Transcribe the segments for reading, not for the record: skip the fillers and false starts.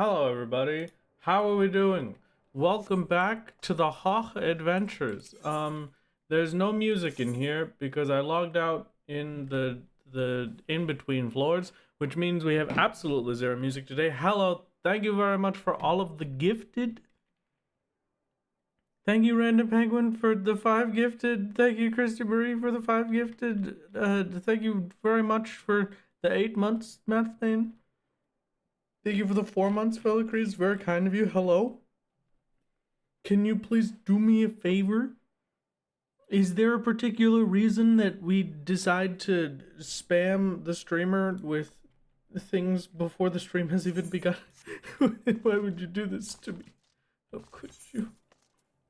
Hello everybody, how are we doing? Welcome back to the Hach Adventures. There's no music in here because I logged out in the in-between floors, which means we have absolutely zero music today. Hello, thank you very much for all of the gifted. Thank you, Random Penguin, for the 5 gifted. Thank you, Christy Marie, for the 5 gifted. Thank you very much for the 8 months, Mathbane. Thank you for the 4 months, Felicries. Very kind of you. Hello. Can you please do me a favor? Is there a particular reason that we decide to spam the streamer with things before the stream has even begun? Why would you do this to me? How could you?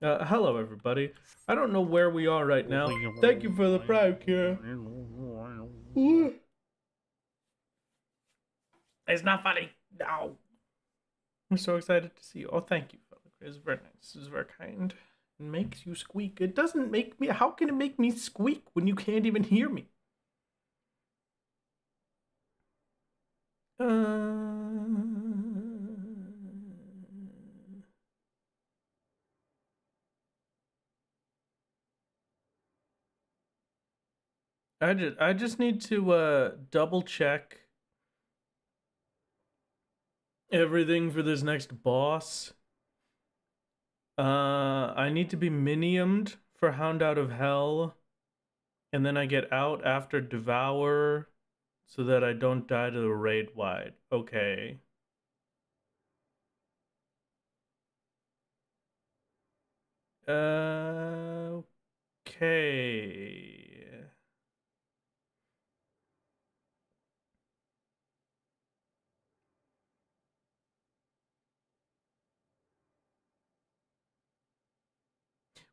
Hello, everybody. I don't know where we are right now. Thank you for the prime, Kira. It's not funny. No. I'm so excited to see you. Oh, thank you, Philip. It's very nice. It's very kind. It makes you squeak. It doesn't make me... How can it make me squeak when you can't even hear me? I just need to double check everything for this next boss. I need to be miniumed for Hound Out of Hell, and then I get out after Devour so that I don't die to the raid wide. Okay. Okay.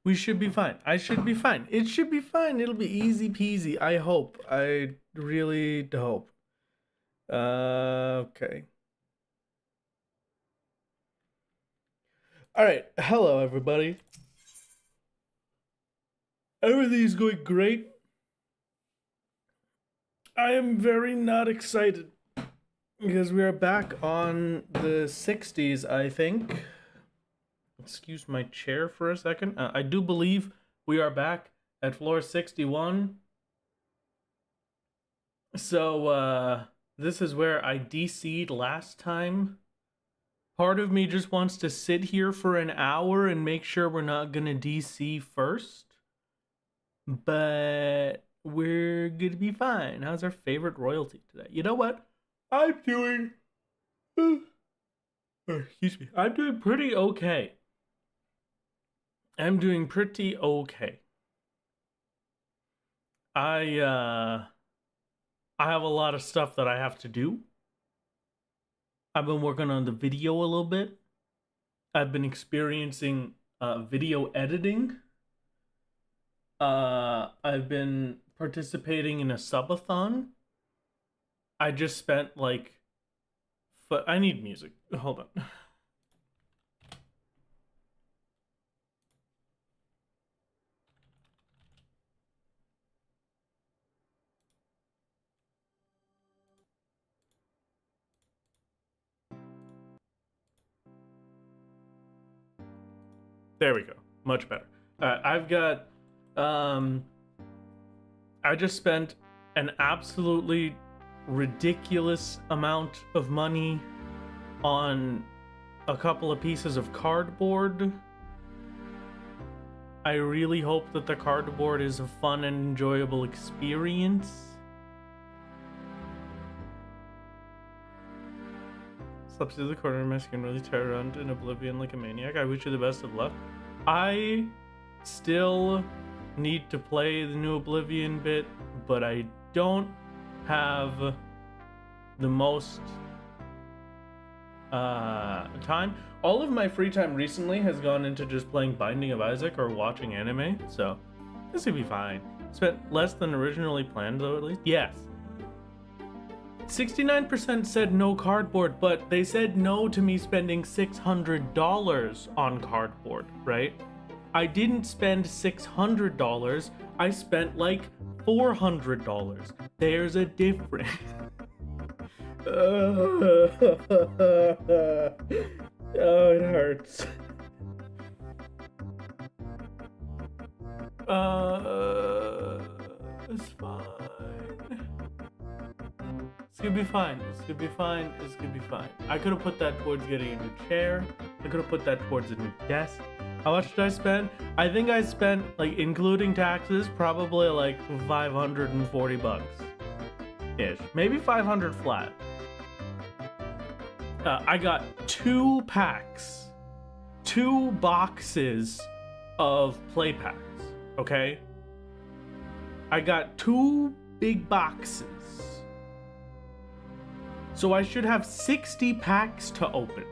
We should be fine. I should be fine. It should be fine. It'll be easy peasy. I hope. I really hope. Okay. Alright. Hello, everybody. Everything's going great. I am very not excited because we are back on the 60s, I think. Excuse my chair for a second. I do believe we are back at floor 61. So, this is where I DC'd last time. Part of me just wants to sit here for an hour and make sure we're not gonna DC first. But we're gonna be fine. How's our favorite royalty today? You know what? I'm doing... excuse me. I'm doing pretty okay. I'm doing pretty okay. I have a lot of stuff that I have to do. I've been working on the video a little bit. I've been experiencing video editing. I've been participating in a subathon. I just spent like... I need music. Hold on. There we go. Much better. I've got... I just spent an absolutely ridiculous amount of money on a couple of pieces of cardboard. I really hope that the cardboard is a fun and enjoyable experience. Slept through the corner of my skin, really tear around in oblivion like a maniac. I wish you the best of luck. I still need to play the new Oblivion bit, but I don't have the most time. All of my free time recently has gone into just playing Binding of Isaac or watching anime, so this will be fine. Spent less than originally planned though, at least. Yes. 69% said no cardboard, but they said no to me spending $600 on cardboard, right? I didn't spend $600, I spent like $400. There's a difference. bucks. It's fine. It's gonna be fine. It's gonna be fine. It's gonna be fine. I could have put that towards getting a new chair. I could have put that towards a new desk. How much did I spend? I think I spent, like, including taxes, probably like 540 bucks ish. Maybe 500 flat. I got 2 packs, 2 boxes of play packs. Okay, I got 2 big boxes. So I should have 60 packs to open.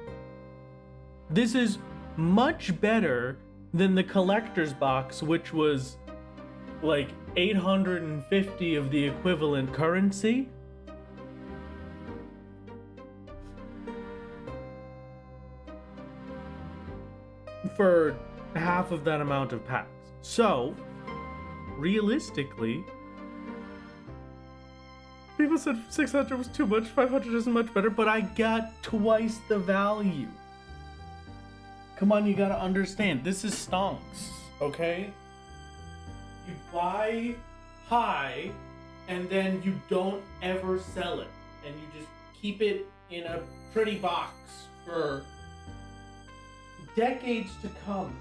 This is much better than the collector's box, which was like 850 of the equivalent currency. For half of that amount of packs. So, realistically, people said 600 was too much, 500 isn't much better, but I got twice the value. Come on, you gotta understand, this is stonks, okay? You buy high, and then you don't ever sell it, and you just keep it in a pretty box for decades to come.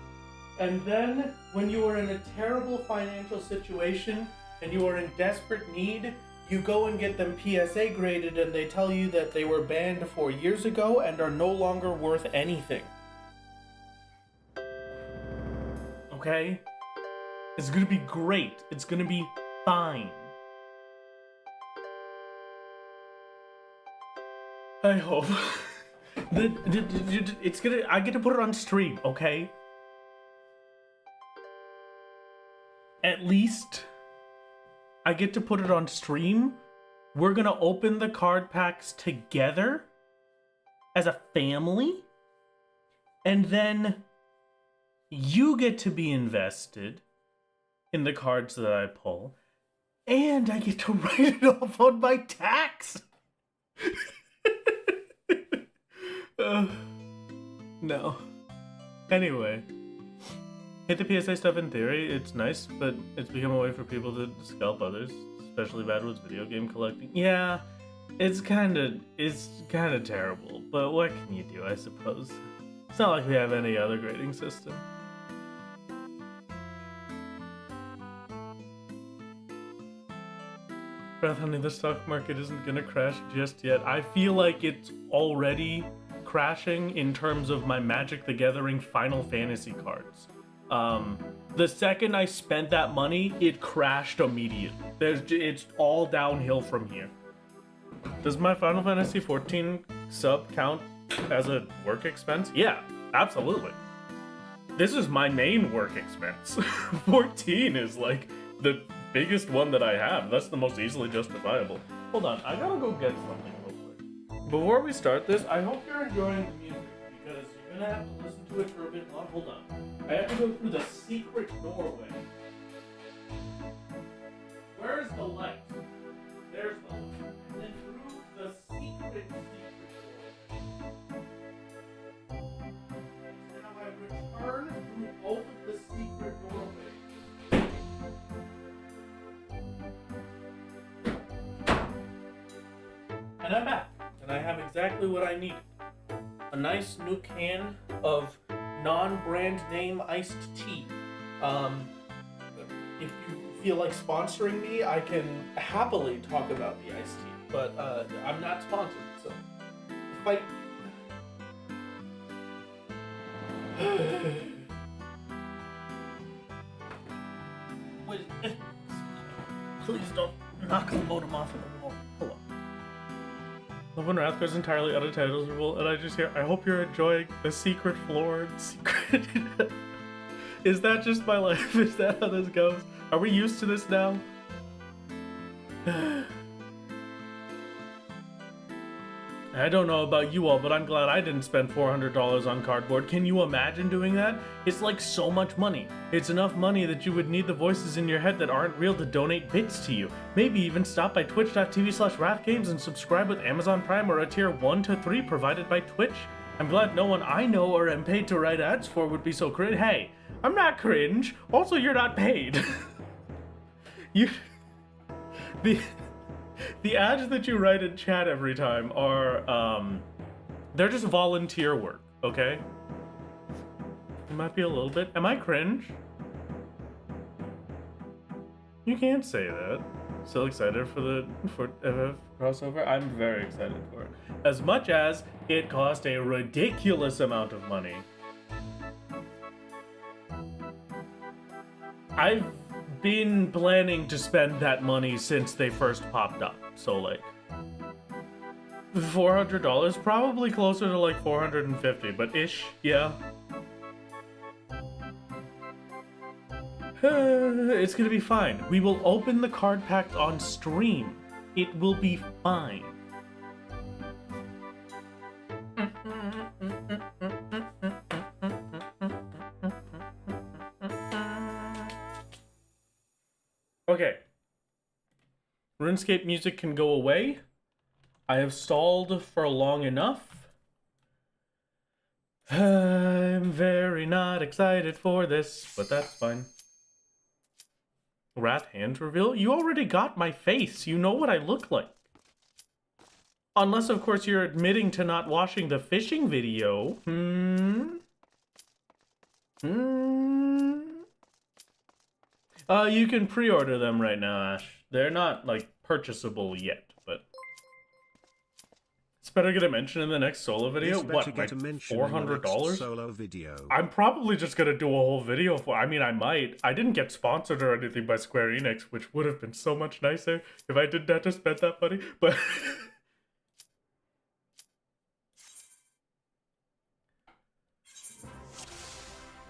And then, when you are in a terrible financial situation, and you are in desperate need, you go and get them PSA graded, and they tell you that they were banned 4 years ago and are no longer worth anything. Okay? It's gonna be great. It's gonna be fine. I hope. It's gonna. I get to put it on stream, okay? At least I get to put it on stream. We're gonna open the card packs together as a family, and then you get to be invested in the cards that I pull, and I get to write it off on my tax. No. Anyway, hit the PSA stuff in theory. It's nice, but it's become a way for people to scalp others, especially bad with video game collecting. Yeah, it's kind of terrible, but what can you do, I suppose? It's not like we have any other grading system. Breath, honey, the stock market isn't gonna crash just yet. I feel like it's already crashing in terms of my Magic the Gathering Final Fantasy cards. The second I spent that money, it crashed immediately. It's all downhill from here. Does my Final Fantasy 14 sub count as a work expense? Yeah, absolutely. This is my main work expense. 14 is like the biggest one that I have. That's the most easily justifiable. Hold on, I gotta go get something real quick. Before we start this, I hope you're enjoying the music, because you're gonna have to listen to it for a bit long. Hold on. I have to go through the secret doorway. Where's the light? There's the light. And then through the secret door. Now I return through both of the secret doorways. And I'm back. And I have exactly what I need. A nice new can of non-brand name iced tea. If you feel like sponsoring me, I can happily talk about the iced tea. But I'm not sponsored, so fight. Wait, please don't knock the modem off of the wall. Hold on. Love when Wrath goes entirely unintelligible, and I just hear, I hope you're enjoying the secret floor. Secret. Is that just my life? Is that how this goes? Are we used to this now? I don't know about you all, but I'm glad I didn't spend $400 on cardboard. Can you imagine doing that? It's like so much money. It's enough money that you would need the voices in your head that aren't real to donate bits to you. Maybe even stop by twitch.tv/wrathgames and subscribe with Amazon Prime or a tier 1 to 3 provided by Twitch. I'm glad no one I know or am paid to write ads for would be so cringe. Hey, I'm not cringe. Also, you're not paid. you, the ads that you write in chat every time are, they're just volunteer work, okay? It might be a little bit. Am I cringe? You can't say that. Still excited for FF crossover? I'm very excited for it. As much as it cost a ridiculous amount of money. I've been planning to spend that money since they first popped up. So like $400, probably closer to like 450, but ish, yeah. It's gonna be fine. We will open the card pack on stream. It will be fine. Okay. RuneScape music can go away. I have stalled for long enough. I'm very not excited for this, but that's fine. Rat hand reveal? You already got my face. You know what I look like. Unless, of course, you're admitting to not watching the fishing video. You can pre-order them right now, Ash. They're not, like, purchasable yet, but... It's better get a mention in the next solo video. What, like $400? Solo video. I'm probably just gonna do a whole video for. I mean, I might. I didn't get sponsored or anything by Square Enix, which would have been so much nicer if I didn't have to spend that money. But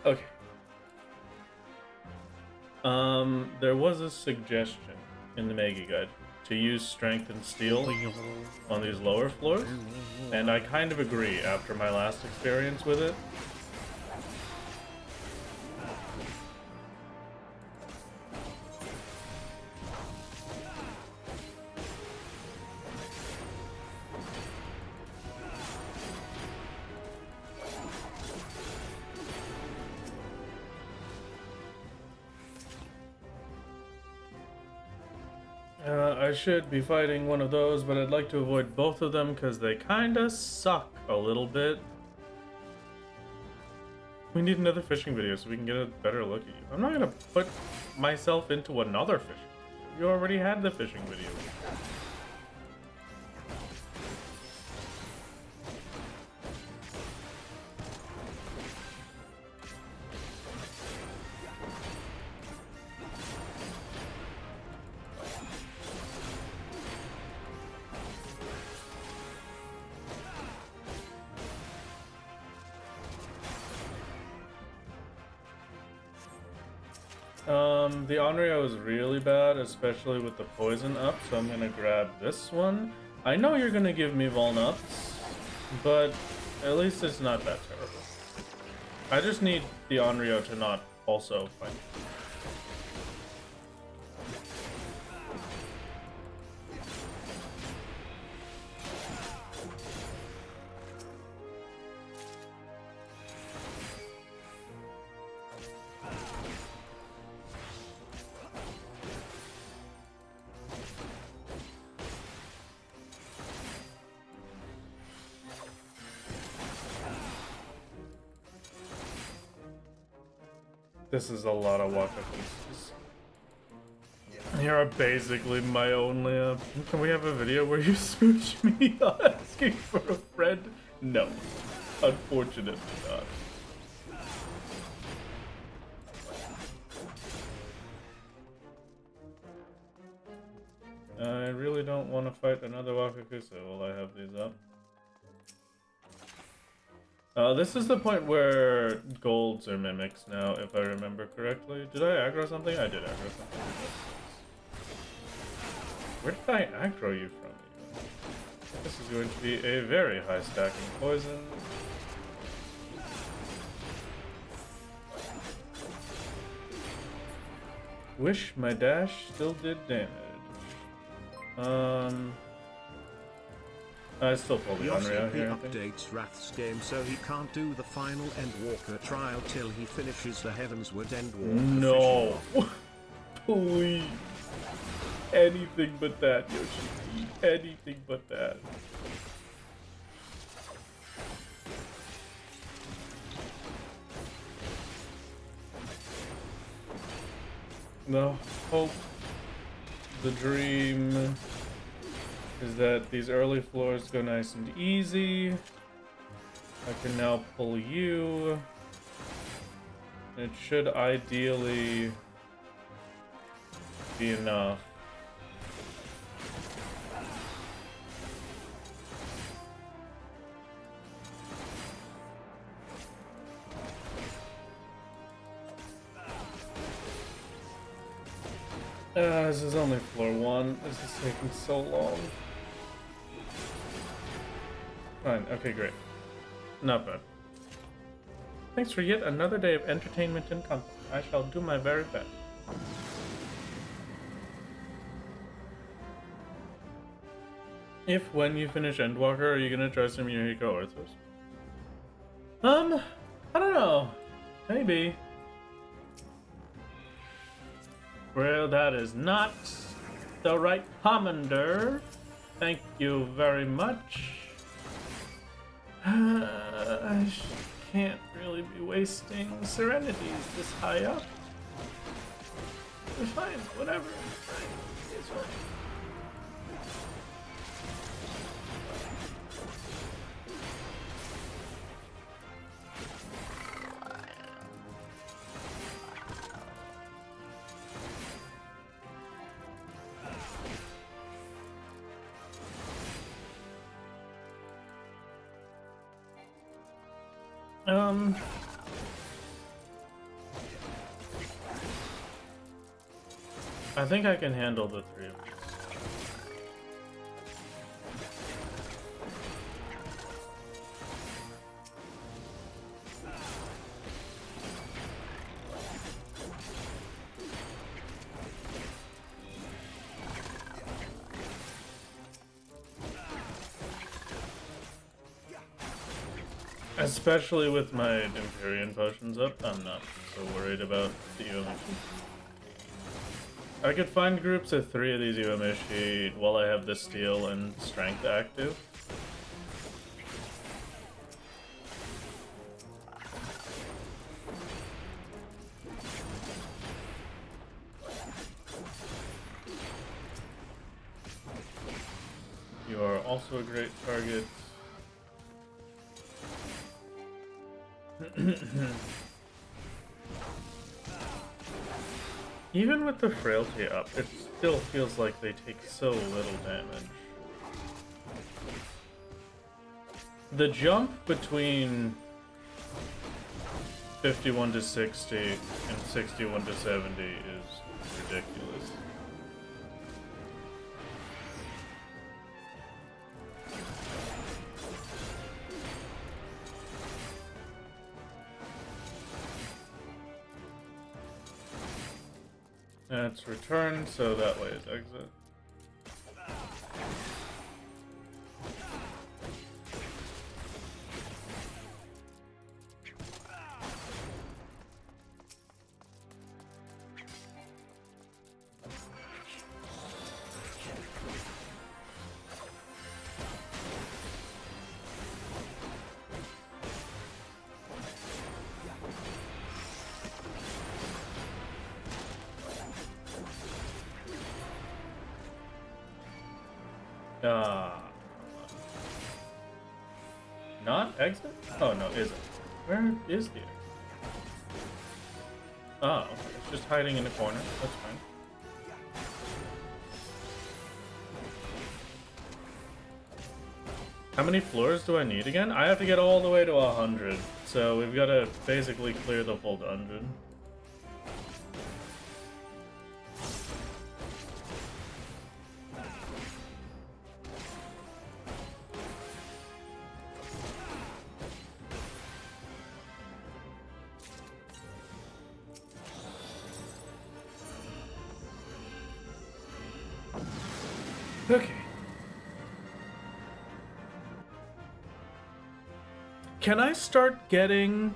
okay. There was a suggestion in the Mega Guide to use strength and steel on these lower floors, and I kind of agree after my last experience with it. I should be fighting one of those, but I'd like to avoid both of them because they kinda suck a little bit. We need another fishing video so we can get a better look at you. I'm not gonna put myself into another fishing video. You already had the fishing video. The Onryo is really bad, especially with the poison up, so I'm gonna grab this one. I know you're gonna give me Volnups, but at least it's not that terrible. I just need the Onryo to not also fight. This is a lot of Waka pieces. You're basically my only, can we have a video where you smooch me asking for a friend? No. Unfortunately not. I really don't want to fight another Wakakusa while I have these up. This is the point where golds are mimics now, if I remember correctly. Did I aggro something? I did aggro something. Where did I aggro you from? This is going to be a very high stacking poison. Wish my dash still did damage. I still pull the Unreal He here, I think. updates Wrath's game so he can't do the final Endwalker trial till he finishes the Heavensward Endwalker. No! Please! Anything but that, Yoshi. Anything but that. The hope, the dream, is that these early floors go nice and easy. I can now pull you. It should ideally be enough. This is only floor 1. This is taking so long. Fine, okay, great. Not bad. Thanks for yet another day of entertainment and comfort. I shall do my very best. If when you finish Endwalker, are you gonna try some Yuriko Orthos? I don't know. Maybe. Well, that is not the right commander. Thank you very much. I can't really be wasting Serenities this high up. It's fine, whatever. It's fine. It's fine. I think I can handle the 3 of these. Especially with my Empyrean potions up, I'm not so worried about the UMHE. I could find groups of 3 of these UMHE while I have the steel and strength active. You are also a great target. Even with the frailty up, it still feels like they take so little damage. The jump between 51 to 60 and 61 to 70 is ridiculous. That's return, so that way is exit. Not exit? Oh no, is it? Where is the exit? Oh, okay. It's just hiding in a corner. That's fine. How many floors do I need again? I have to get all the way to 100, so we've got to basically clear the full dungeon. Okay. Can I start getting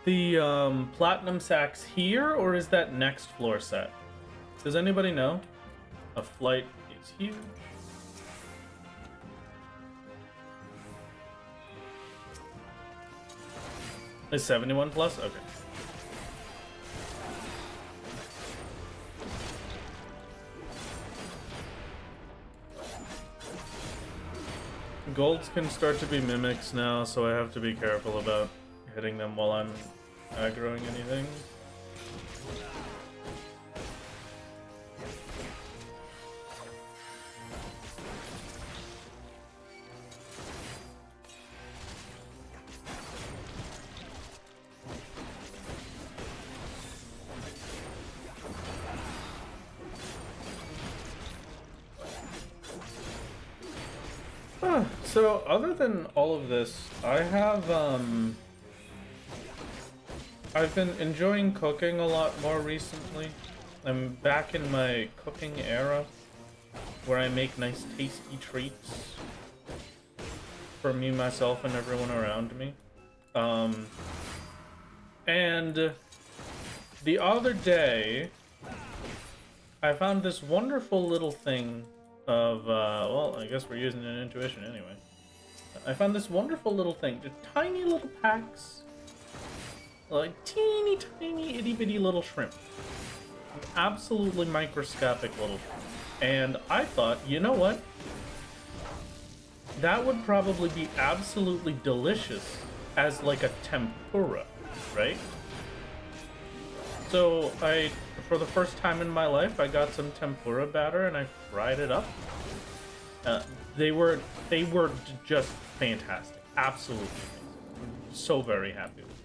the platinum sacks here, or is that next floor set? Does anybody know? A flight is huge. Is 71 plus? Okay. Golds can start to be mimics now, so I have to be careful about hitting them while I'm aggroing anything. So other than all of this, I have I've been enjoying cooking a lot more recently. I'm back in my cooking era where I make nice tasty treats for me, myself, and everyone around me. And the other day I found this wonderful little thing of, well, I guess we're using an intuition anyway. I found this wonderful little thing, just tiny little packs, like teeny tiny itty bitty little shrimp. Absolutely microscopic little shrimp. And I thought, you know what? That would probably be absolutely delicious as like a tempura, right? So for the first time in my life, I got some tempura batter and I fried it up. They were just fantastic, absolutely amazing. So very happy with it.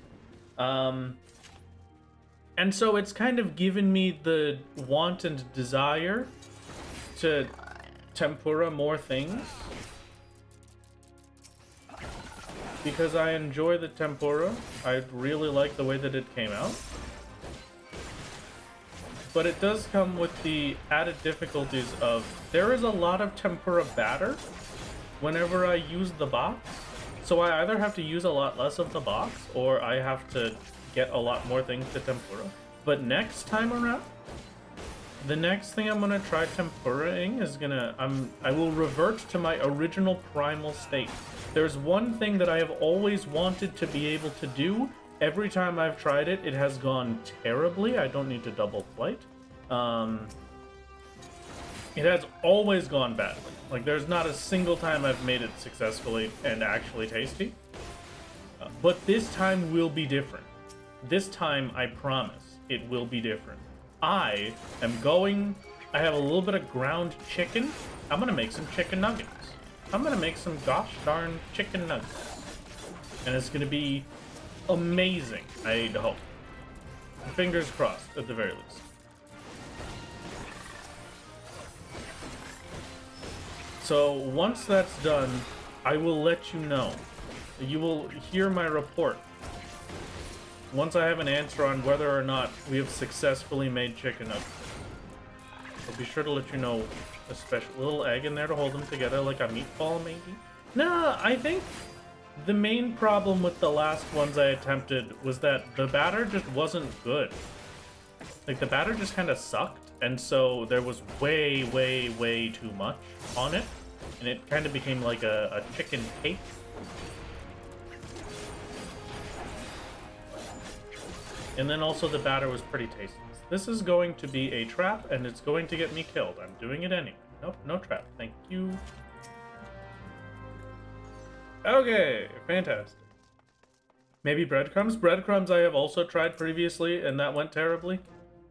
And so it's kind of given me the want and desire to tempura more things, because I enjoy the tempura. I really like the way that it came out. But it does come with the added difficulties of there is a lot of tempura batter whenever I use the box. So I either have to use a lot less of the box, or I have to get a lot more things to tempura. But next time around, the next thing I'm gonna try tempuraing is I will revert to my original primal state. There's one thing that I have always wanted to be able to do. Every time I've tried it, it has gone terribly. I don't need to double flight. It has always gone badly. Like, there's not a single time I've made it successfully and actually tasty. But this time will be different. This time, I promise, it will be different. I have a little bit of ground chicken. I'm gonna make some chicken nuggets. I'm gonna make some gosh darn chicken nuggets. And it's gonna be amazing, I hope. Fingers crossed, at the very least. So once that's done, I will let you know. You will hear my report once I have an answer on whether or not we have successfully made chicken nuggets. I'll be sure to let you know. A special little egg in there to hold them together, like a meatball, maybe? No, I think the main problem with the last ones I attempted was that the batter just wasn't good. Like, the batter just kind of sucked, and so there was way, way, way too much on it, and it kind of became like a chicken cake. And then also the batter was pretty tasteless. This is going to be a trap, and it's going to get me killed. I'm doing it anyway. Nope, no trap. Thank you. Okay, fantastic. Maybe breadcrumbs? Breadcrumbs I have also tried previously, and that went terribly.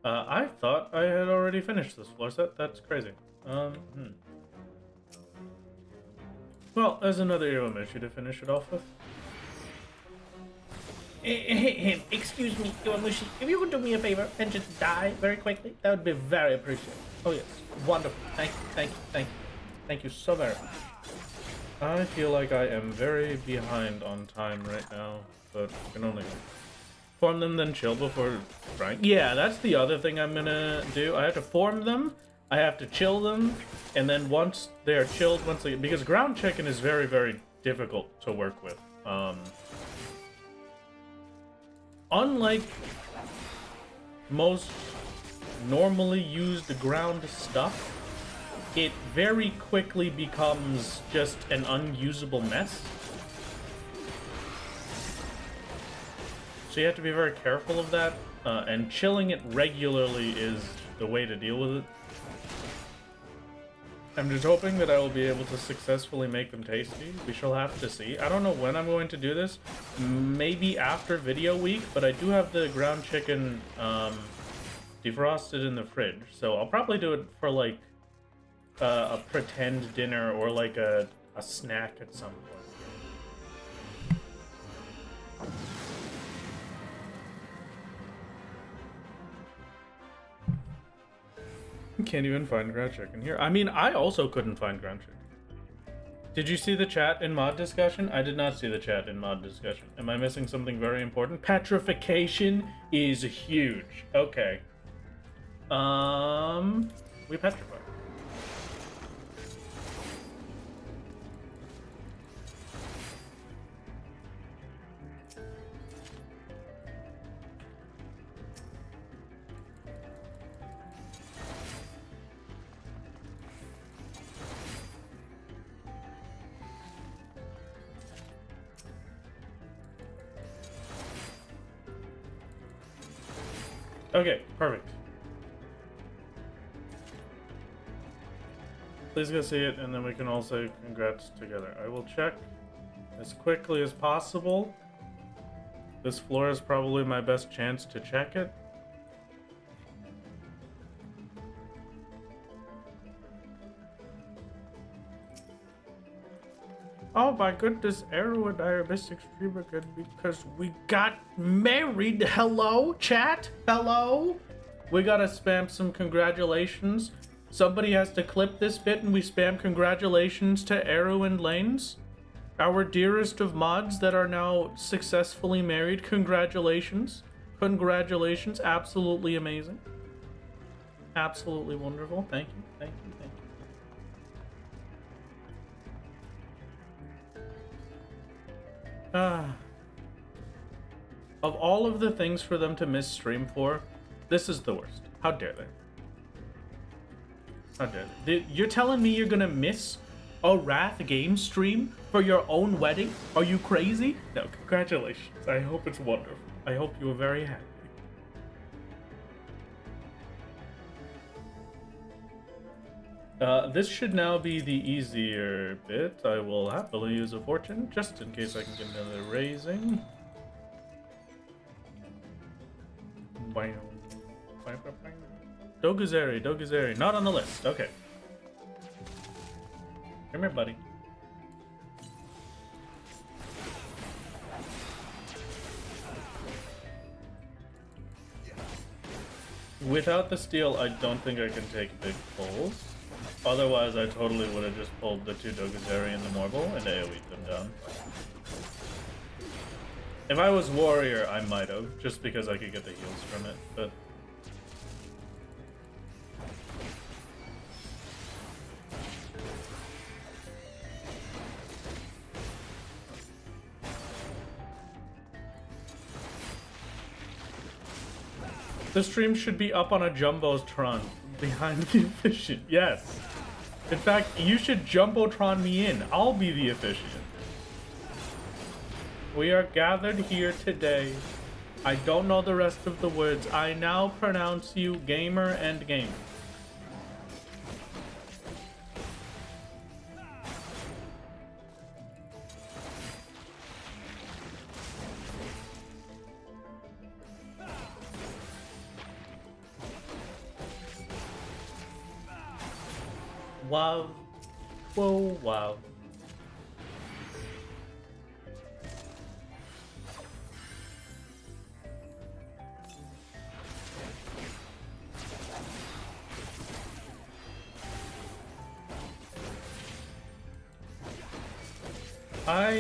I thought I had already finished this floor set. That's crazy. Well, there's another Earworm issue to finish it off with. Hey, excuse me, Yomushi, if you could do me a favor and just die very quickly, that would be very appreciated. Oh yes, wonderful. Thank you, thank you, thank you. Thank you so very much. I feel like I am very behind on time right now, but I can only form them, then chill before trying. Yeah, that's the other thing I'm gonna do. I have to form them, I have to chill them, and then once they're chilled, because ground chicken is very, very difficult to work with. unlike most normally used ground stuff, it very quickly becomes just an unusable mess. So you have to be very careful of that, and chilling it regularly is the way to deal with it. I'm just hoping that I will be able to successfully make them tasty. We shall have to see. I don't know when I'm going to do this. Maybe after video week, but I do have the ground chicken defrosted in the fridge. So I'll probably do it for like a pretend dinner or like a snack at some point. Can't even find ground chicken here. I mean, I also couldn't find ground chicken. Did you see the chat in mod discussion? I did not see the chat in mod discussion. Am I missing something very important? Petrification is huge. Okay. We petrified. Okay, perfect. Please go see it, and then we can all say congrats together. I will check as quickly as possible. This floor is probably my best chance to check it. Oh my goodness, Arrow and I are missing stream again because we got married. Hello, chat? Hello? We gotta spam some congratulations. Somebody has to clip this bit and we spam congratulations to Arrow and Lanes. Our dearest of mods that are now successfully married. Congratulations. Congratulations. Absolutely amazing. Absolutely wonderful. Thank you. Thank you. Thank you. Of all of the things for them to miss stream for, this is the worst. How dare they? How dare they? You're telling me you're gonna miss a Wrath game stream for your own wedding? Are you crazy? No, congratulations. I hope it's wonderful. I hope you are very happy. This should now be the easier bit. I will happily use a fortune, just in case I can get another raising. Bam. Doguzeri, Doguzeri, not on the list. Okay. Come here, buddy. Without the steal, I don't think I can take big pulls. Otherwise, I totally would have just pulled the two Doguzeri and the Morgul and AoE'd them down. If I was Warrior, I might have, just because I could get the heals from it, but... The stream should be up on a Jumbotron behind the efficient. Yes. In fact, you should Jumbotron me in. I'll be the efficient. We are gathered here today. I don't know the rest of the words. I now pronounce you gamer and gamer. Wow. Whoa, wow. I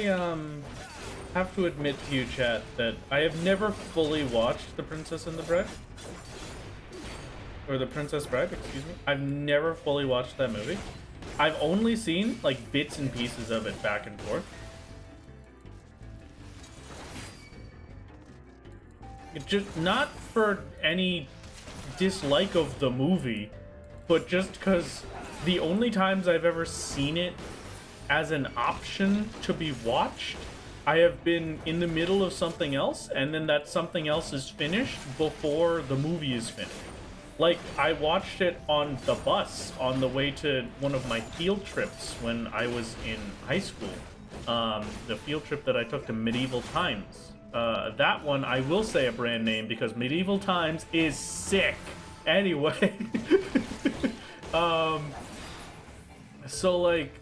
have to admit to you, chat, that I have never fully watched The Princess and the Bride. Or The Princess Bride, excuse me. I've never fully watched that movie. I've only seen, like, bits and pieces of it back and forth. just not for any dislike of the movie, but just because the only times I've ever seen it as an option to be watched, I have been in the middle of something else, and then that something else is finished before the movie is finished. Like, I watched it on the bus on the way to one of my field trips when I was in high school. The field trip that I took to Medieval Times. That one, I will say a brand name because Medieval Times is sick. Anyway. So, like,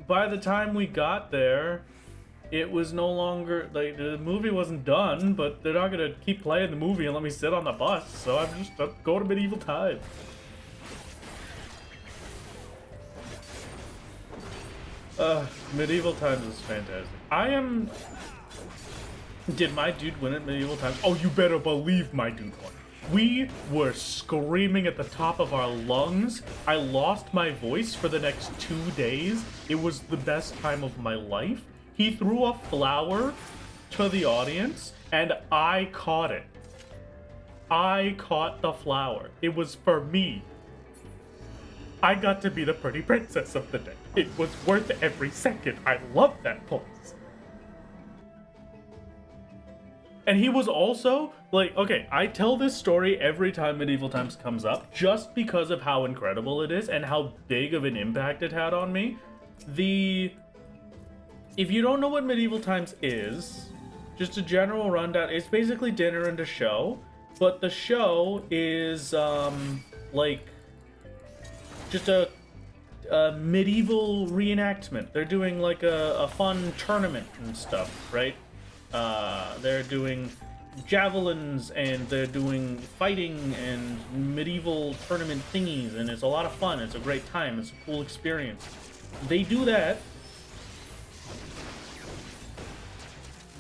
by the time we got there, it was no longer, like, the movie wasn't done, but they're not gonna keep playing the movie and let me sit on the bus, so I'm just go to Medieval Times. Medieval Times is fantastic. Did my dude win at Medieval Times? Oh, you better believe my dude won. We were screaming at the top of our lungs. I lost my voice for the next 2 days. It was the best time of my life. He threw a flower to the audience, and I caught it. I caught the flower. It was for me. I got to be the pretty princess of the day. It was worth every second. I love that place. And he was also, like, okay, I tell this story every time Medieval Times comes up, just because of how incredible it is and how big of an impact it had on me. If you don't know what Medieval Times is, just a general rundown, it's basically dinner and a show, but the show is, like, just a medieval reenactment. They're doing, like, a fun tournament and stuff, right? They're doing javelins, and they're doing fighting and medieval tournament thingies, and it's a lot of fun. It's a great time. It's a cool experience. They do that.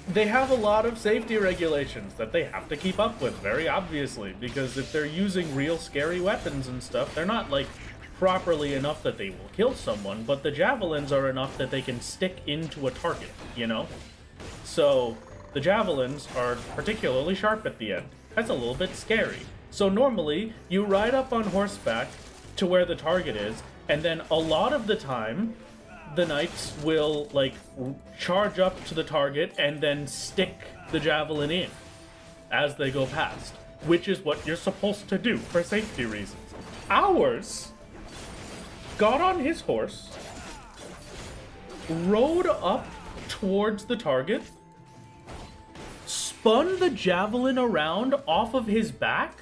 They have a lot of safety regulations that they have to keep up with, very obviously, because if they're using real scary weapons and stuff, they're not, like, properly enough that they will kill someone, but the javelins are enough that they can stick into a target, you know? So, the javelins are particularly sharp at the end. That's a little bit scary. So normally, you ride up on horseback to where the target is, and then a lot of the time, the knights will, like, charge up to the target and then stick the javelin in as they go past, which is what you're supposed to do for safety reasons. Ours got on his horse, rode up towards the target, spun the javelin around off of his back,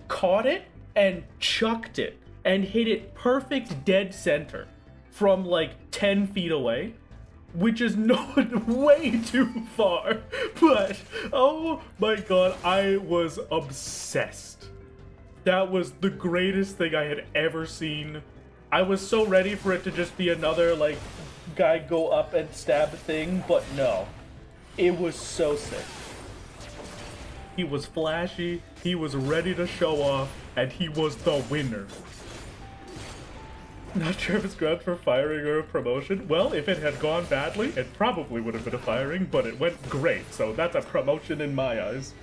caught it, and chucked it, and hit it perfect dead center from like 10 feet away, which is not way too far, but oh my god, I was obsessed. That was the greatest thing I had ever seen. I was so ready for it to just be another, like, guy go up and stab thing, but no. It was so sick. He was flashy, he was ready to show off, and he was the winner. Not sure if it's grabbed for firing or a promotion. Well, if it had gone badly, it probably would have been a firing, but it went great, so that's a promotion in my eyes.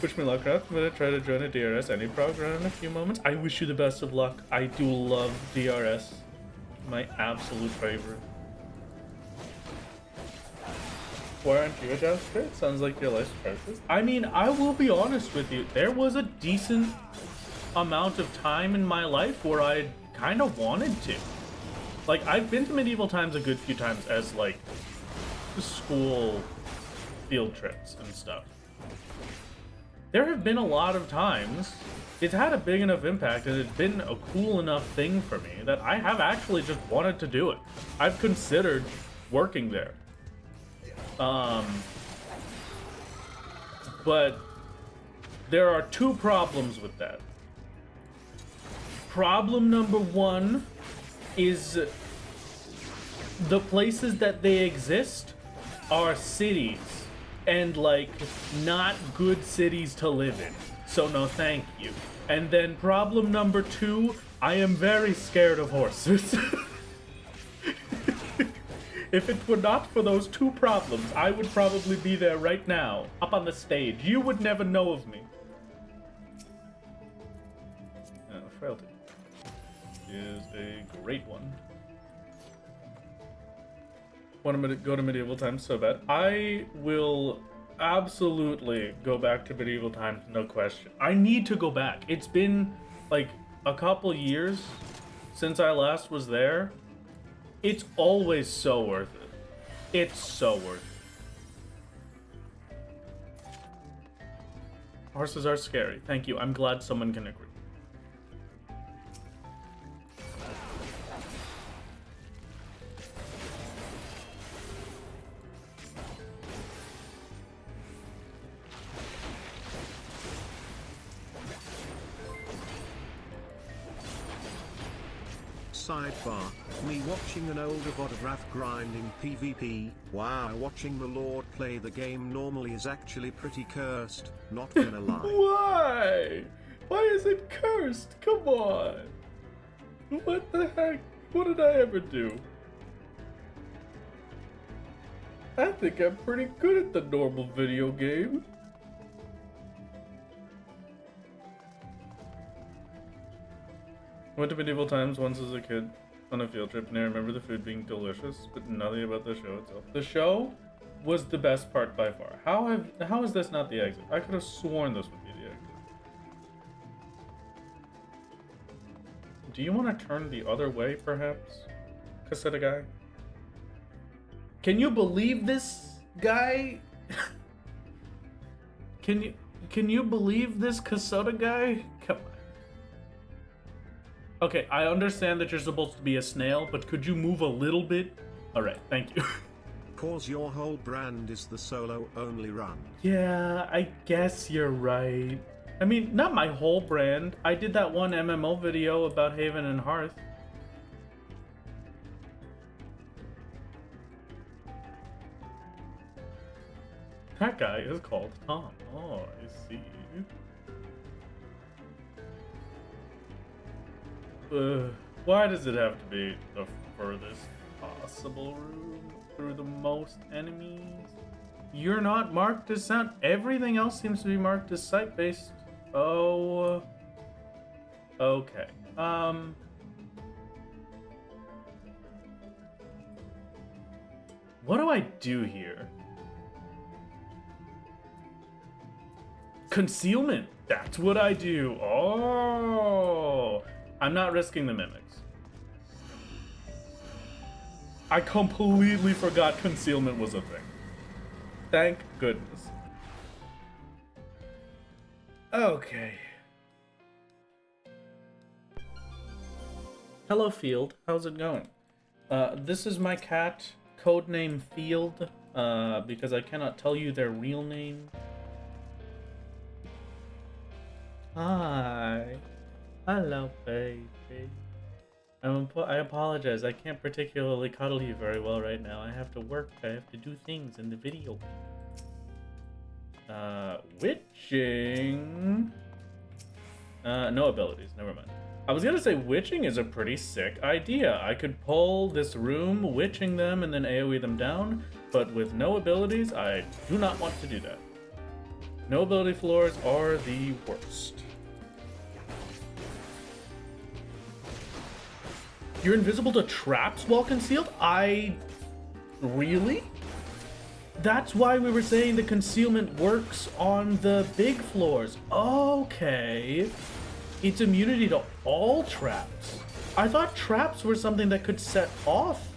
Wish me luck, Craft. I'm gonna try to join a DRS any program in a few moments. I wish you the best of luck. I do love DRS. My absolute favorite. Why aren't you a Jester? Sounds like your life's purpose. I mean, I will be honest with you. There was a decent amount of time in my life where I kind of wanted to. Like, I've been to Medieval Times a good few times as, like, school field trips and stuff. There have been a lot of times it's had a big enough impact and it's been a cool enough thing for me that I have actually just wanted to do it. I've considered working there. But there are two problems with that. Problem number one is the places that they exist are cities, and, like, not good cities to live in. So no thank you. And then problem number two, I am very scared of horses. If it were not for those two problems, I would probably be there right now, up on the stage. You would never know of me. Frailty is a great one. Want to go to medieval times so bad. I will absolutely go back to medieval times, no question. I need to go back. It's been like a couple years since I last was there. It's always so worth it. It's so worth it. Horses are scary. Thank you. I'm glad someone can agree. Sidebar, me watching an older VOD of Wrath grinding PvP, wow, watching the Lord play the game normally is actually pretty cursed, not gonna lie. Why? Why is it cursed? Come on. What the heck? What did I ever do? I think I'm pretty good at the normal video game. Went to medieval times once as a kid on a field trip, and I remember the food being delicious, but nothing about the show itself. The show was the best part by far. How is this not the exit? I could have sworn this would be the exit. Do you want to turn the other way, perhaps? Cassetta guy? Can you believe this guy? Can you believe this Cassetta guy? Come on. Okay, I understand that you're supposed to be a snail, but could you move a little bit? Alright, thank you. Cause your whole brand is the solo only run. Yeah, I guess you're right. I mean, not my whole brand. I did that one MMO video about Haven and Hearth. That guy is called Tom. Oh, I see. Why does it have to be the furthest possible room through the most enemies? You're not marked as sound. Everything else seems to be marked as site-based. Oh. Okay. What do I do here? Concealment. That's what I do. Oh. I'm not risking the mimics. I completely forgot concealment was a thing. Thank goodness. Okay. Hello, Field. How's it going? This is my cat, codename Field, because I cannot tell you their real name. Hi. Hello, baby. I apologize. I can't particularly cuddle you very well right now. I have to work. I have to do things in the video. Witching. No abilities. Never mind. I was gonna say witching is a pretty sick idea. I could pull this room, witching them, and then AoE them down. But with no abilities, I do not want to do that. No ability floors are the worst. You're invisible to traps while concealed? Really? That's why we were saying the concealment works on the big floors. Okay. It's immunity to all traps. I thought traps were something that could set off,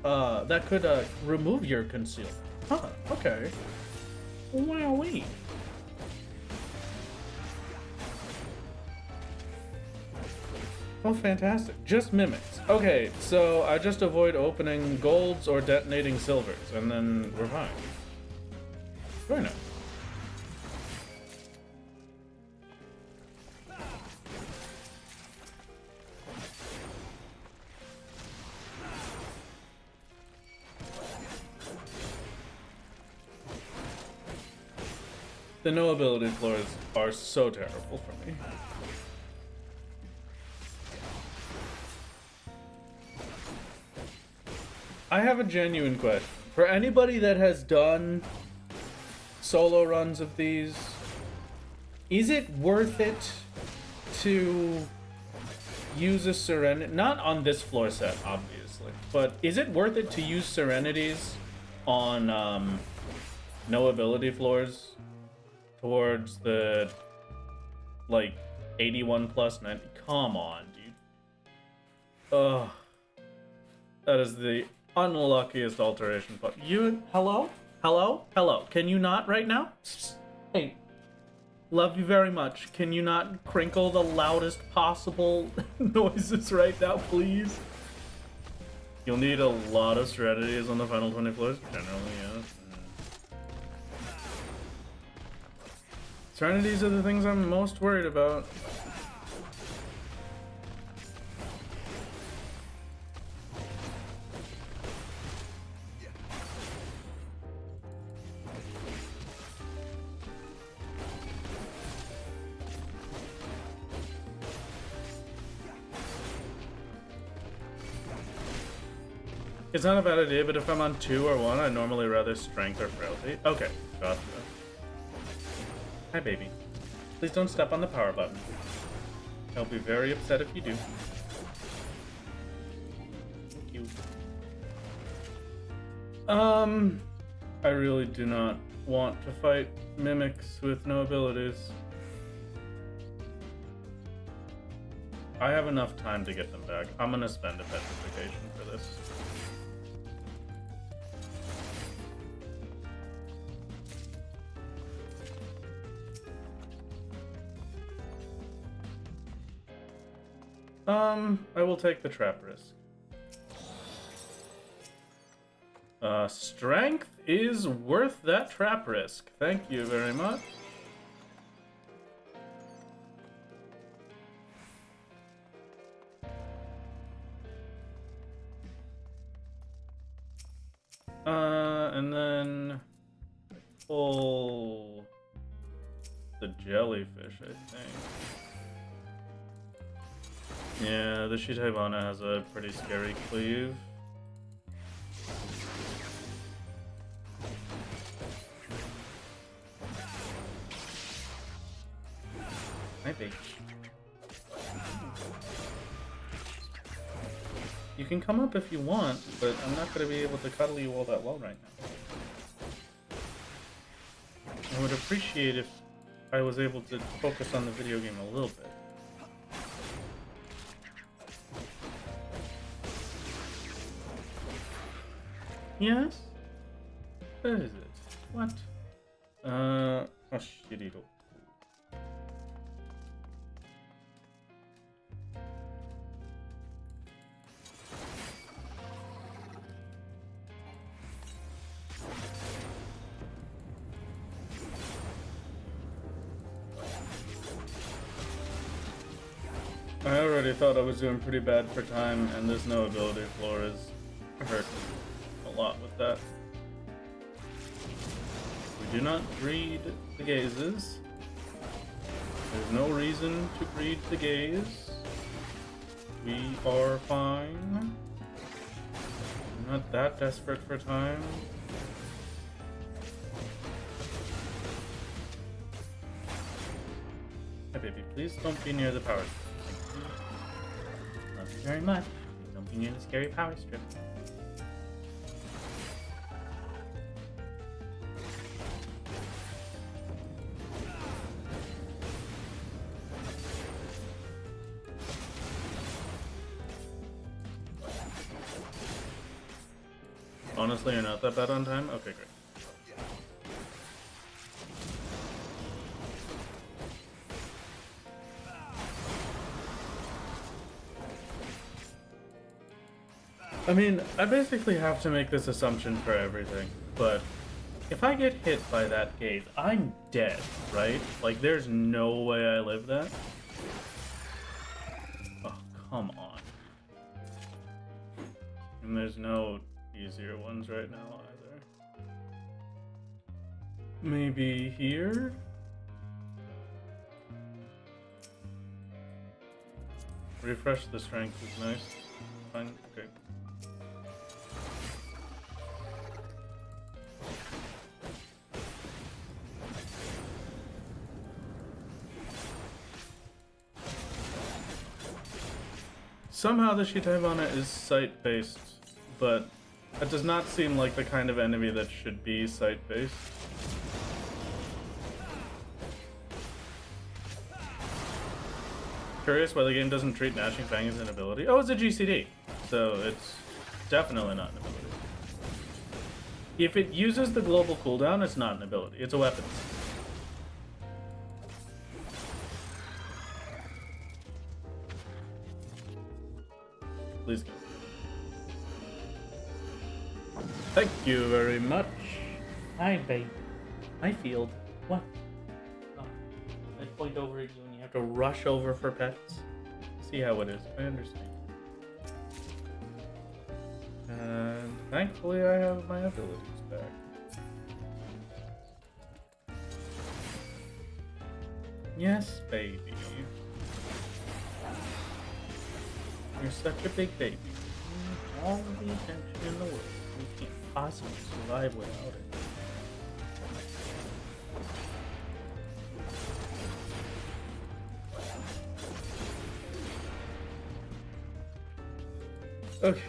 that could remove your concealment. Huh, okay. Wowee. Oh, fantastic. Just mimics. Okay, so I just avoid opening golds or detonating silvers, and then we're fine. Very nice. The no ability floors are so terrible for me. I have a genuine question. For anybody that has done solo runs of these, is it worth it to use a Serenity? Not on this floor set, obviously, but is it worth it to use Serenities on no ability floors towards the, like, 81 plus 90? Come on, dude. Ugh. That is the unluckiest alteration. But you, hello? Hello? Hello? Can you not right now? Hey. Love you very much. Can you not crinkle the loudest possible noises right now, please? You'll need a lot of strategies on the final 20 floors. Generally, yes. Serenities are the things I'm most worried about. It's not a bad idea, but if I'm on 2 or 1, I'd normally rather strength or frailty. Okay, gotcha. Hi, baby. Please don't step on the power button. I'll be very upset if you do. Thank you. I really do not want to fight mimics with no abilities. I have enough time to get them back. I'm gonna spend a petrification for this. I will take the trap risk. Strength is worth that trap risk. Thank you very much. And then pull the jellyfish, I think. Yeah, the Shitaibana has a pretty scary cleave. Maybe. You can come up if you want, but I'm not going to be able to cuddle you all that well right now. I would appreciate if I was able to focus on the video game a little bit. Yes? Where is it? What? Oh, shitty. I already thought I was doing pretty bad for time, and this no ability floor is hurt a lot with that. We do not breed the gazes. There's no reason to breed the gaze. We are fine. I'm not that desperate for time. Hi baby, please don't be near the power strip. Love you very much. Please don't be near the scary power strip. Honestly, you're not that bad on time? Okay, great. I mean, I basically have to make this assumption for everything, but if I get hit by that gaze, I'm dead, right? Like, there's no way I live that. Oh, come on. And there's no easier ones right now either. Maybe here? Refresh the strength is nice. Fine, okay. Somehow the Shitaibana is site-based, but that does not seem like the kind of enemy that should be site-based. Curious why the game doesn't treat Gnashing Fang as an ability. Oh, it's a GCD, so it's definitely not an ability. If it uses the global cooldown, it's not an ability. It's a weapon. Please go. Thank you very much. Hi, babe. Hi, Field. What? Oh, I point over at you and you have to rush over for pets. See how it is. I understand. And thankfully I have my abilities back. Yes, baby. You're such a big baby. You need all the attention in the world. We can't possibly survive without it. Okay.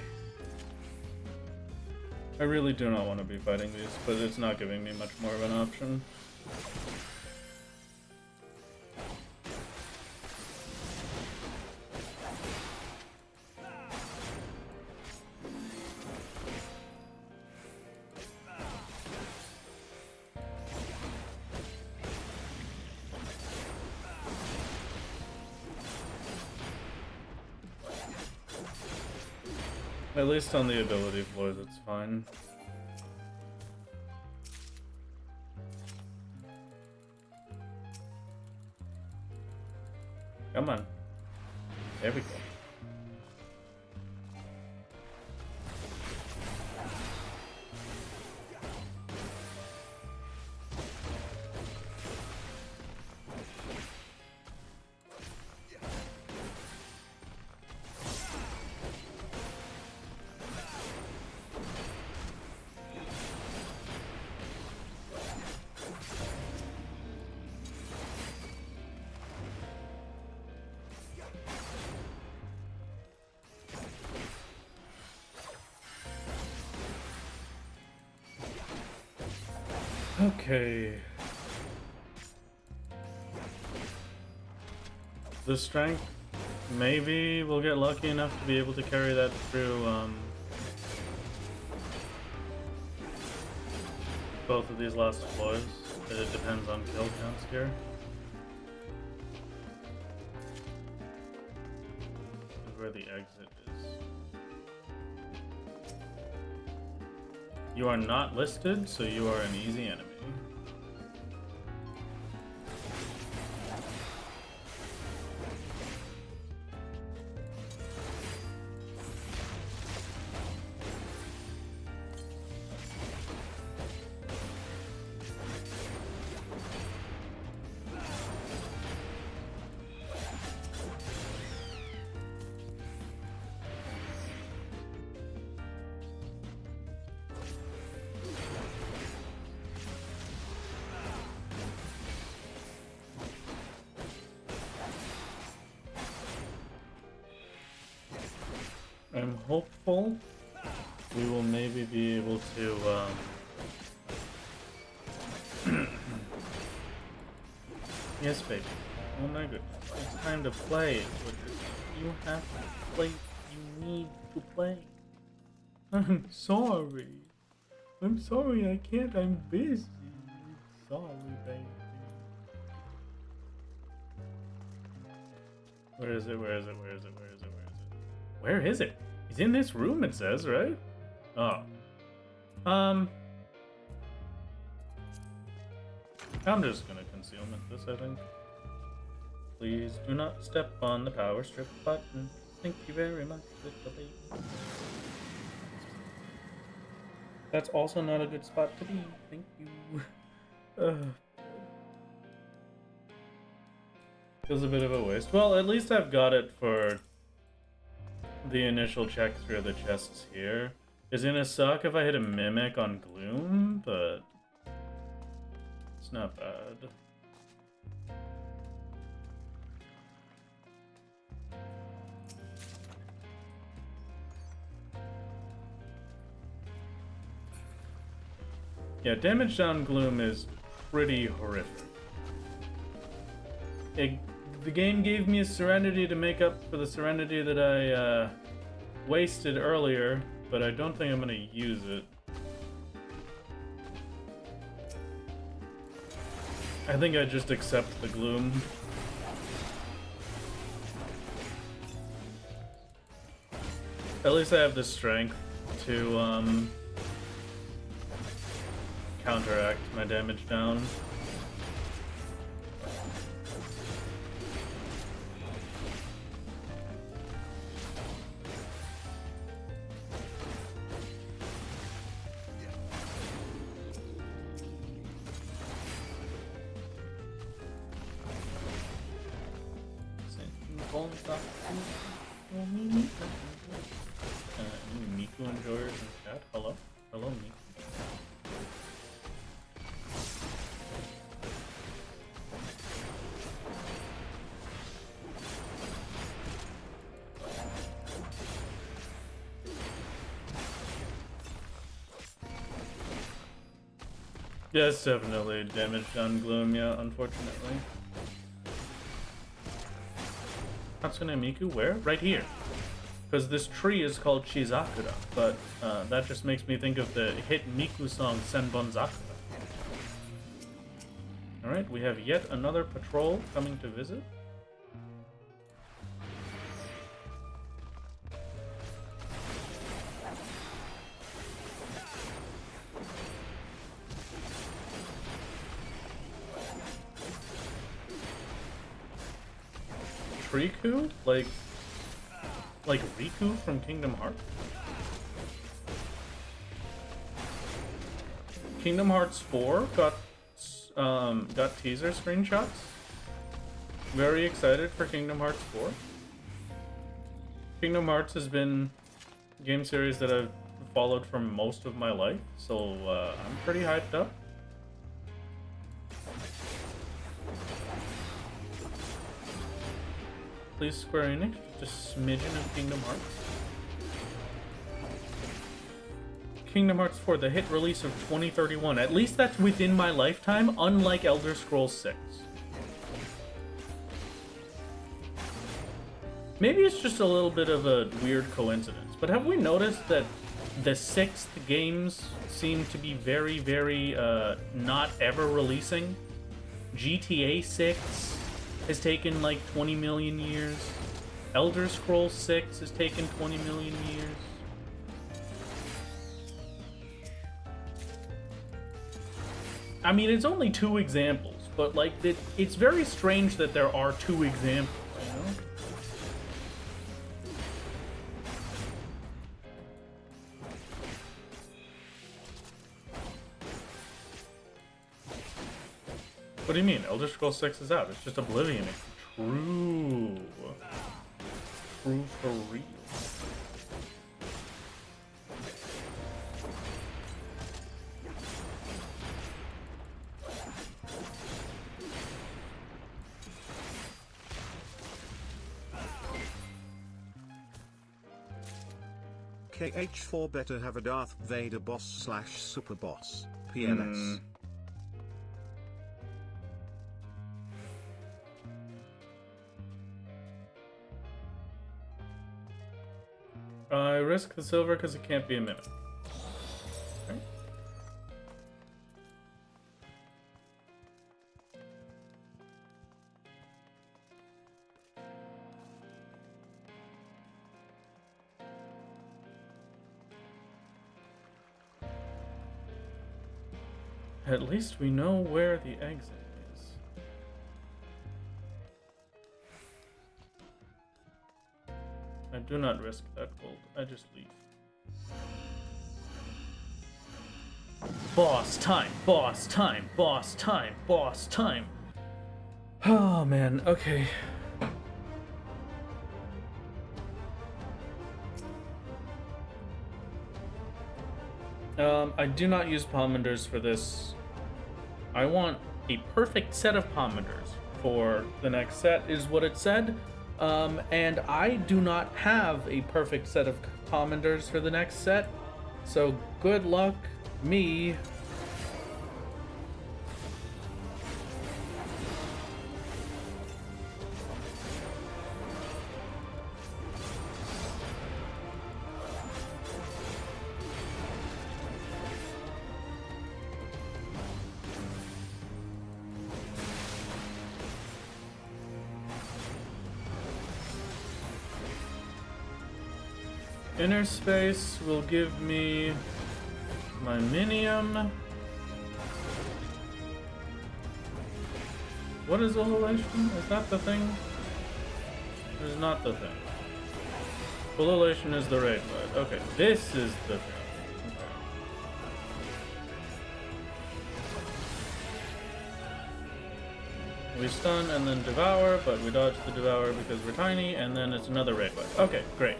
I really do not want to be fighting these, but it's not giving me much more of an option. At least on the ability floors, it's fine. Come on. There we go. Okay. The strength, maybe we'll get lucky enough to be able to carry that through both of these last floors. It depends on kill counts here. This is where the exit is. You are not listed, so you are an easy enemy. I'm hopeful we will maybe be able to yes, baby. Oh my goodness. It's time to play. You have to play. You need to play. I'm sorry. I'm sorry I can't. I'm busy. Sorry, baby. Where is it? Where is it? Where is it? Where is it? Where is it? Where is it? He's in this room, it says, right? Oh. I'm just gonna concealment this, I think. Please do not step on the power strip button. Thank you very much, little baby. That's also not a good spot to be. Thank you. Feels a bit of a waste. Well, at least I've got it for the initial check through the chests here. It's gonna suck if I hit a mimic on Gloom, but it's not bad. Yeah, damage down Gloom is pretty horrific. The game gave me a Serenity to make up for the Serenity that I wasted earlier, but I don't think I'm gonna use it. I think I just accept the Gloom. At least I have the strength to counteract my damage down. Miku enjoyers in chat. Hello? Hello, Miku. Yes, definitely damage on Gloom, yeah, unfortunately. Hatsune Miku, where? Right here. Because this tree is called Shizakura, but that just makes me think of the hit Miku song Senbon Zakura. Alright, we have yet another patrol coming to visit. Riku? Like Riku from Kingdom Hearts? Kingdom Hearts 4 got teaser screenshots. Very excited for Kingdom Hearts 4. Kingdom Hearts has been a game series that I've followed for most of my life, so I'm pretty hyped up. Please, Square Enix, just a smidgen of Kingdom Hearts. Kingdom Hearts 4, the hit release of 2031. At least that's within my lifetime, unlike Elder Scrolls 6. Maybe it's just a little bit of a weird coincidence, but have we noticed that the 6th games seem to be very, very not ever releasing? GTA 6 has taken like 20 million years. Elder Scrolls 6 has taken 20 million years. I mean, it's only 2 examples, but like it's very strange that there are 2 examples, you know? What do you mean? Elder Scrolls 6 is out. It's just Oblivion. It's true. True for real. KH4 better have a Darth Vader boss / super boss. PLS. I risk the silver because it can't be a mimic. Okay. At least we know where the exit is. I do not risk that gold. I just leave. Boss time, boss time, boss time, boss time. Oh man, okay. I do not use palmenders for this. I want a perfect set of palmenders for the next set, is what it said. And I do not have a perfect set of palmenders for the next set. So good luck, me. Inner space will give me my minium. What is ululation? Is that the thing? It is not the thing. Ululation is the raid mode. Okay, this is the thing. We stun and then devour, but we dodge the devour because we're tiny, and then it's another raid bite. Okay, great.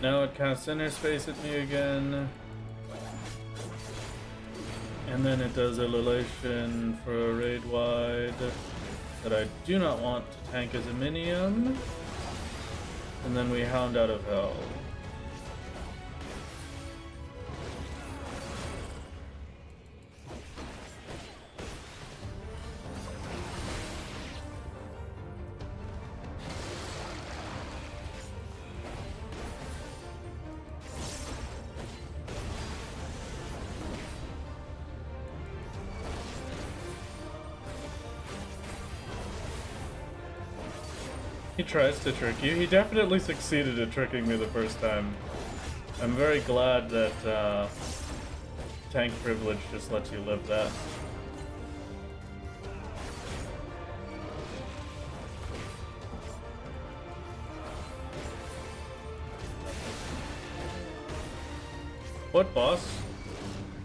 Now it casts inner space at me again. And then it does ululation for a raid wide that I do not want to tank as a minion. And then we hound out of hell. He tries to trick you. He definitely succeeded at tricking me the first time. I'm very glad that tank privilege just lets you live that. What boss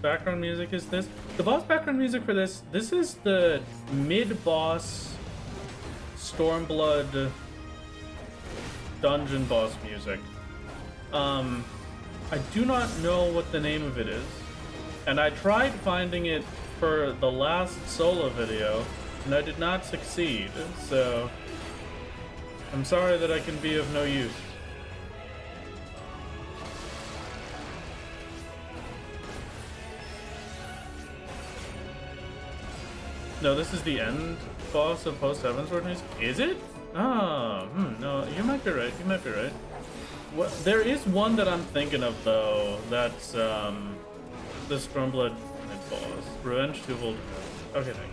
background music is this? The boss background music for this is the mid-boss Stormblood dungeon boss music. I do not know what the name of it is, and I tried finding it for the last solo video, and I did not succeed, so I'm sorry that I can be of no use. No, this is the end boss of Post Heaven Sword music? Is it? Ah, no, you might be right, you might be right. Well, there is one that I'm thinking of, though, that's, the Stormblood boss. Revenge to Hold. Okay, thank you.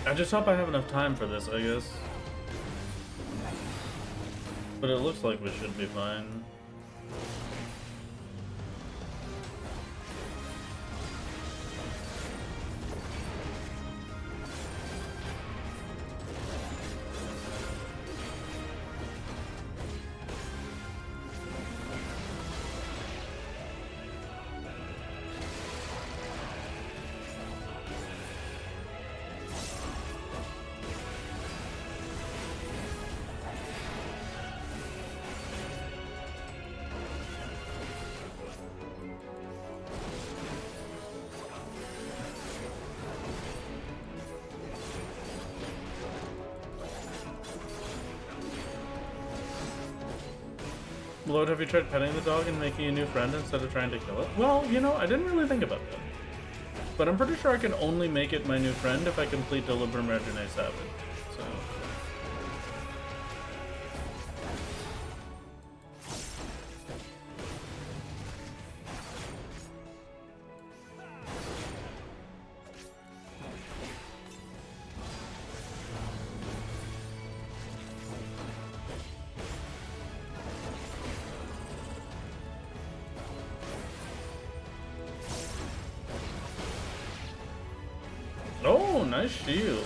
I just hope I have enough time for this, I guess. But it looks like we should be fine. Lord, have you tried petting the dog and making a new friend instead of trying to kill it? Well, you know, I didn't really think about that. But I'm pretty sure I can only make it my new friend if I complete the Libermergine Savage. So... Oh, nice shield.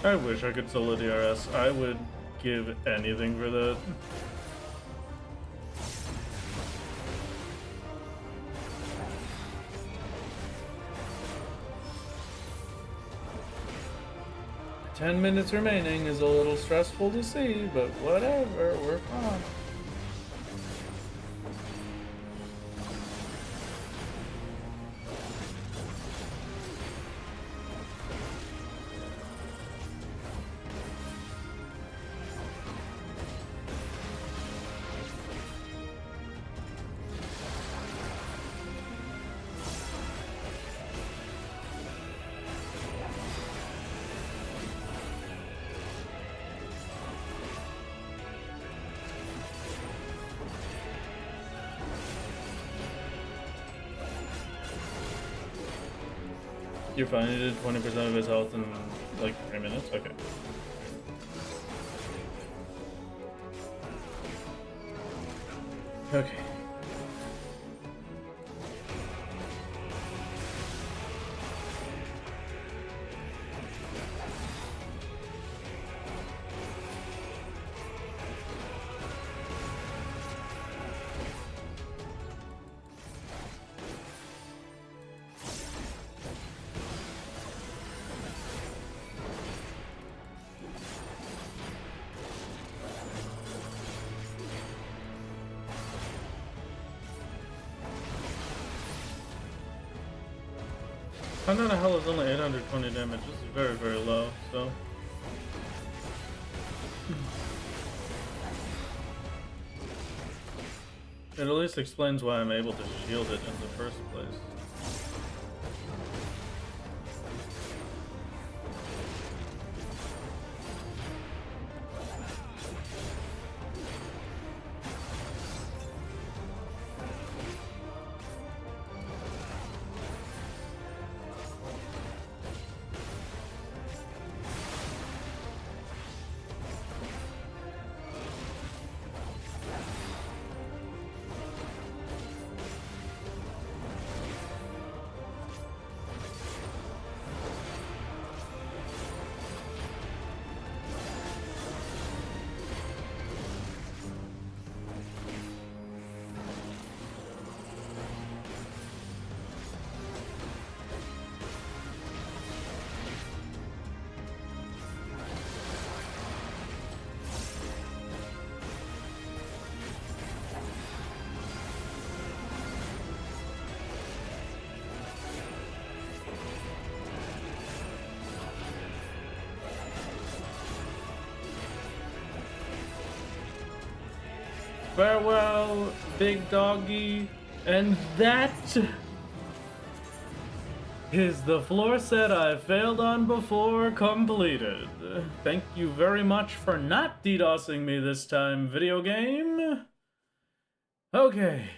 I wish I could solo DRS. I would give anything for that. "10 minutes remaining" is a little stressful to see, but whatever, we're fine. You're fine, you did 20% of his health in like 3 minutes? Okay. Okay. Hundred of Hell is only 820 damage. This is very, very low, so... It at least explains why I'm able to shield it in the first place. Farewell, big doggy. And that is the floor set I failed on before completed. Thank you very much for not DDoSing me this time, video game. Okay,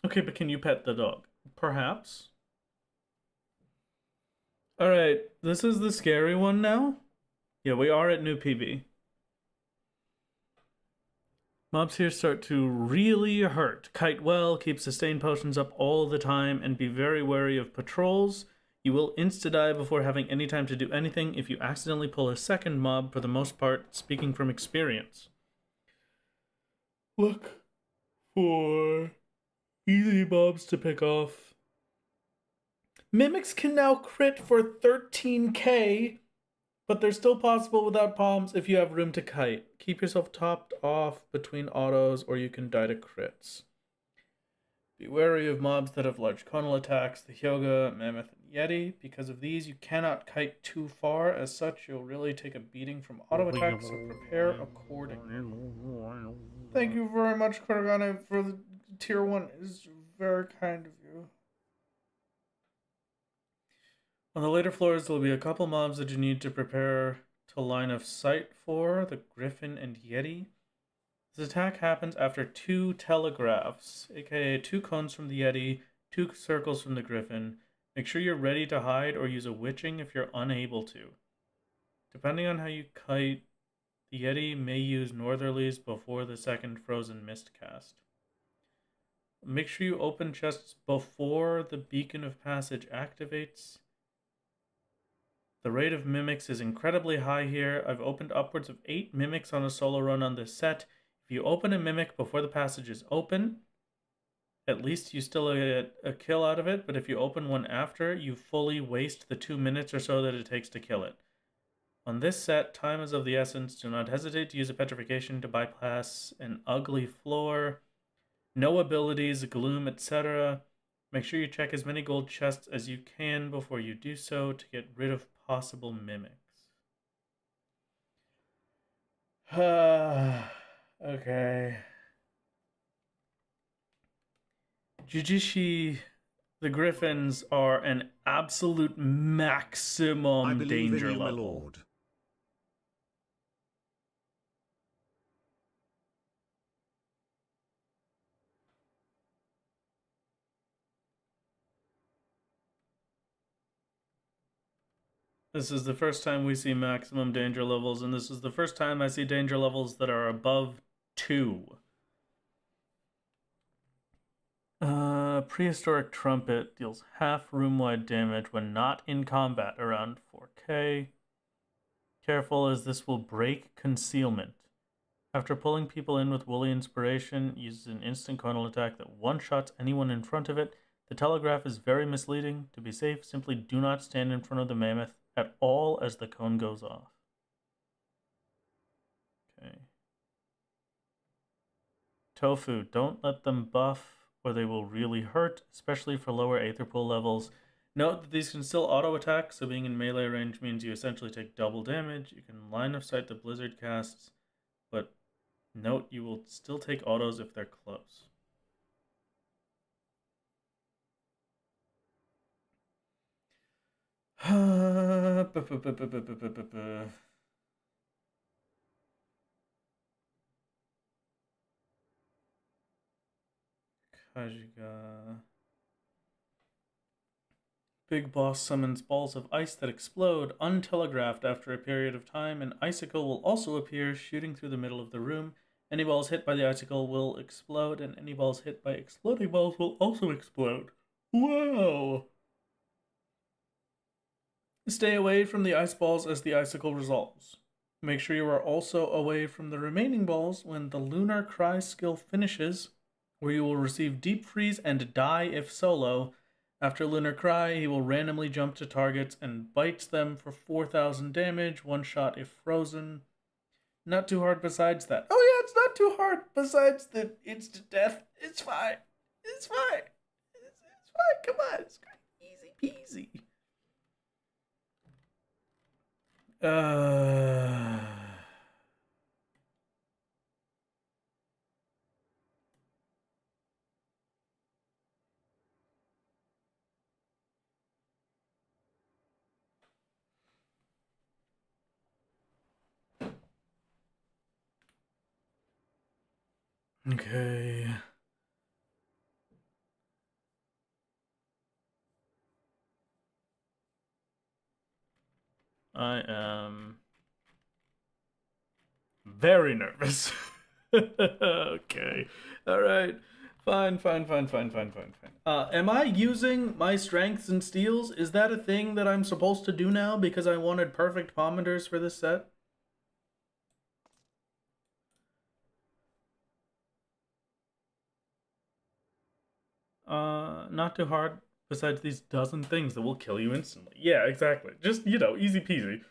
okay, but can you pet the dog? Perhaps. Alright, this is the scary one now. Yeah, we are at new PB. Mobs here start to really hurt. Kite well, keep sustain potions up all the time, and be very wary of patrols. You will insta-die before having any time to do anything if you accidentally pull a second mob, for the most part, speaking from experience. Look, for easy mobs to pick off. Mimics can now crit for 13k, but they're still possible without palms if you have room to kite. Keep yourself topped off between autos, or you can die to crits. Be wary of mobs that have large conal attacks, the Hyoga, Mammoth, and Yeti. Because of these, you cannot kite too far. As such, you'll really take a beating from auto attacks, so prepare accordingly. Thank you very much, Kuragane, for the tier 1. It's very kind of you. On the later floors, there'll be a couple mobs that you need to prepare to line of sight for, the Griffin and Yeti. This attack happens after 2 telegraphs, aka 2 cones from the Yeti, 2 circles from the Griffin. Make sure you're ready to hide or use a witching if you're unable to. Depending on how you kite, the Yeti may use northerlies before the second frozen mist cast. Make sure you open chests before the beacon of passage activates. The rate of mimics is incredibly high here. I've opened upwards of 8 mimics on a solo run on this set. If you open a mimic before the passage is open, at least you still get a kill out of it, but if you open one after, you fully waste the 2 minutes or so that it takes to kill it. On this set, time is of the essence. Do not hesitate to use a petrification to bypass an ugly floor. No abilities, gloom, etc. Make sure you check as many gold chests as you can before you do so to get rid of possible mimics. Okay. Jujishi, the Griffins are an absolute maximum danger level. My lord. This is the first time we see maximum danger levels, and this is the first time I see danger levels that are above 2. Prehistoric Trumpet deals half room-wide damage when not in combat around 4k. Careful, as this will break concealment. After pulling people in with Woolly Inspiration, uses an instant conal attack that one-shots anyone in front of it. The telegraph is very misleading. To be safe, simply do not stand in front of the mammoth at all as the cone goes off. Okay. Tofu, don't let them buff or they will really hurt, especially for lower Aether Pool levels. Note that these can still auto-attack, so being in melee range means you essentially take double damage. You can line of sight the Blizzard casts, but note you will still take autos if they're close. Kajiga. Big Boss summons balls of ice that explode, untelegraphed after a period of time. An icicle will also appear, shooting through the middle of the room. Any balls hit by the icicle will explode, and any balls hit by exploding balls will also explode. Whoa! Stay away from the ice balls as the icicle resolves. Make sure you are also away from the remaining balls when the Lunar Cry skill finishes, where you will receive Deep Freeze and die if solo. After Lunar Cry, he will randomly jump to targets and bites them for 4,000 damage, one shot if frozen. Not too hard besides that. Oh yeah, it's not too hard besides the instant death. It's fine. It's fine. It's fine. Come on, it's great. Easy peasy. Okay. I am very nervous. Okay. All right. Fine. Am I using my strengths and steals? Is that a thing that I'm supposed to do now because I wanted perfect pommeters for this set? Not too hard. Besides these dozen things that will kill you instantly. Yeah, exactly. Just, easy peasy.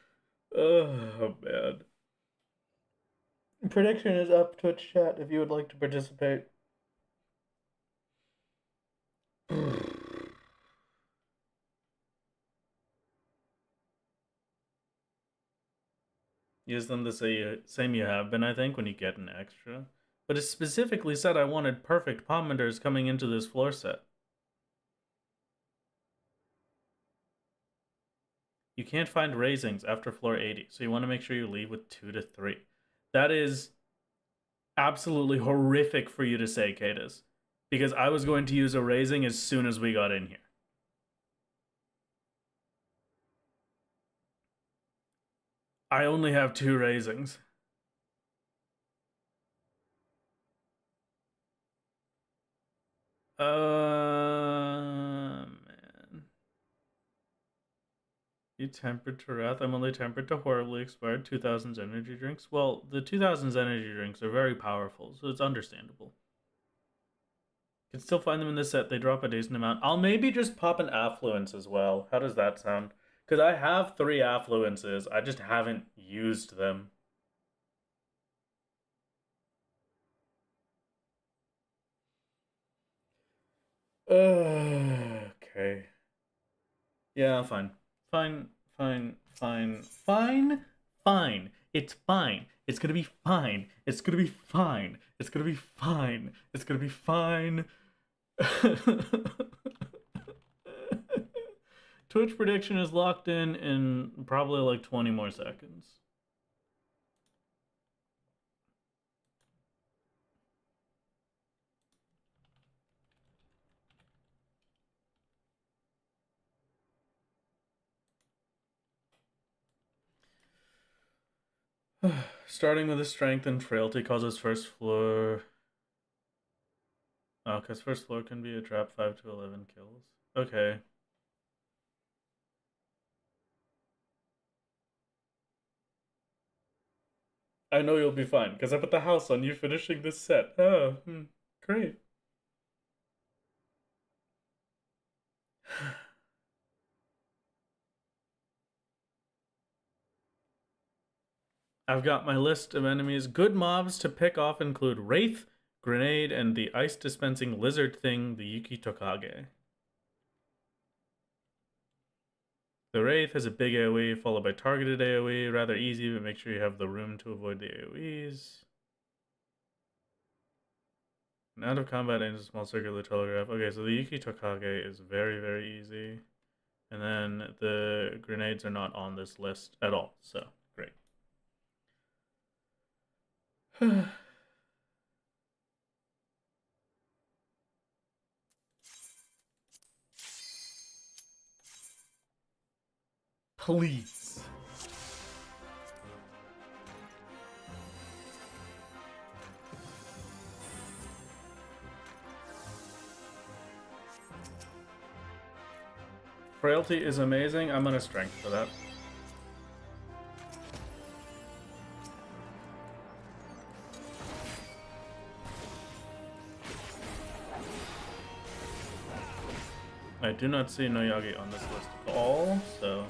Oh, man. Prediction is up, Twitch chat, if you would like to participate. Use them the same you have been, I think, when you get an extra. But it specifically said I wanted perfect pomanders coming into this floor set. You can't find raisings after floor 80, so you want to make sure you leave with 2 to 3. That is absolutely horrific for you to say, Cadus, because I was going to use a raising as soon as we got in here. I only have 2 raisings. Man. You tempered to wrath. I'm only tempered to horribly expired 2000's energy drinks. Well, the 2000's energy drinks are very powerful, so it's understandable. You can still find them in this set. They drop a decent amount. I'll maybe just pop an affluence as well. How does that sound? Because I have 3 affluences. I just haven't used them. Okay. Yeah, fine. Fine. It's fine. It's gonna be fine. It's gonna be fine. It's gonna be fine. It's gonna be fine. Twitch prediction is locked in probably like 20 more seconds. Starting with the strength and frailty causes first floor. Oh, because first floor can be a trap 5 to 11 kills. Okay. I know you'll be fine, because I put the house on you finishing this set. Oh, great. I've got my list of enemies. Good mobs to pick off include Wraith, Grenade, and the ice-dispensing lizard thing, the Yuki Tokage. The Wraith has a big AoE, followed by targeted AoE. Rather easy, but make sure you have the room to avoid the AoEs. And out of combat aims a small circular telegraph. Okay, so the Yuki Tokage is very, very easy. And then the grenades are not on this list at all, so great. Please. Frailty is amazing. I'm gonna strength for that. I do not see Noyagi on this list at all, so...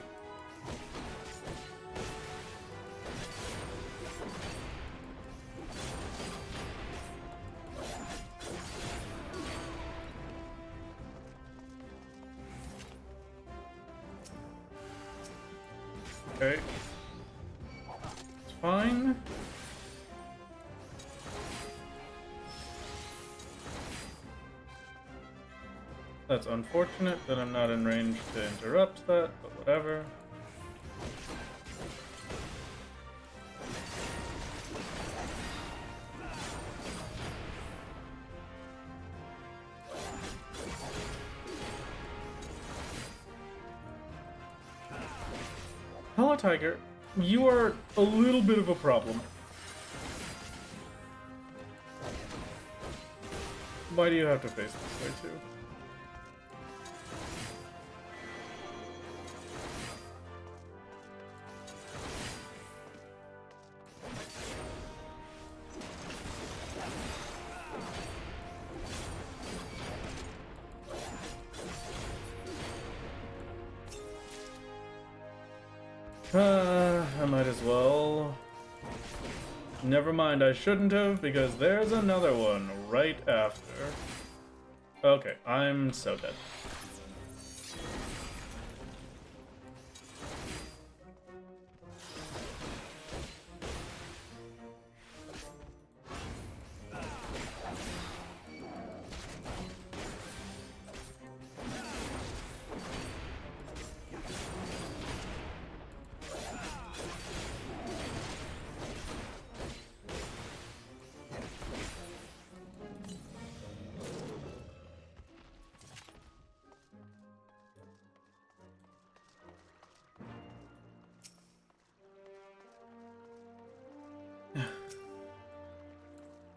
Okay. It's fine. That's unfortunate that I'm not in range to interrupt that, but whatever. Hello, Tiger. You are a little bit of a problem. Why do you have to face this way, too? I might as well. Never mind, I shouldn't have, because there's another one right after. Okay, I'm so dead.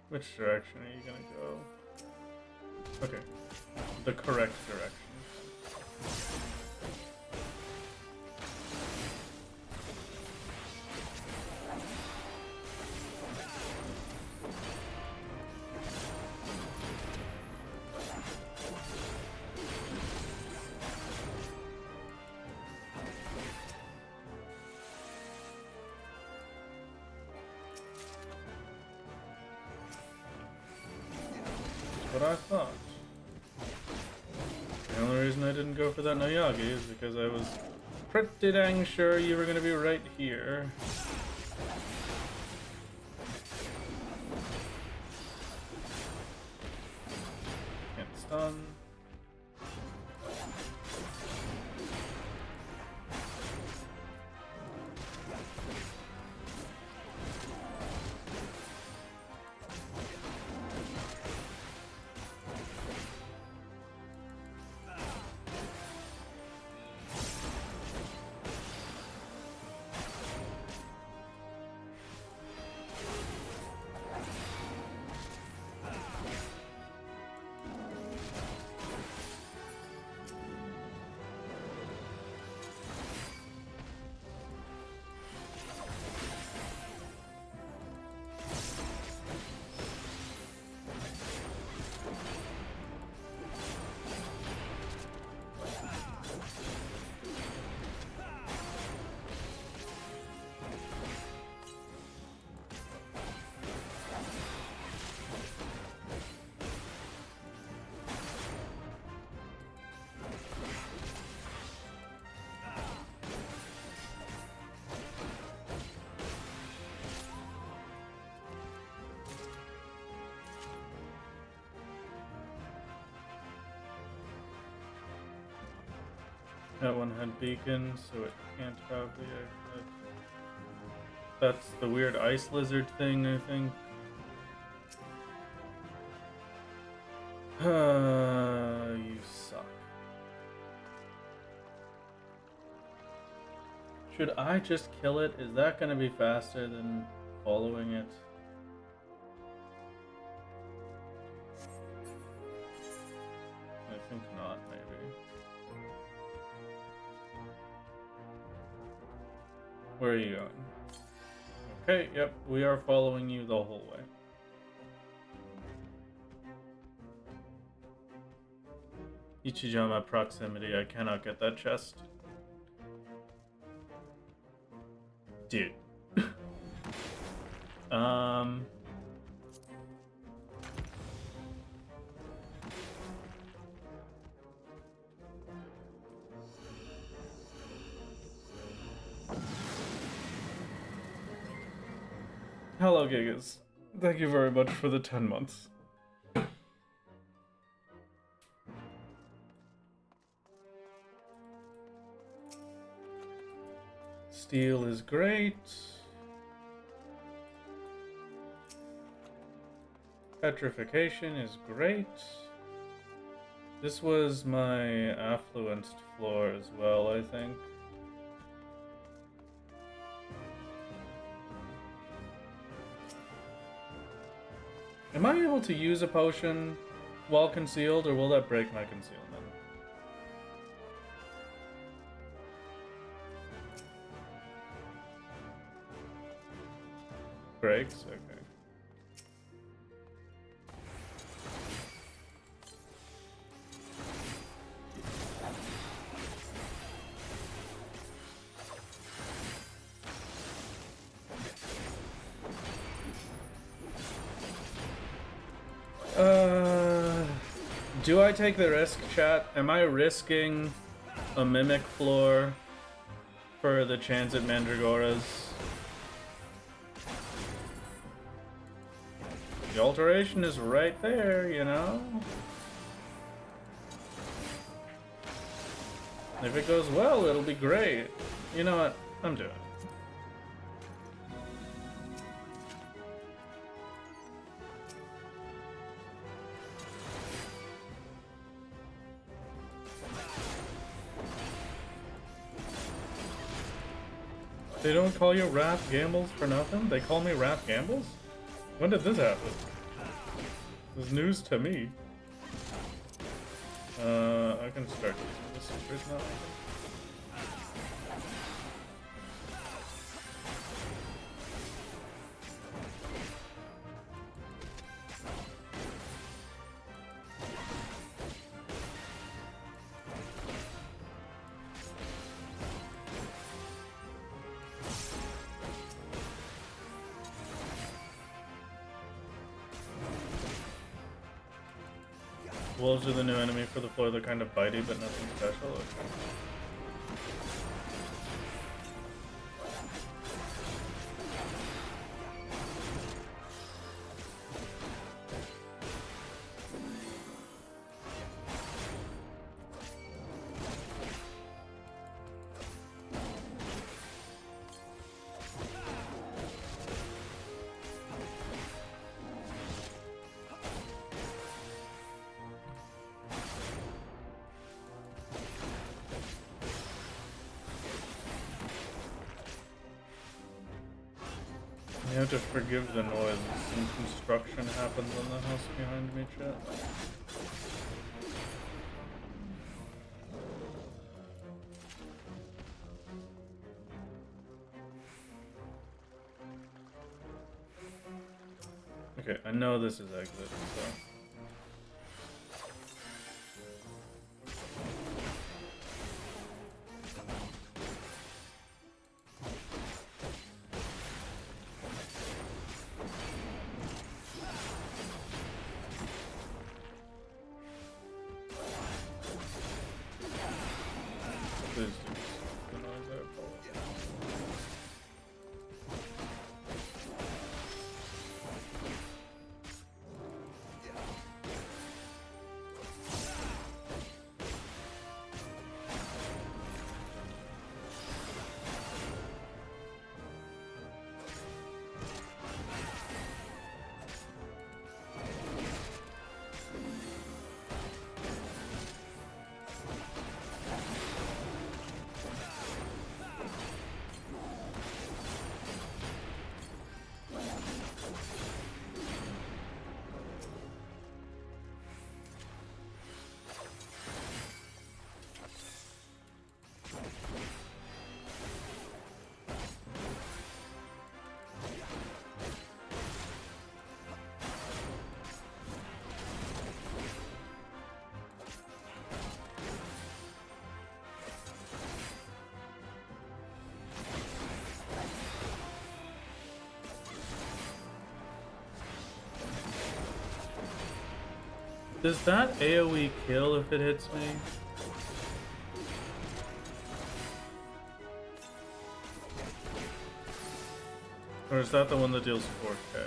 Which direction are you gonna go? Okay, the correct direction. What I thought. The only reason I didn't go for that Noyagi is because I was pretty dang sure you were going to be right here. Can't stun. That one had beacon, so it can't have the exit. That's the weird ice lizard thing, I think. You suck. Should I just kill it? Is that gonna be faster than following it? I think not, maybe. Where are you going? Okay, yep, we are following you the whole way. Ichijama proximity, I cannot get that chest. Dude. Hello, Gigas. Thank you very much for the 10 months. Steel is great. Petrification is great. This was my affluenced floor as well, I think. Am I able to use a potion while concealed, or will that break my concealment? Breaks? Okay. Do I take the risk, chat? Am I risking a Mimic floor for the chance at Mandragoras? The alteration is right there, you know? If it goes well, it'll be great. You know what? I'm doing it. They don't call you Wrath Gambles for nothing? They call me Wrath Gambles? When did this happen? This is news to me. I can start using this supers now. Wolves are the new enemy for the floor. They're kind of bitey, but nothing special. Okay. You have to forgive the noise. Some construction happens in the house behind me, chat. Okay, I know this is exit, so... Please do the noise I apologize. Does that AoE kill if it hits me? Or is that the one that deals 4k?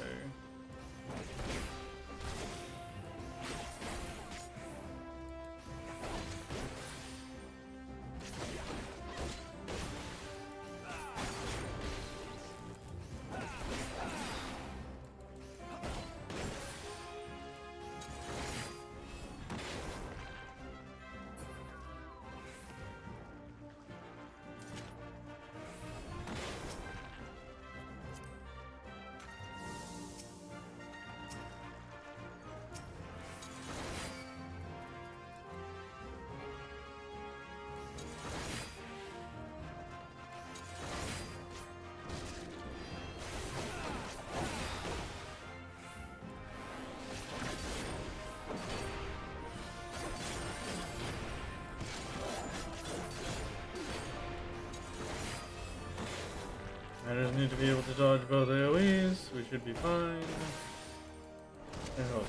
I just need to be able to dodge both AoEs. We should be fine. I hope.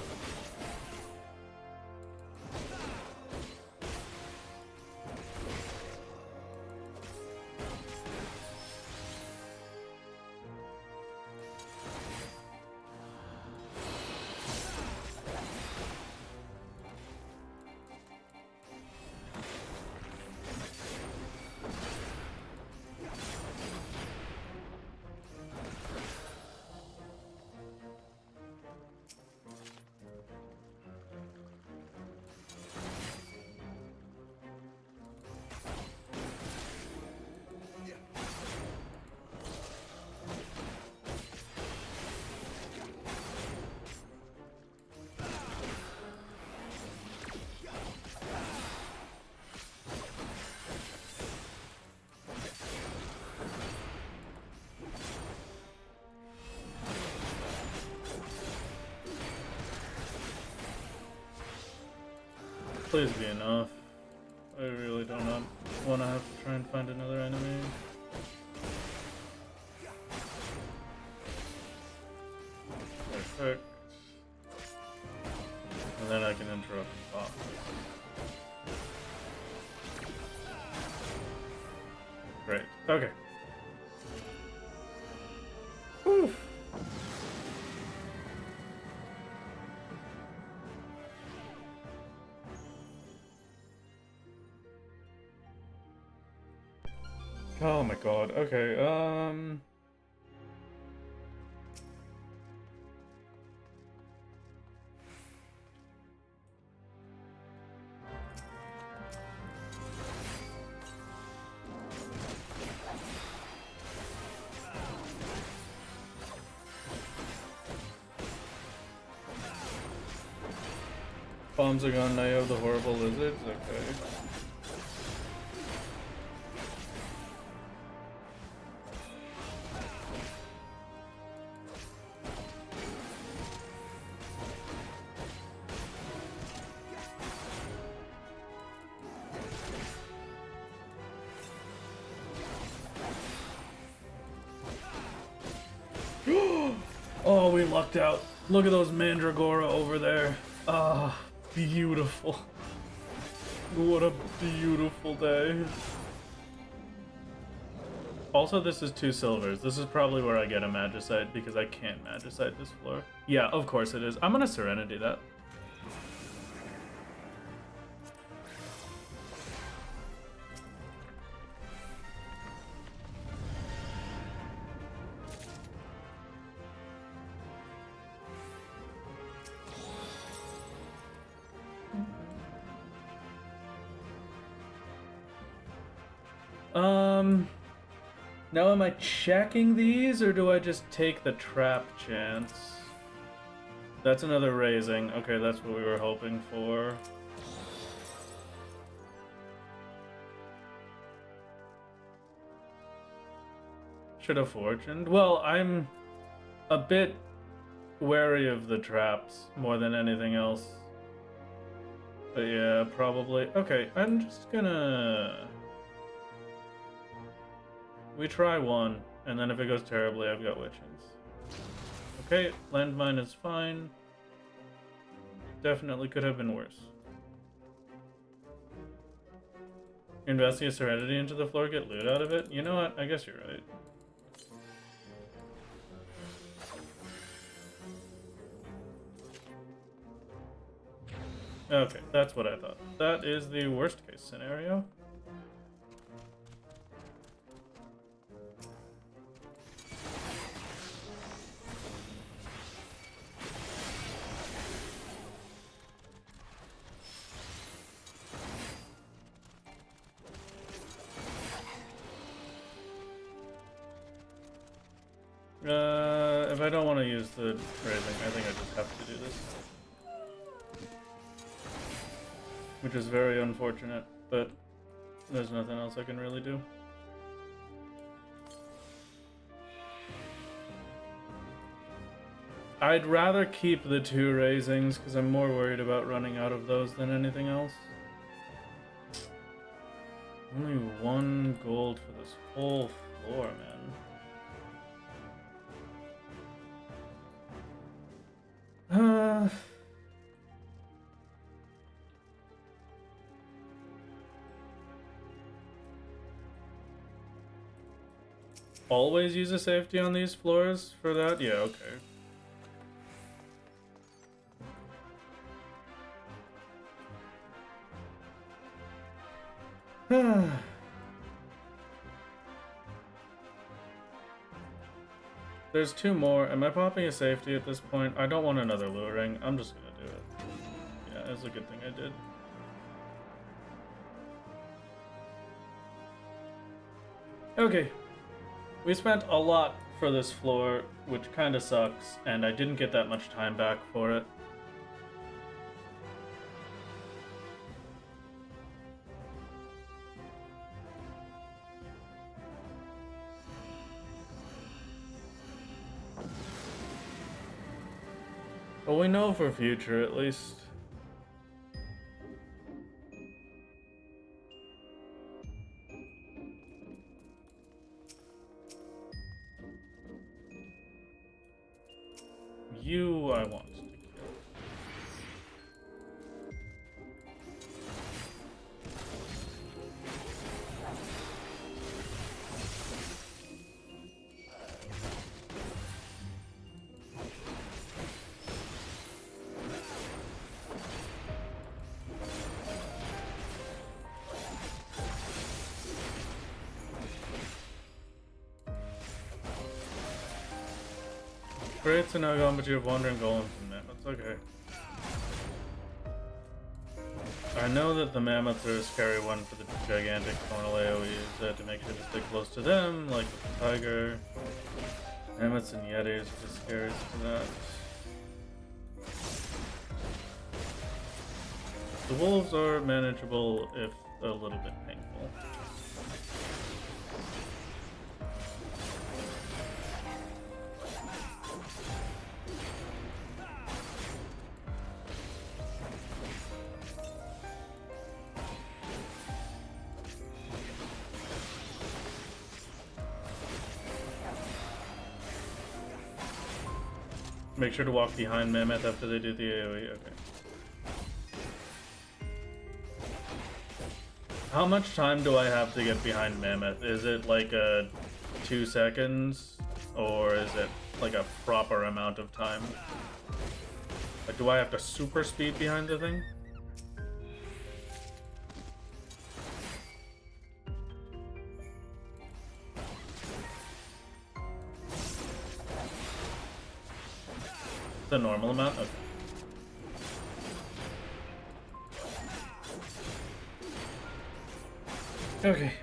Please be enough. I really do not want to have to try and find another enemy. Perfect. And then I can interrupt the boss. Great. Okay. Whew. Oh my god. Okay. Bombs are gone, now you have the horrible lizards? Okay. Oh, we lucked out. Look at those Mandragora over there. Ah, beautiful. What a beautiful day. Also, this is 2 silvers. This is probably where I get a Magicite because I can't Magicite this floor. Yeah, of course it is. I'm gonna Serenity that. Now am I checking these, or do I just take the trap chance? That's another raising. Okay, that's what we were hoping for. Should have fortuned. Well, I'm a bit wary of the traps more than anything else. But yeah, probably. Okay, I'm just gonna... We try one, and then if it goes terribly, I've got Witchings. Okay, landmine is fine. Definitely could have been worse. Investing a Serenity into the floor, get loot out of it? You know what? I guess you're right. Okay, that's what I thought. That is the worst case scenario. If I don't want to use the raising, I think I just have to do this. Which is very unfortunate, but there's nothing else I can really do. I'd rather keep the 2 raisings, because I'm more worried about running out of those than anything else. Only 1 gold for this whole floor, man. Always use a safety on these floors for that? Yeah, okay. There's 2 more. Am I popping a safety at this point? I don't want another luring. I'm just gonna do it. Yeah, it's a good thing I did. Okay. We spent a lot for this floor, which kinda sucks, and I didn't get that much time back for it. But we know for future, at least. you I want to kill. Great to know going, but you have wandering golems and mammoths. Okay. I know that the mammoths are a scary one for the gigantic tonal AoEs. To make sure to stay close to them, like with the tiger. Mammoths and yetis are the scariest for that. The wolves are manageable if a little bit painful. Make sure to walk behind Mammoth after they do the AoE. Okay. How much time do I have to get behind Mammoth? Is it like 2 seconds? Or is it like a proper amount of time? Like, do I have to super speed behind the thing? The normal amount? Okay. Okay.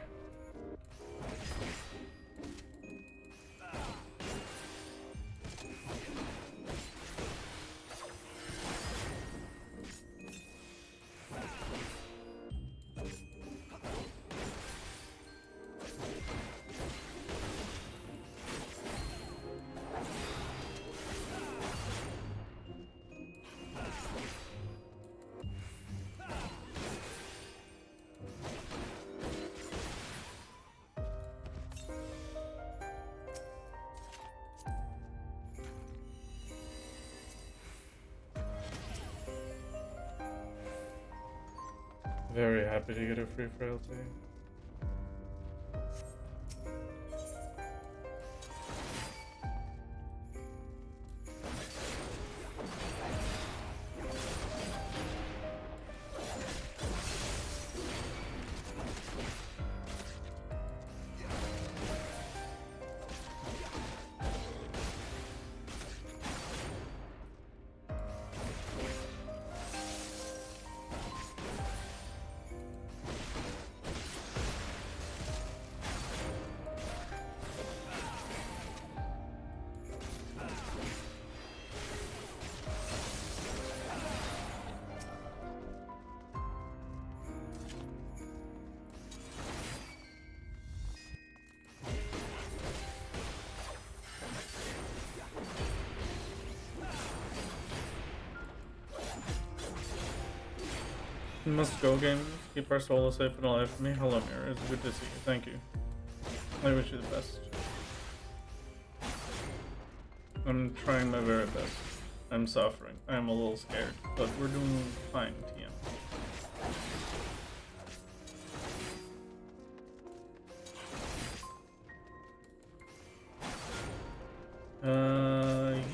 Very happy to get a free frailty. We must go, game. Keep our soul safe and alive for me. Hello, Mirror. It's good to see you. Thank you. I wish you the best. I'm trying my very best. I'm suffering. I'm a little scared, but we're doing fine, TM.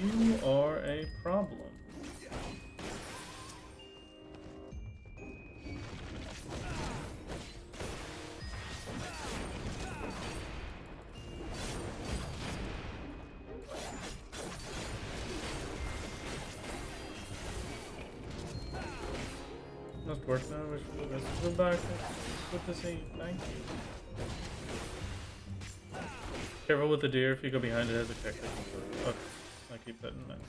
You are a problem. Must work now. Wish for the best. Go back. Good to see you. Thank you. Careful with the deer. If you go behind it, it has a kick. Okay, I keep that in mind.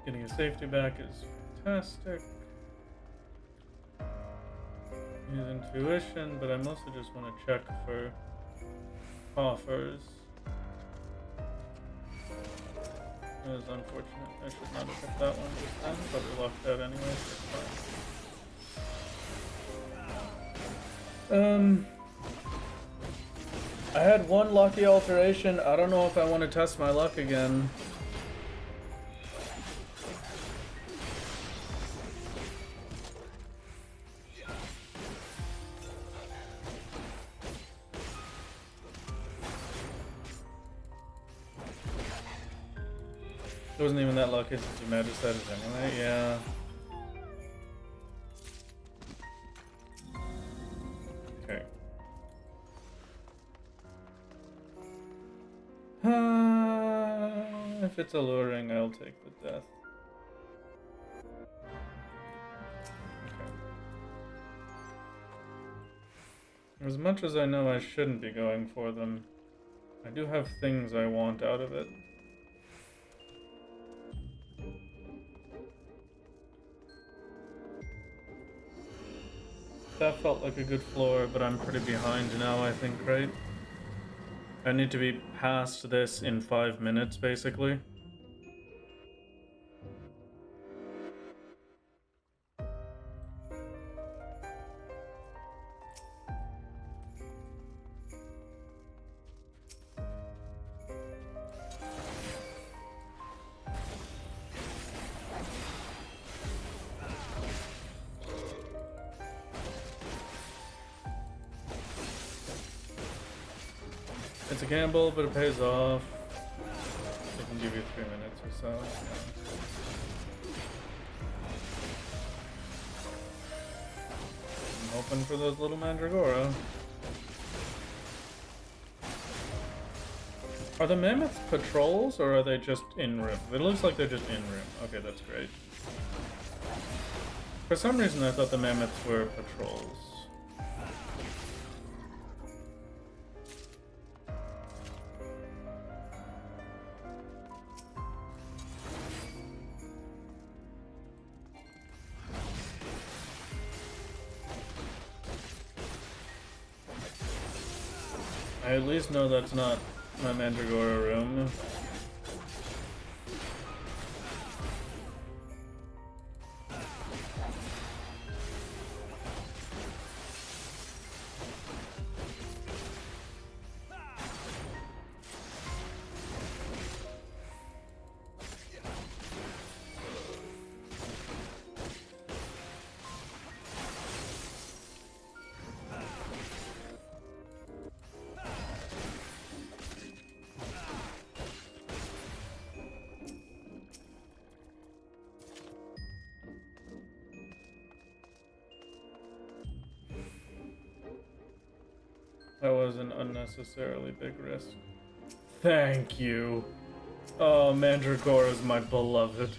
Getting a safety back is fantastic. Use intuition, but I mostly just want to check for offers. It was unfortunate. I should not have kept that one just then, but we locked out anyway, so it's fine. I had one lucky alteration. I don't know if I want to test my luck again. It wasn't even that lucky since you magic-sided anyway, yeah. Okay. If it's alluring, I'll take the death. Okay. As much as I know I shouldn't be going for them, I do have things I want out of it. That felt like a good floor, but I'm pretty behind now, I think, right? I need to be past this in 5 minutes, basically. It's a gamble, but it pays off. They can give you 3 minutes or so. I'm hoping for those little Mandragora. Are the mammoths patrols, or are they just in room? It looks like they're just in room. Okay, that's great. For some reason, I thought the mammoths were patrols. I at least know that's not my Mandragora room. That was an unnecessarily big risk. Thank you. Oh, Mandragora is my beloved.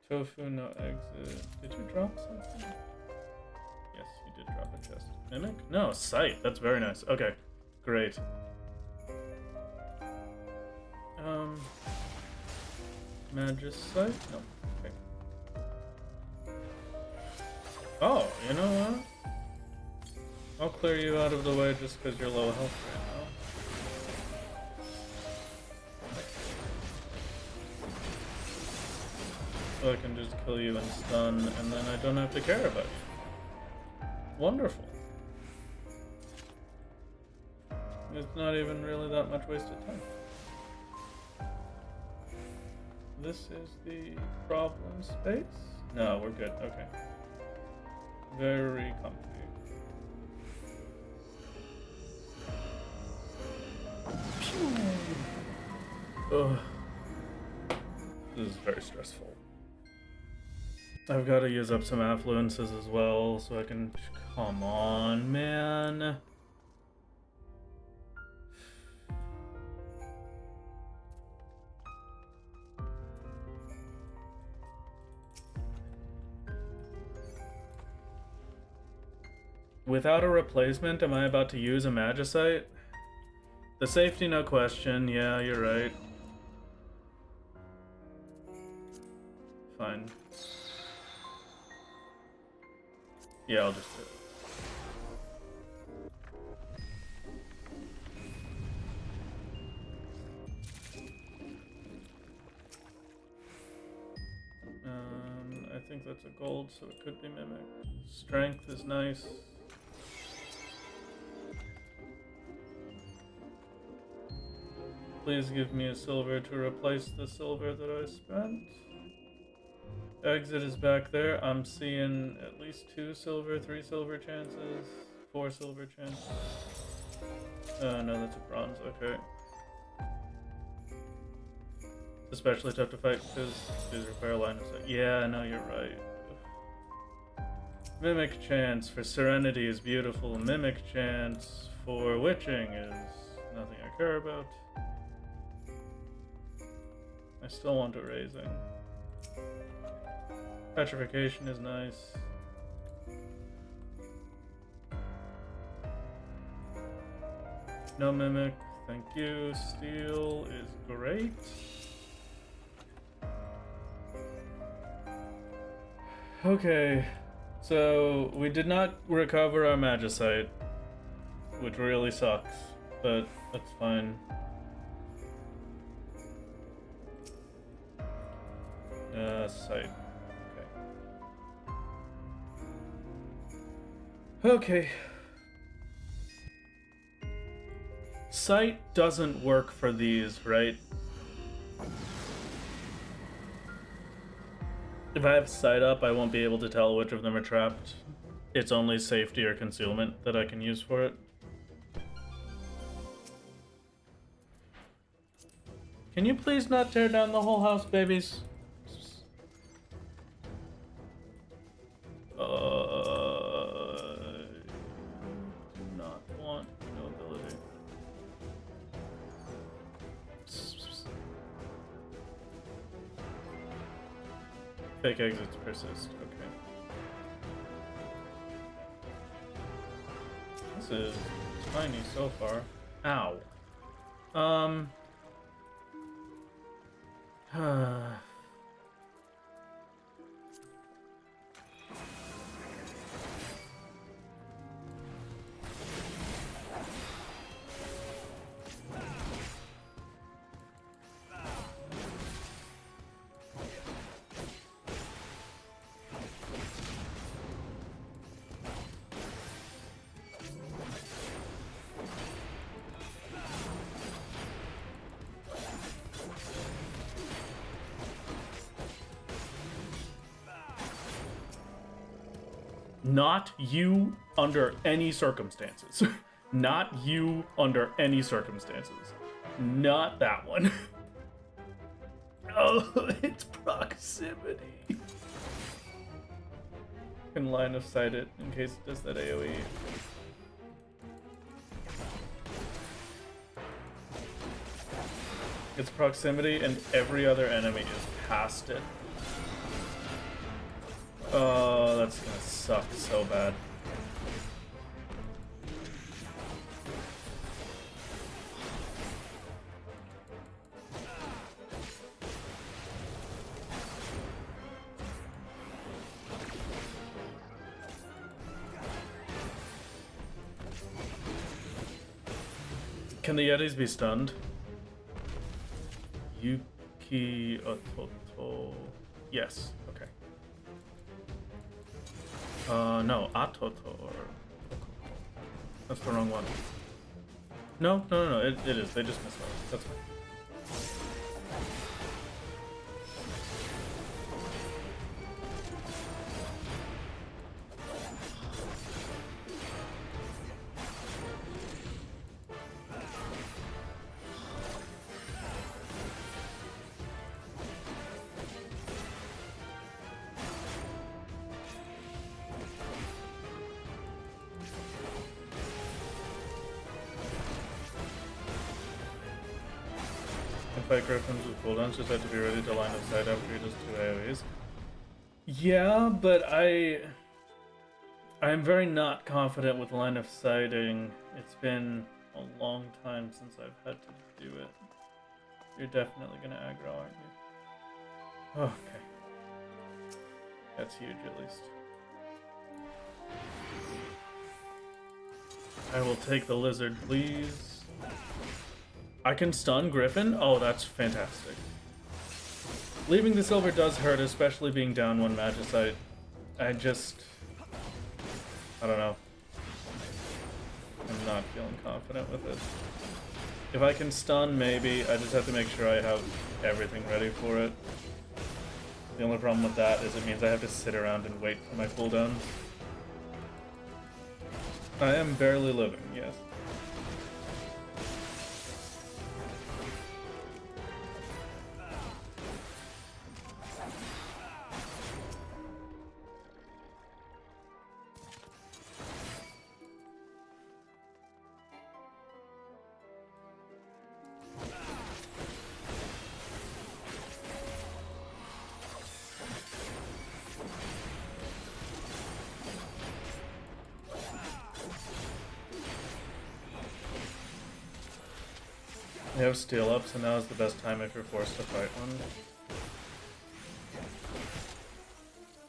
Tofu, no exit. Did you drop something? Yes, you did drop a chest. Mimic? No, sight. That's very nice. Okay, great. Magicite? No. Okay. Oh, you know what? I'll clear you out of the way just because you're low health right now. So I can just kill you and stun, and then I don't have to care about you. Wonderful. It's not even really that much wasted time. This is the problem space? No, we're good. Okay. Very comfy. Ugh. This is very stressful. I've got to use up some affluences as well, so I can... Come on, man. Without a replacement, am I about to use a Magicite? The safety, no question. Yeah, you're right. Fine. Yeah, I'll just do it. I think that's a gold, so it could be Mimic. Strength is nice. Please give me a silver to replace the silver that I spent. Exit is back there. I'm seeing at least 2 silver, 3 silver chances, 4 silver chances. No, that's a bronze, okay. It's especially tough to fight because these require line of sight. Yeah, no, you're right. Mimic chance for Serenity is beautiful. Mimic chance for Witching is nothing I care about. I still want a Raising. Petrification is nice. No Mimic, thank you. Steel is great. Okay, so we did not recover our Magicite, which really sucks, but that's fine. Sight. Okay. Sight doesn't work for these, right? If I have sight up, I won't be able to tell which of them are trapped. It's only safety or concealment that I can use for it. Can you please not tear down the whole house, babies? Do not want no ability. Fake exits persist. Okay. This is tiny so far. Ow. Not you under any circumstances. Not you under any circumstances. Not that one. Oh, it's proximity. Can line of sight it in case it does that AoE. It's proximity and every other enemy is past it. Oh, that's gonna suck so bad. Can the Yetis be stunned? Yuki Ototo. Yes. Okay. No, Atoto or... That's the wrong one. No, it is. They just missed that. That's fine. Fight Griffins with cooldowns, just have to be ready to line of sight after he does 2 AoEs. Yeah, but I I am very not confident with line of sighting. It's been a long time since I've had to do it. You're definitely gonna aggro, aren't you? Okay. That's huge, at least. I will take the lizard, please. I can stun Griffin? Oh, that's fantastic. Leaving the silver does hurt, especially being down one Magicite. I don't know. I'm not feeling confident with it. If I can stun, maybe. I just have to make sure I have everything ready for it. The only problem with that is it means I have to sit around and wait for my cooldown. I am barely living, yes. We have steel up, so now is the best time if you're forced to fight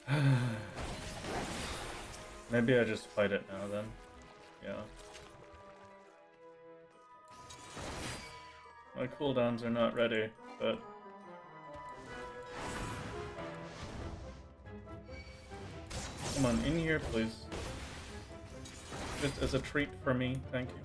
one. Maybe I just fight it now then. Yeah. My cooldowns are not ready, but... Come on, in here, please. Just as a treat for me, thank you.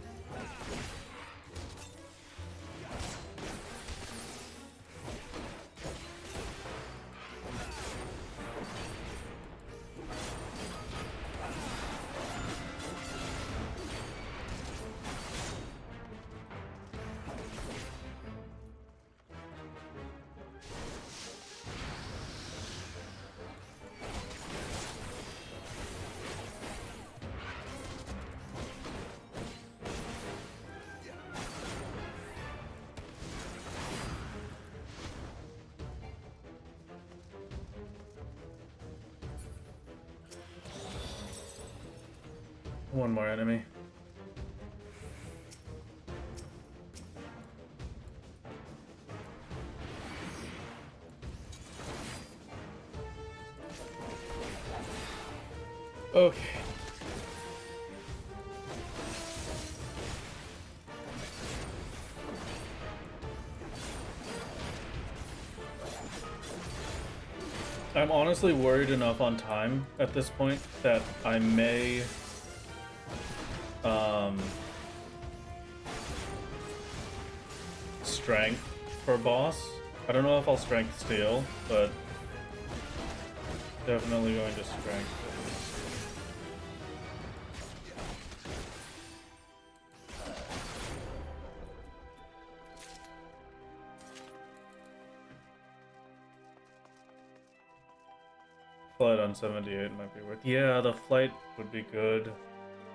One more enemy. Okay. I'm honestly worried enough on time at this point that I may strength for boss. I don't know if I'll strength steel, but definitely going to strength. Flight on 78 might be worth. Yeah, the flight would be good.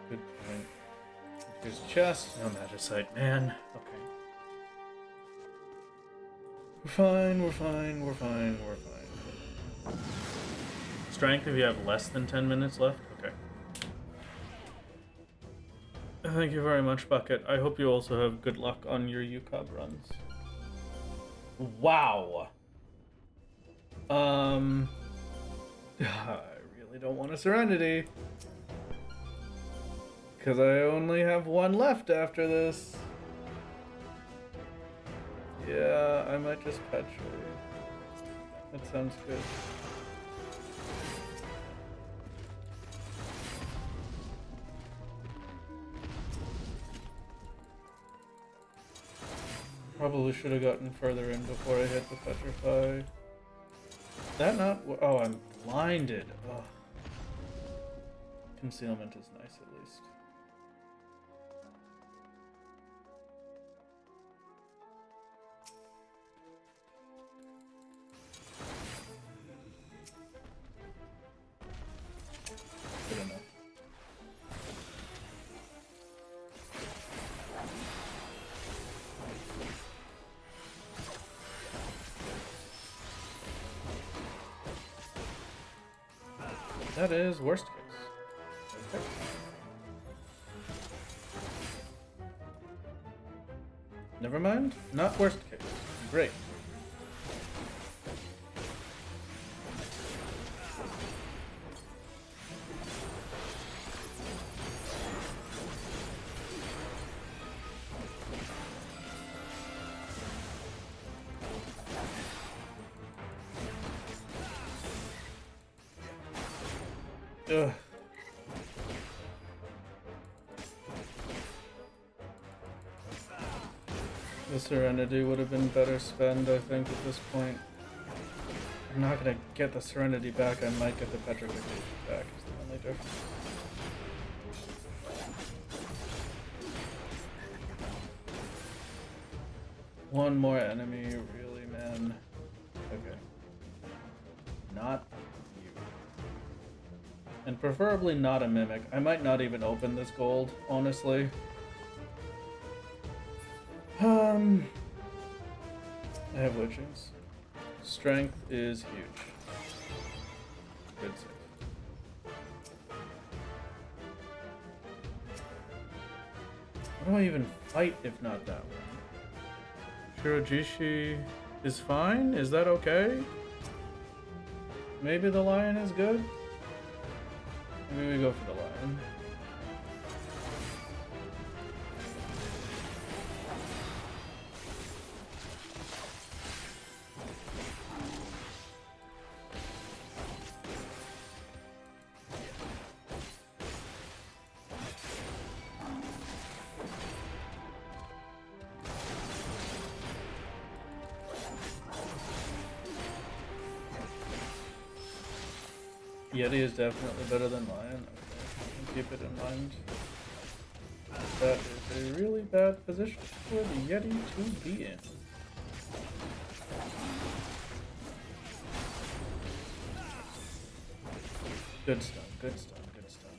Good point. Here's chest. No Magicite, man. Okay. We're fine, we're fine, we're fine, we're fine. Strength if you have less than 10 minutes left? Okay. Thank you very much, Bucket. I hope you also have good luck on your UCOB runs. Wow. I really don't want a Serenity. Because I only have one left after this. Yeah, I might just Petra. That sounds good. Probably should have gotten further in before I hit the Petrify. That not... Oh, I'm blinded. Ugh. Concealment is nice at least. Good enough. That is worst case. never mind. Not worst case. Great. Ugh. The Serenity would have been better spent, I think, at this point. I'm not gonna get the Serenity back, I might get the Petrification back, is the only difference. One more enemy, really, man? Okay. Not you. And preferably not a Mimic. I might not even open this gold, honestly. I have witchings. Strength is huge. Good save. What do I even fight if not that one? Shirojishi is fine? Is that okay? Maybe the lion is good? Maybe we go for the lion. Yeti is definitely better than Lion. Okay, keep it in mind. That is a really bad position for the Yeti to be in. Good stuff, good stuff, good stuff.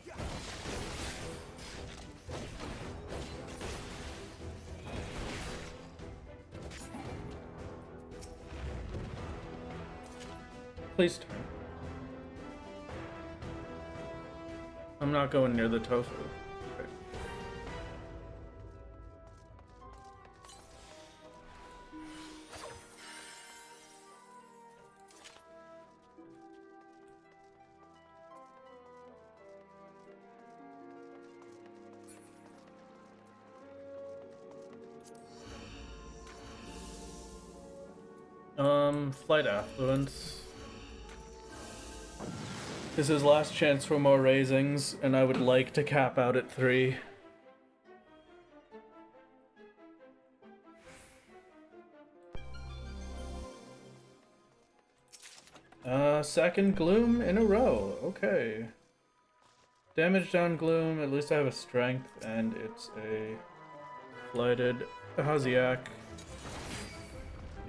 Please turn. I'm not going near the tofu. Okay. Flight affluence. This is last chance for more raisings, and I would like to cap out at 3. Second Gloom in a row. Okay. Damage down Gloom, at least I have a strength, and it's a flighted. How's Yak?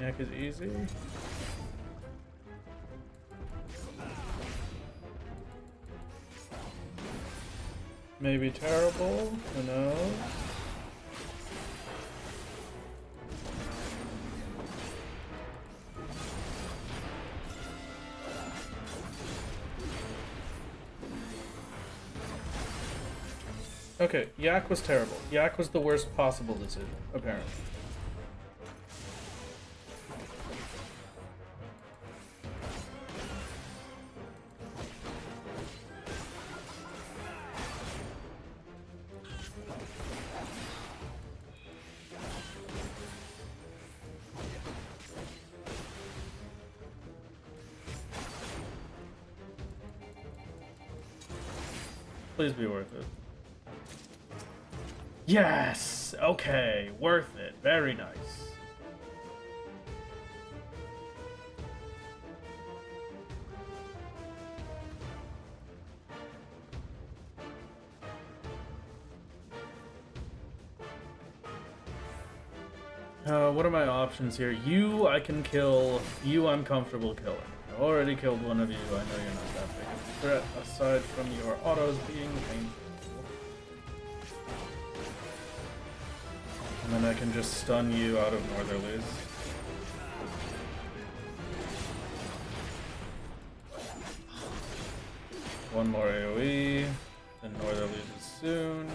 Yak is easy. Maybe terrible, who knows? Okay, Yak was terrible. Yak was the worst possible decision, apparently. Please be worth it. Yes! Okay, worth it. Very nice. What are my options here? You, I can kill. You, I'm comfortable killing. I already killed one of you. I know you're not that big of a threat, aside from your autos being painful. And then I can just stun you out of Northerlies. One more AoE, then Northerlies is soon.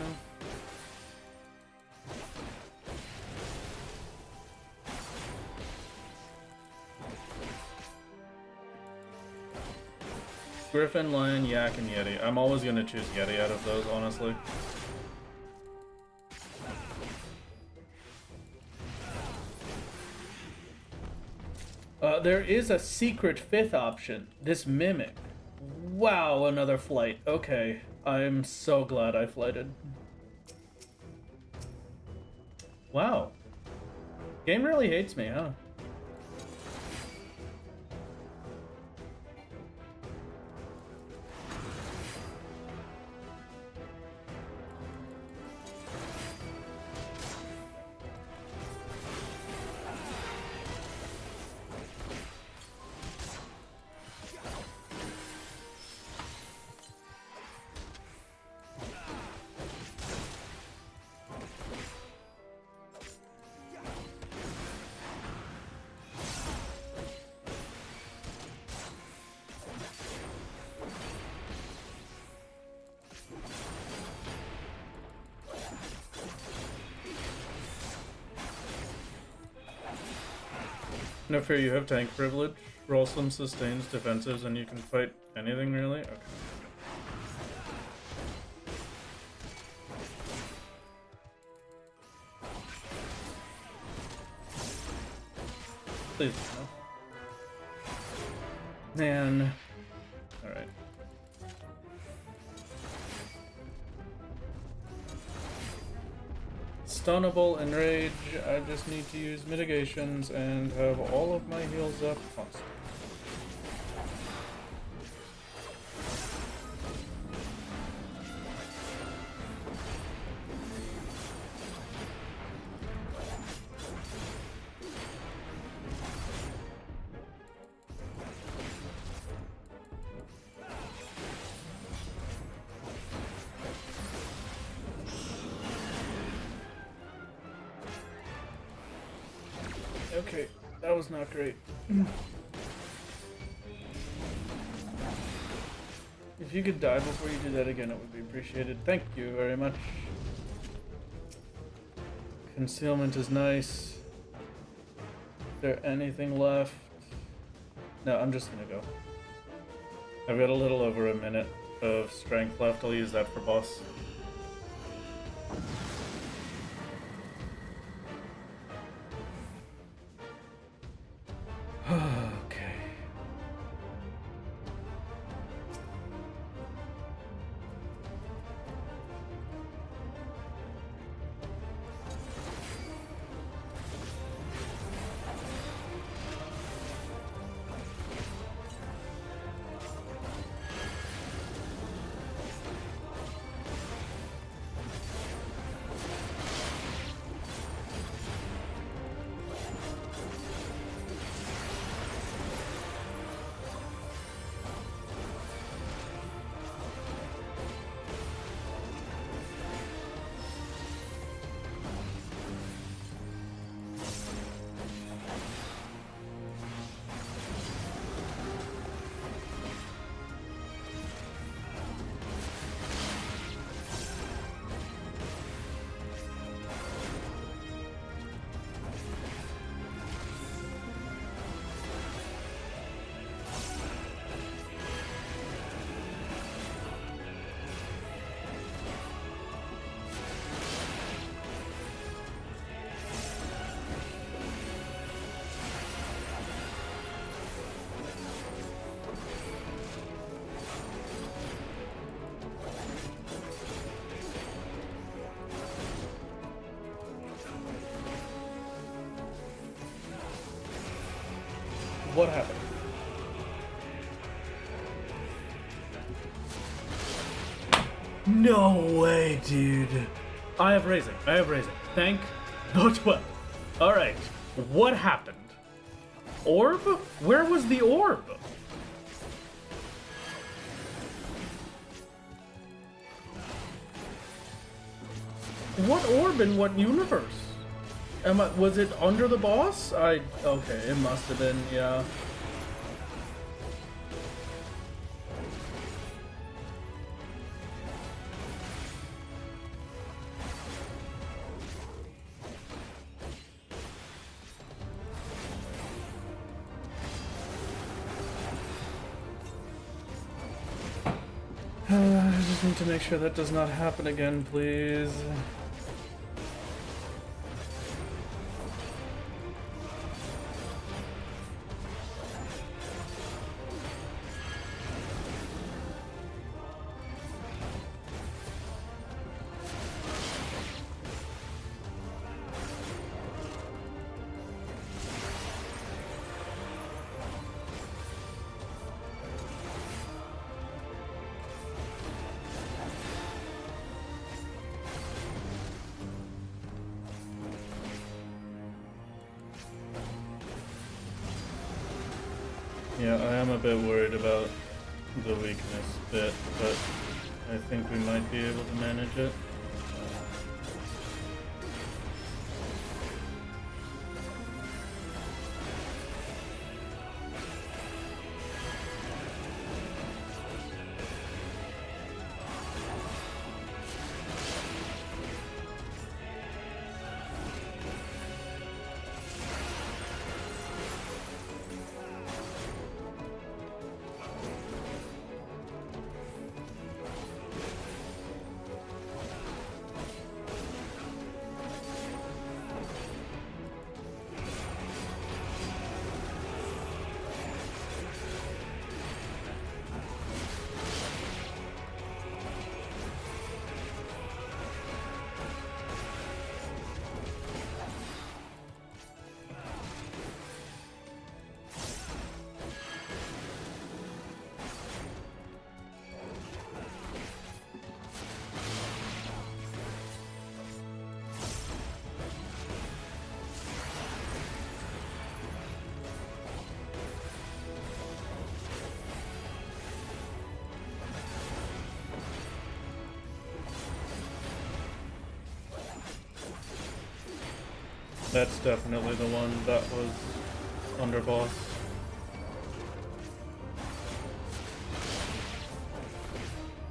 Griffin, Lion, Yak, and Yeti. I'm always gonna choose Yeti out of those, honestly. There is a secret 5th option. This Mimic. Wow, another flight. Okay. I'm so glad I flighted. Wow. Game really hates me, huh? No fear, you have tank privilege. Roll some sustains, defensives, and you can fight anything really? Okay. Please, no. Man. Alright. Stunnable, Enrage, I just need to use mitigations and have all of my heals up constantly. Okay, that was not great. If you could die before you do that again, it would be appreciated. Thank you very much. Concealment is nice. Is there anything left? No, I'm just gonna go. I've got a little over a minute of strength left. I'll use that for boss. Okay. What happened? No way, dude. I have raising. I have raising. Thank the 12. Alright. What happened? Orb? Where was the orb? What orb in what universe? Was it under the boss? Okay, it must have been, yeah. I just need to make sure that does not happen again, please. Yeah, I am a bit worried about the weakness bit, but I think we might be able to manage it. That's definitely the one that was underboss.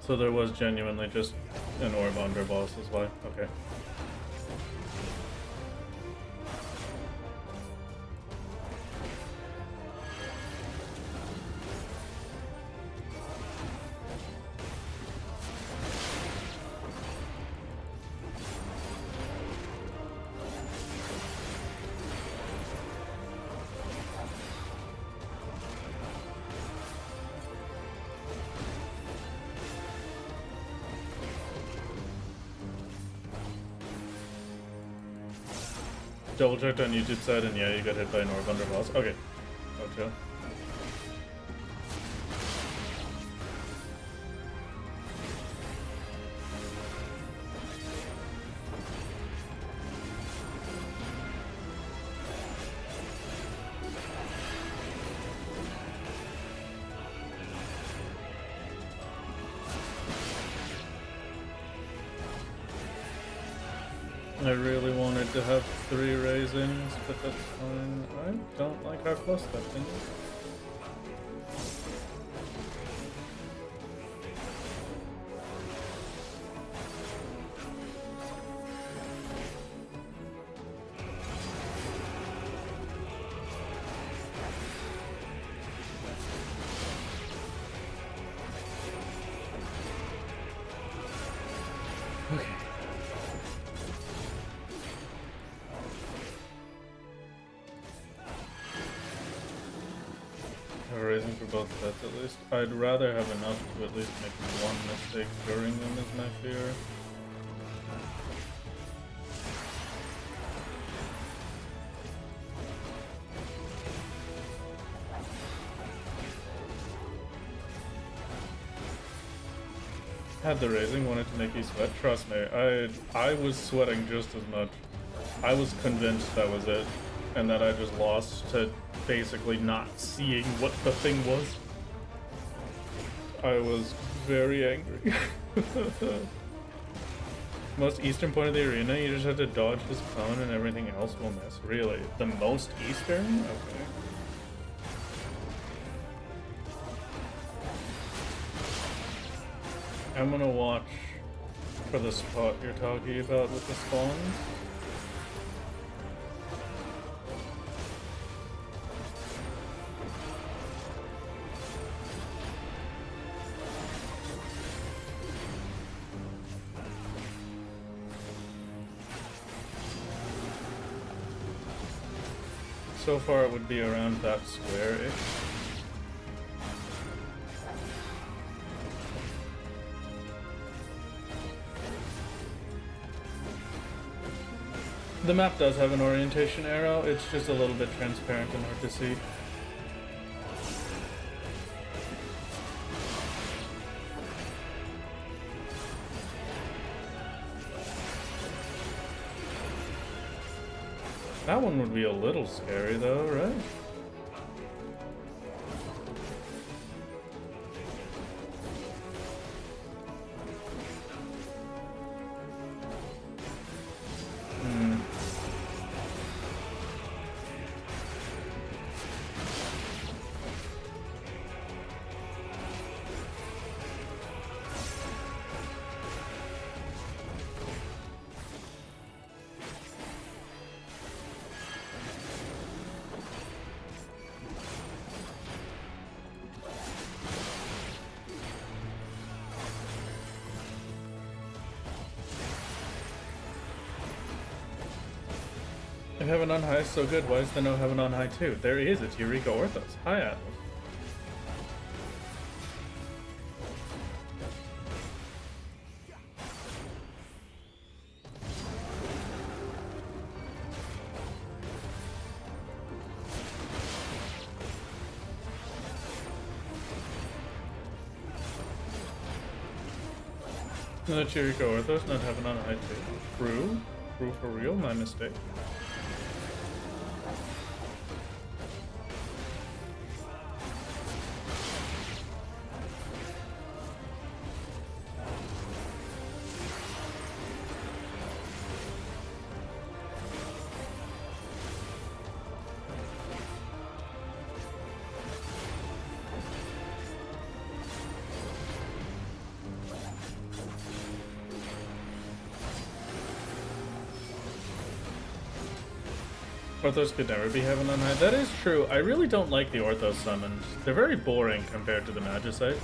So there was genuinely just an orb underboss is why. Okay. Double checked on YouTube side and yeah, you got hit by an orb underboss. Okay. Gotcha. I really wanted to have 3 raisings, but that's fine. I don't like how close that thing is. Okay. Have a raising for both sets at least. I'd rather have enough to at least make one mistake during them is my fear. Had the raising, wanted to make you sweat. Trust me, I was sweating just as much. I was convinced that was it, and that I just lost to basically not seeing what the thing was. I was very angry. Most eastern point of the arena, you just have to dodge his cone and everything else will miss. Really? The most eastern? Okay. I'm gonna watch for the spot you're talking about with the spawns. So far it would be around that square-ish. The map does have an orientation arrow, it's just a little bit transparent and hard to see. That one would be a little scary though, right? If heaven on high is so good, why is there no heaven on high too? There is, it's Eureka Orthos. Hi, Atlas. No, it's Eureka Orthos, not heaven on high too. True? True for real? My mistake. Orthos could never be heaven on high. That is true. I really don't like the Orthos summons. They're very boring compared to the Magicite.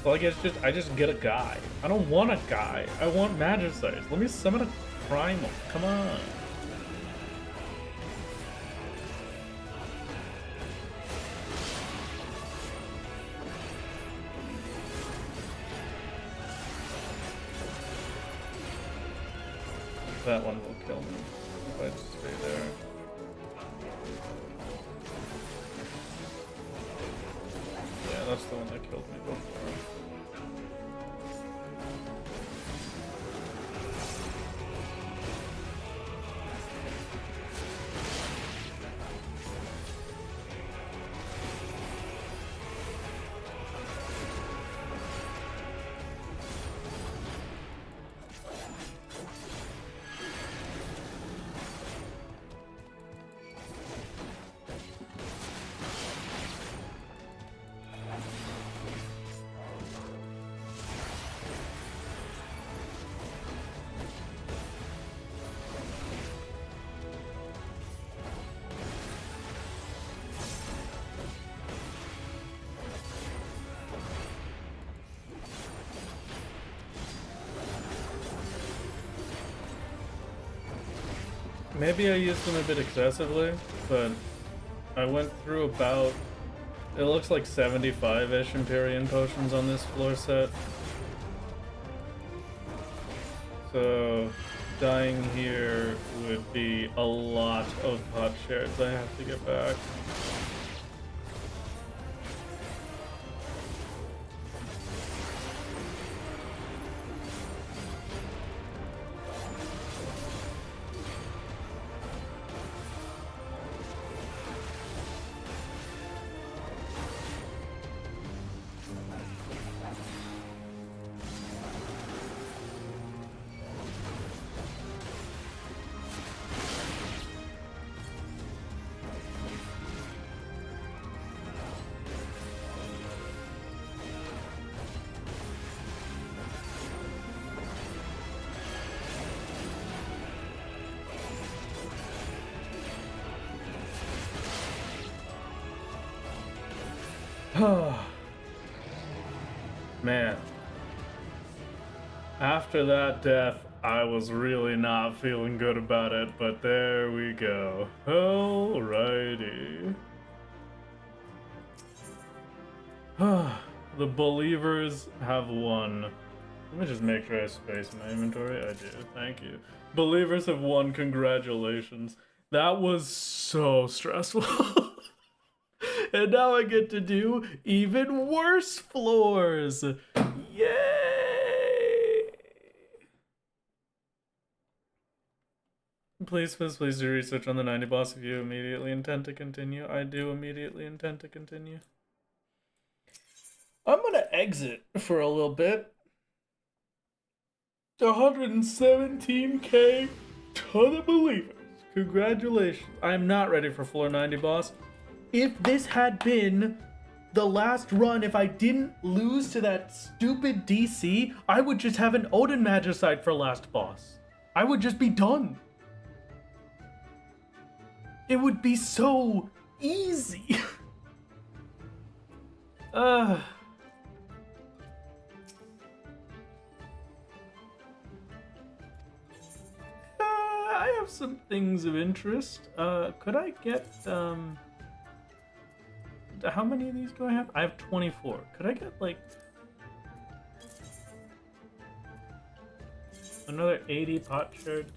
Like, it's just, I just get a guy. I don't want a guy. I want Magicites. Let me summon a Primal. Come on. That one will kill me if I just stay there. Yeah, that's the one that killed me before. Maybe I used them a bit excessively, but I went through about, it looks like 75-ish Empyrean potions on this floor set. So dying here would be a lot of hot shards I have to get back. Man. After that death, I was really not feeling good about it, but there we go. Alrighty. The believers have won. Let me just make sure I space my inventory. I do. Thank you. Believers have won. Congratulations. That was so stressful. And now I get to do even worse floors. Yay! Please do research on the 90 boss if you immediately intend to continue. I do immediately intend to continue. I'm gonna exit for a little bit. 117k ton of believers. Congratulations. I'm not ready for floor 90 boss. If this had been the last run, if I didn't lose to that stupid DC, I would just have an Odin Magicite for last boss. I would just be done. It would be so easy. I have some things of interest. Could I get, how many of these do I have? I have 24. Could I get, like, another 80 pot shards?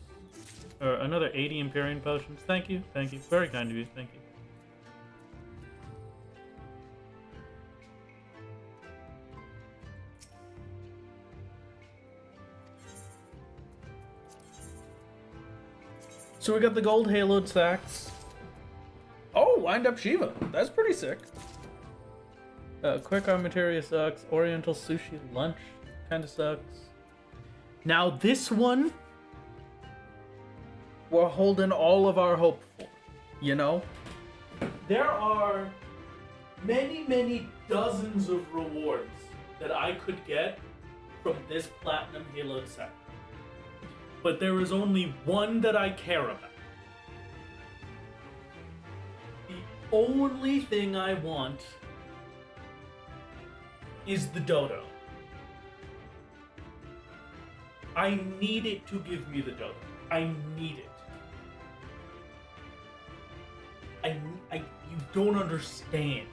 Or another 80 Empyrean potions? Thank you, thank you. Very kind of you, thank you. So we got the gold haloed sacks. Oh, wind up Shiva. That's pretty sick. Quick Arm Materia sucks. Oriental Sushi Lunch kind of sucks. Now this one, we're holding all of our hope for. You know? There are many dozens of rewards that I could get from this Platinum Haloed sack. But there is only one that I care about. The only thing I want is the dodo. I need it to give me the dodo. I need it. You don't understand.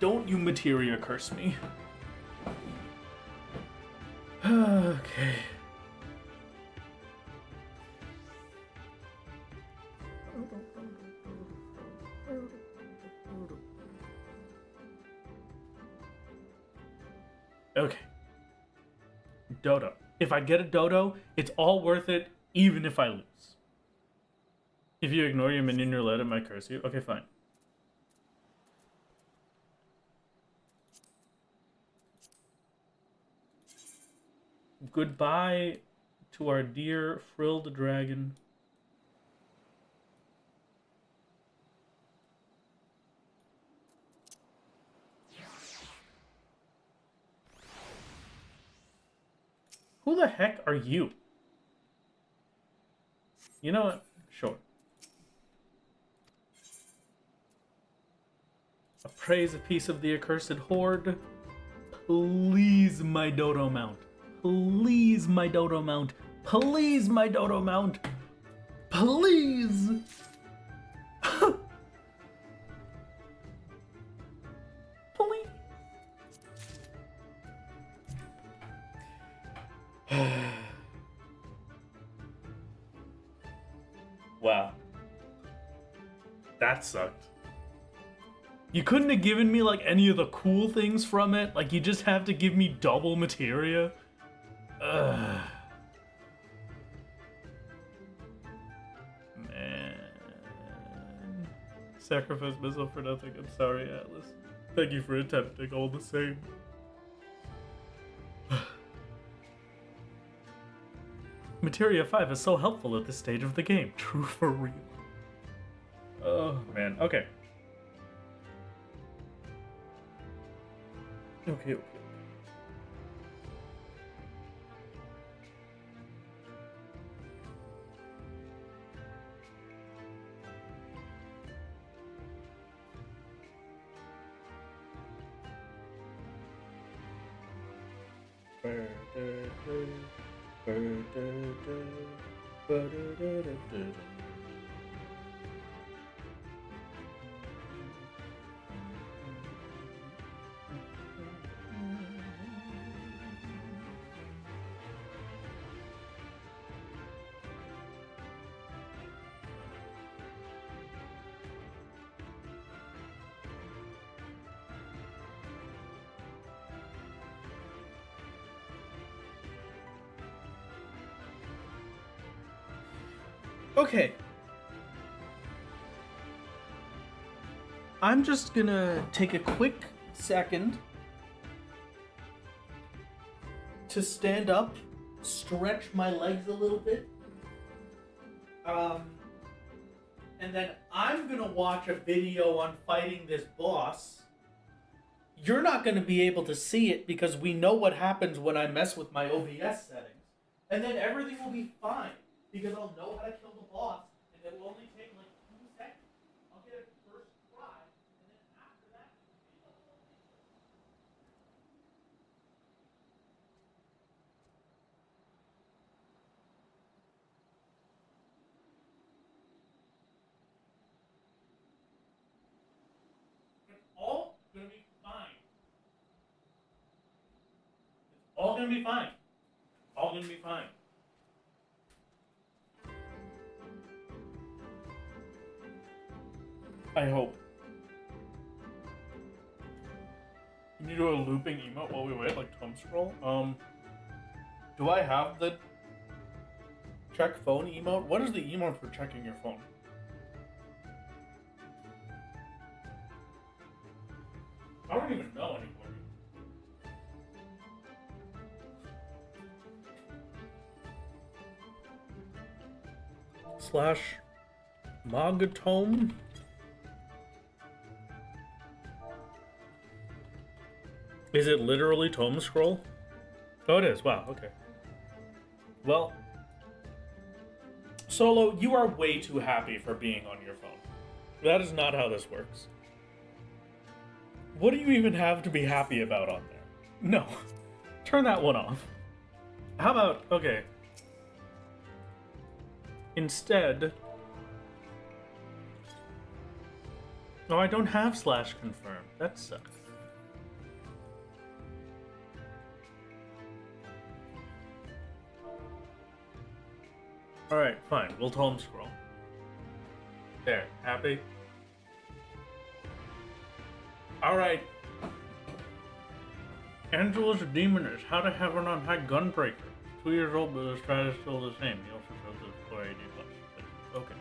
Don't you materia curse me. Okay. Okay. Dodo. If I get a dodo, it's all worth it, even if I lose. If you ignore your minion roulette, it might curse you. Okay, fine. Goodbye to our dear frilled dragon. Who the heck are you? You know what? Sure. Appraise a piece of the accursed horde. Please, my dodo mount. Please, my dodo mount. Please, my dodo mount. Please. Please. Wow. That sucked. You couldn't have given me like any of the cool things from it. Like you just have to give me double materia. Ugh. Man. Sacrifice myself for nothing. I'm sorry, Atlas. Thank you for attempting all the same. Materia 5 is so helpful at this stage of the game. True for real. Oh, man. Okay. Okay. Okay. I'm just gonna take a quick second to stand up, stretch my legs a little bit, and then I'm gonna watch a video on fighting this boss. You're not gonna be able to see it because we know what happens when I mess with my OBS settings, and then everything will be fine because I'll know how to kill the boss, and it will only take like 2 seconds. I'll get it first try, and then after that, it's all gonna be fine. It's all gonna be fine. All gonna be fine. I hope. Can you do a looping emote while we wait, like Tom Scroll? Do I have the check phone emote? What is the emote for checking your phone? I don't even know anymore. Slash Magatome. Is it literally Tome Scroll? Oh, it is. Wow, okay. Well, Solo, you are way too happy for being on your phone. That is not how this works. What do you even have to be happy about on there? No. Turn that one off. How about, okay. Instead... No, I don't have slash confirm. That sucks. Alright, fine. We'll home scroll. There. Happy? Alright. Angela's Demoness. How to have an on high gunbreaker. 2 years old, but the strat is still the same. He also shows the 480 plus. Okay.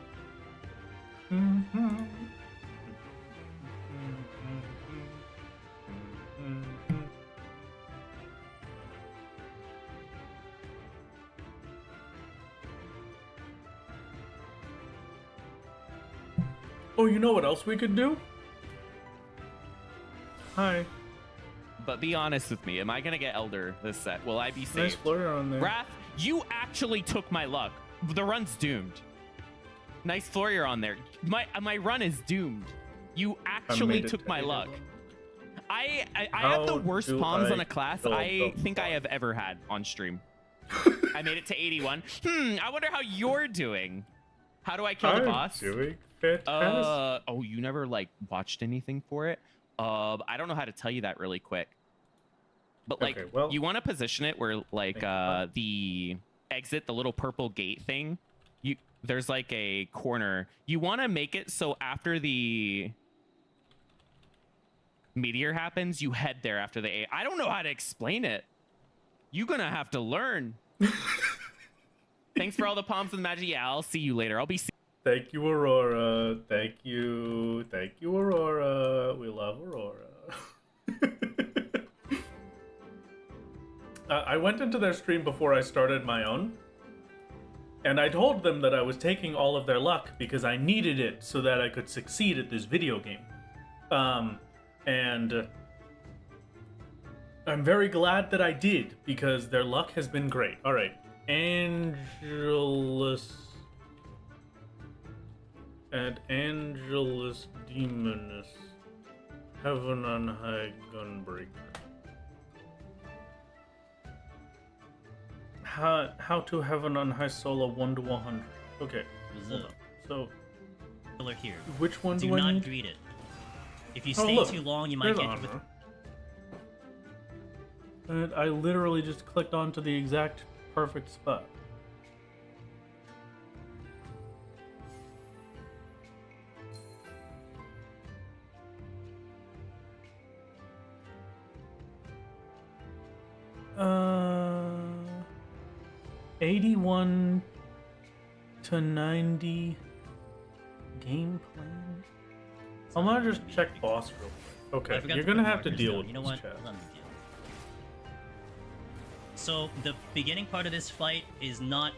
Oh, you know what else we could do? Hi. But be honest with me, am I gonna get Elder this set? Will I be saved? Nice flare on there. Wrath, you actually took my luck. The run's doomed. Nice Flurrier on there. My run is doomed. You actually took my luck. I have the worst palms on a class I think I have ever had on stream. I made it to 81. I wonder how you're doing. How do I kill the boss? Doing fantastic. Oh, you never like watched anything for it? I don't know how to tell you that really quick. But like, Okay, well, you want to position it where like the exit, the little purple gate thing. There's like a corner. You want to make it so after the meteor happens, you head there after the A. I don't know how to explain it. You're gonna have to learn. Thanks for all the palms and magic. Yeah, I'll see you later. I'll be. Thank you, Aurora. Thank you, Aurora. We love Aurora. I went into their stream before I started my own, and I told them that I was taking all of their luck because I needed it so that I could succeed at this video game. And I'm very glad that I did because their luck has been great. All right, Angelus Demoness, Heaven on High Gunbreaker. How to have an unhigh solo 1 to 100. Okay. There's Hold a on. So pillar here. which one Do do I not need? greet it. If you Oh, stay look, too long, you might There's get hit with. honor. And I literally just clicked onto the exact perfect spot. Uh, 81 to 90 game plan. I'm gonna just check boss real quick. I Okay, forgot you're to put gonna have to markers deal down. with You know this what? chat. It's not a big deal. So the beginning part of this fight is not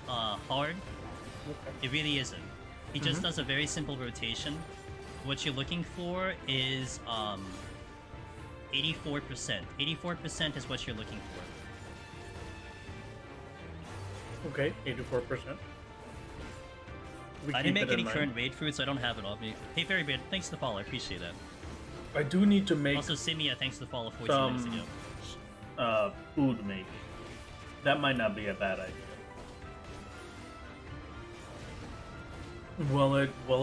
hard. It really isn't. He just does a very simple rotation. What you're looking for is 84%. 84% is what you're looking for. Okay, 84%. I didn't make any current raid food, so I don't have it on me. Hey, Fairy Beard, thanks for the follow. I appreciate that. I do need to make Also, Simia, thanks for the follow 14 minutes ago. food maybe. That might not be a bad idea. While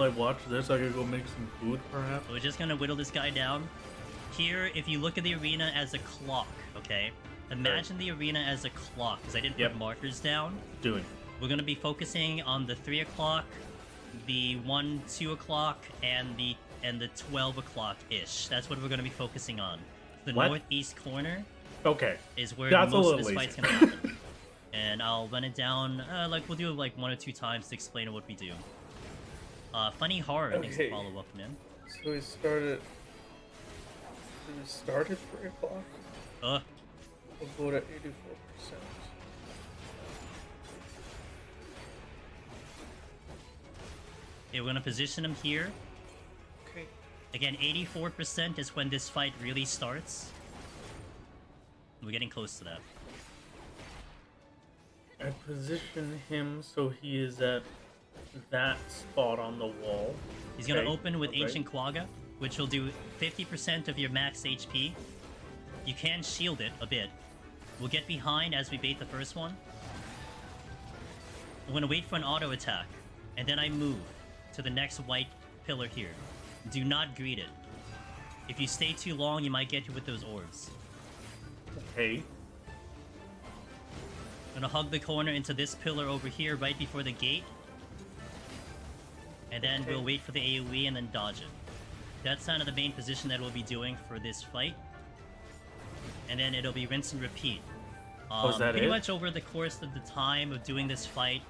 I watch this, I could go make some food perhaps. We're just gonna whittle this guy down. Here, if you look at the arena as a clock, okay? Imagine the arena as a clock, because I didn't Yep. put markers down. Doing. We're gonna be focusing on the 3 o'clock, the 1, 2 o'clock, and the 12 o'clock ish. That's what we're gonna be focusing on. The What? northeast corner Okay. is where That's a most of little this fight's easy. gonna happen. And I'll run it down. Like we'll do it like 1 or 2 times to explain what we do. Funny horror, thanks for Okay. follow up, man. So we started. Did we start at 3 o'clock? We'll go to 84%. Okay, we're gonna position him here. Okay. Again, 84% is when this fight really starts. We're getting close to that. I position him so he is at that spot on the wall. He's gonna Okay, open with okay. Ancient Quagga, which will do 50% of your max HP. You can shield it a bit. We'll get behind as we bait the first one. I'm gonna wait for an auto attack, and then I move to the next white pillar here. Do not greet it. If you stay too long, you might get hit with those orbs. Okay. I'm gonna hug the corner into this pillar over here right before the gate. And then we'll wait for the AoE and then dodge it. That's kind of the main position that we'll be doing for this fight. And then it'll be rinse and repeat. Is that pretty it? much over the course of the time of doing this fight,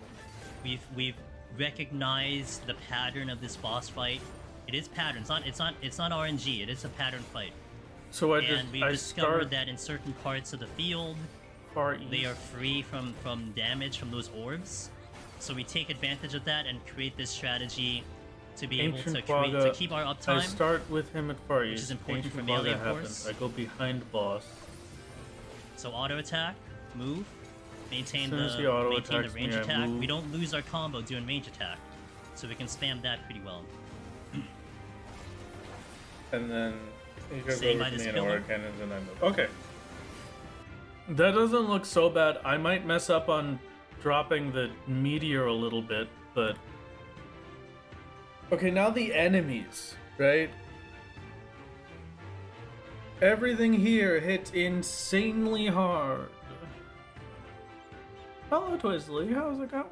we've recognized the pattern of this boss fight. It is pattern. It's not RNG. It is a pattern fight. So And we've I discovered start that in certain parts of the field, far they east. are free from damage from those orbs. So we take advantage of that and create this strategy to be able Ancient to Quagga, keep our I uptime. start with him at far east. is important Ancient for melee, Quagga of happens. course. I go behind boss. So auto attack, move, maintain As soon as the he auto maintain the attacks range me, I attack. move. We don't lose our combo doing range attack, so we can spam that pretty well. And then he goes Staying over by to this me and pillar? aura cannons and I move. Okay. That doesn't look so bad. I might mess up on dropping the meteor a little bit, but Okay, now the enemies, right? Everything here hits insanely hard. hello Twizzly, how's it going?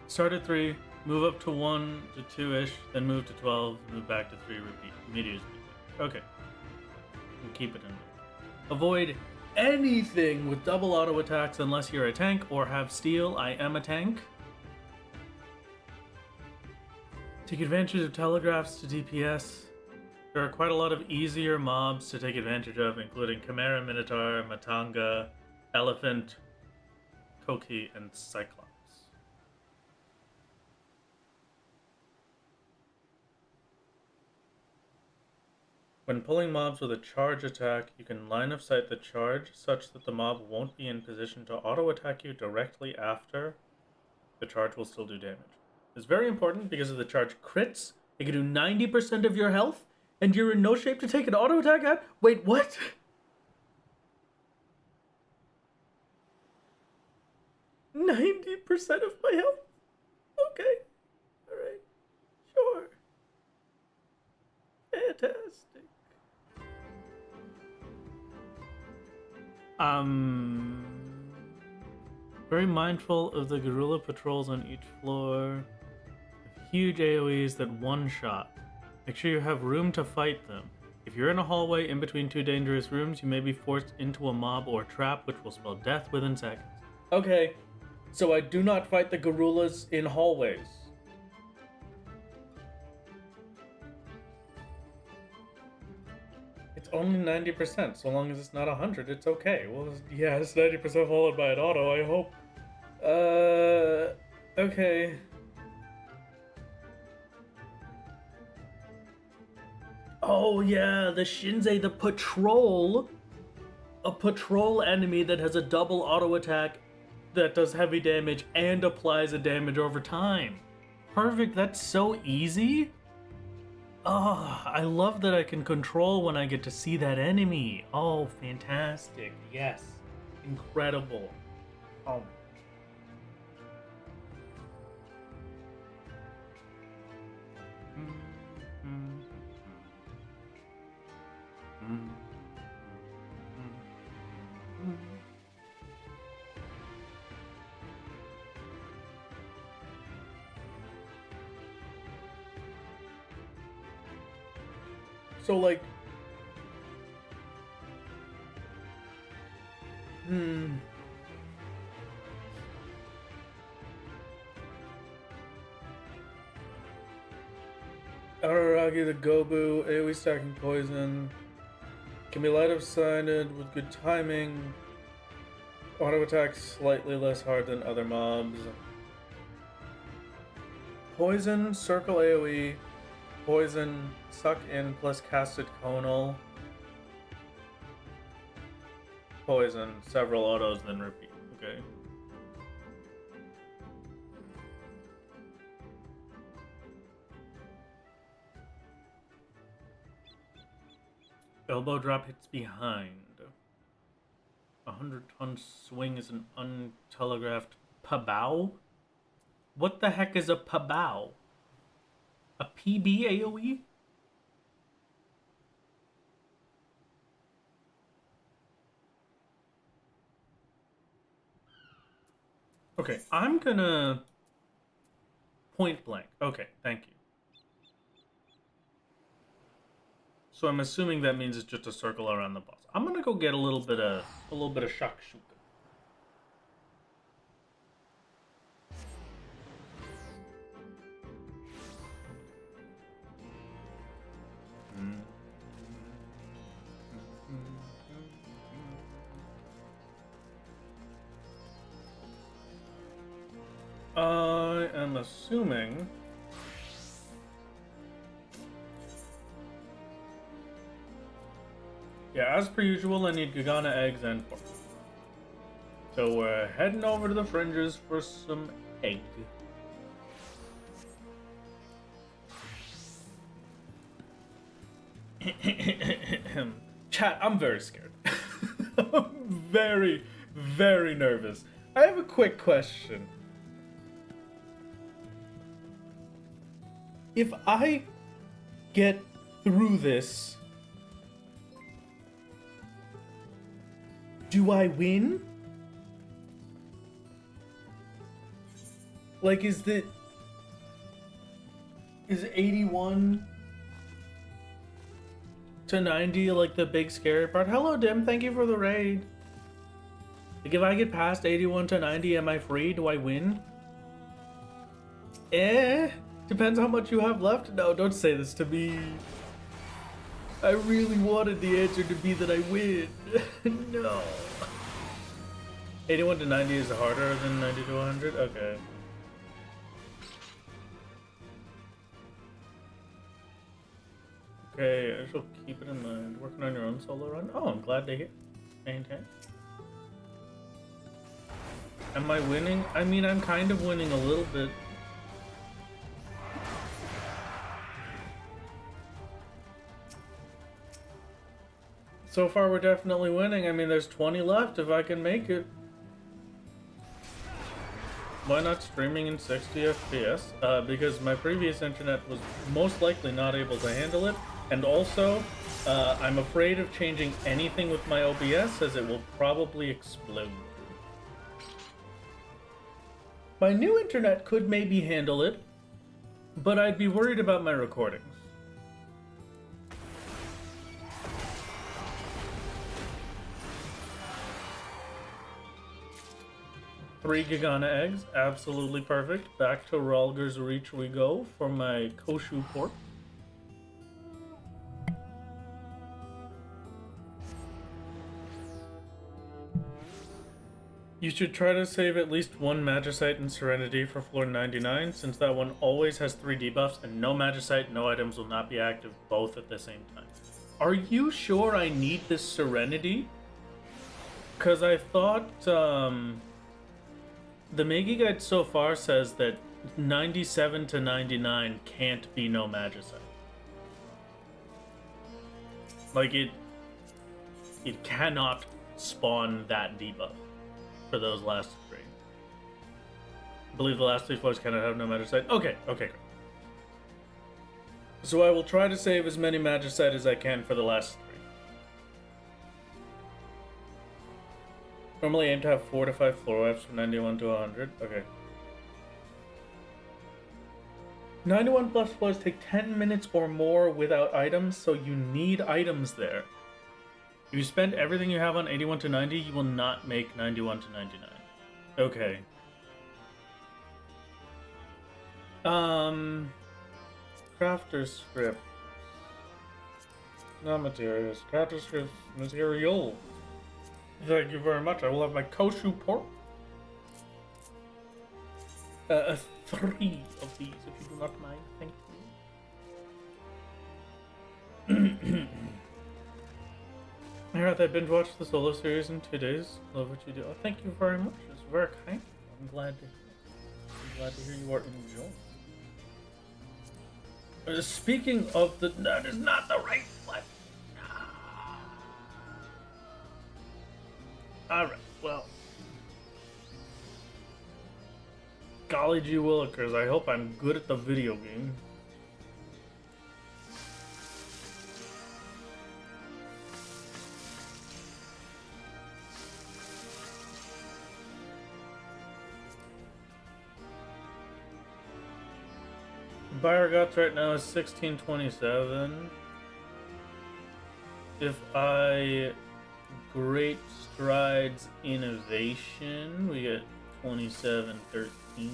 Start at 3, move up to 1 to 2-ish, then move to 12, move back to 3, repeat. Meteors. Okay. We'll keep it in there. Avoid anything with double auto attacks unless you're a tank or have steel. I am a tank. Take advantage of telegraphs to DPS. There are quite a lot of easier mobs to take advantage of, including Chimera, Minotaur, Matanga, Elephant, Koki, and Cyclops. When pulling mobs with a charge attack, you can line of sight the charge such that the mob won't be in position to auto attack you directly after. The charge will still do damage. It's very important because if the charge crits, it can do 90% of your health, and you're in no shape to take an auto attack at. Wait, what? 90% of my health. Okay. Alright. Sure. Fantastic. Very mindful of the guerrilla patrols on each floor. Huge AoEs that one-shot. Make sure you have room to fight them. If you're in a hallway in between two dangerous rooms, you may be forced into a mob or trap, which will spell death within seconds. Okay, so I do not fight the gorillas in hallways. It's only 90%, so long as it's not 100, it's okay. Well, yeah, it's 90% followed by an auto, I hope. Okay. Oh yeah, the Shinzei, the patrol. A patrol enemy that has a double auto attack that does heavy damage and applies a damage over time. Perfect, that's so easy. Oh, I love that I can control when I get to see that enemy. Oh, fantastic. Yes. Incredible. Oh. So like, Araragi the Gobu, AoE stacking poison, can be light of sided with good timing, auto attacks slightly less hard than other mobs. Poison, circle AoE, poison, suck in plus casted conal. Poison, several autos, then repeat. Okay. Elbow drop hits behind. 100-ton swing is an untelegraphed pabao? What the heck is a pabao? A PB AoE? Okay, I'm gonna point blank. Okay, thank you. So I'm assuming that means it's just a circle around the boss. I'm gonna go get a little bit of shakshuka. I am assuming yeah, as per usual, I need Gagana eggs and pork. So we're heading over to the fringes for some egg. Chat, I'm very scared. I'm very, very nervous. I have a quick question. If I get through this, do I win? Like, is 81 to 90 like the big scary part? Hello, Dim. Thank you for the raid. Like, if I get past 81 to 90, am I free? Do I win? Depends how much you have left. No, don't say this to me. I really wanted the answer to be that I win. No. 81 to 90 is harder than 90 to 100? Okay. Okay, I shall keep it in mind. Working on your own solo run? Oh, I'm glad to hear. Maintain. Am I winning? I mean, I'm kind of winning a little bit. So far, we're definitely winning. I mean, there's 20 left if I can make it. Why not streaming in 60 FPS? Because my previous internet was most likely not able to handle it, and also, I'm afraid of changing anything with my OBS as it will probably explode. My new internet could maybe handle it, but I'd be worried about my recordings. Three Gigana eggs, absolutely perfect. Back to Ralger's Reach we go for my Koshu pork. You should try to save at least one Magicite and Serenity for floor 99, since that one always has 3 debuffs, and no Magicite, no items will not be active both at the same time. Are you sure I need this Serenity? Because I thought, the Meigi Guide so far says that 97 to 99 can't be no Magicite. Like, it cannot spawn that debuff for those last 3. I believe the last 3 floors cannot have no Magicite. Okay, great. So I will try to save as many Magicite as I can for the last 3. Normally aim to have 4 to 5 floor wipes from 91 to 100. Okay. 91 plus floors take 10 minutes or more without items, so you need items there. If you spend everything you have on 81 to 90, you will not make 91 to 99. Okay. Crafter script. Not materials. Crafter script material. Thank you very much. I will have my Koshu pork. 3 of these, if you do not mind. Thank you. Marath, I binge watched the solo series in 2 days. Love what you do. Oh, thank you very much. It's very kind. I'm glad to hear you are enjoying. Speaking of the, that is not the right one. All right. Well, golly gee willikers, I hope I'm good at the video game. Buyer Guts right now is 1627. If I Great Strides Innovation, we get 2713.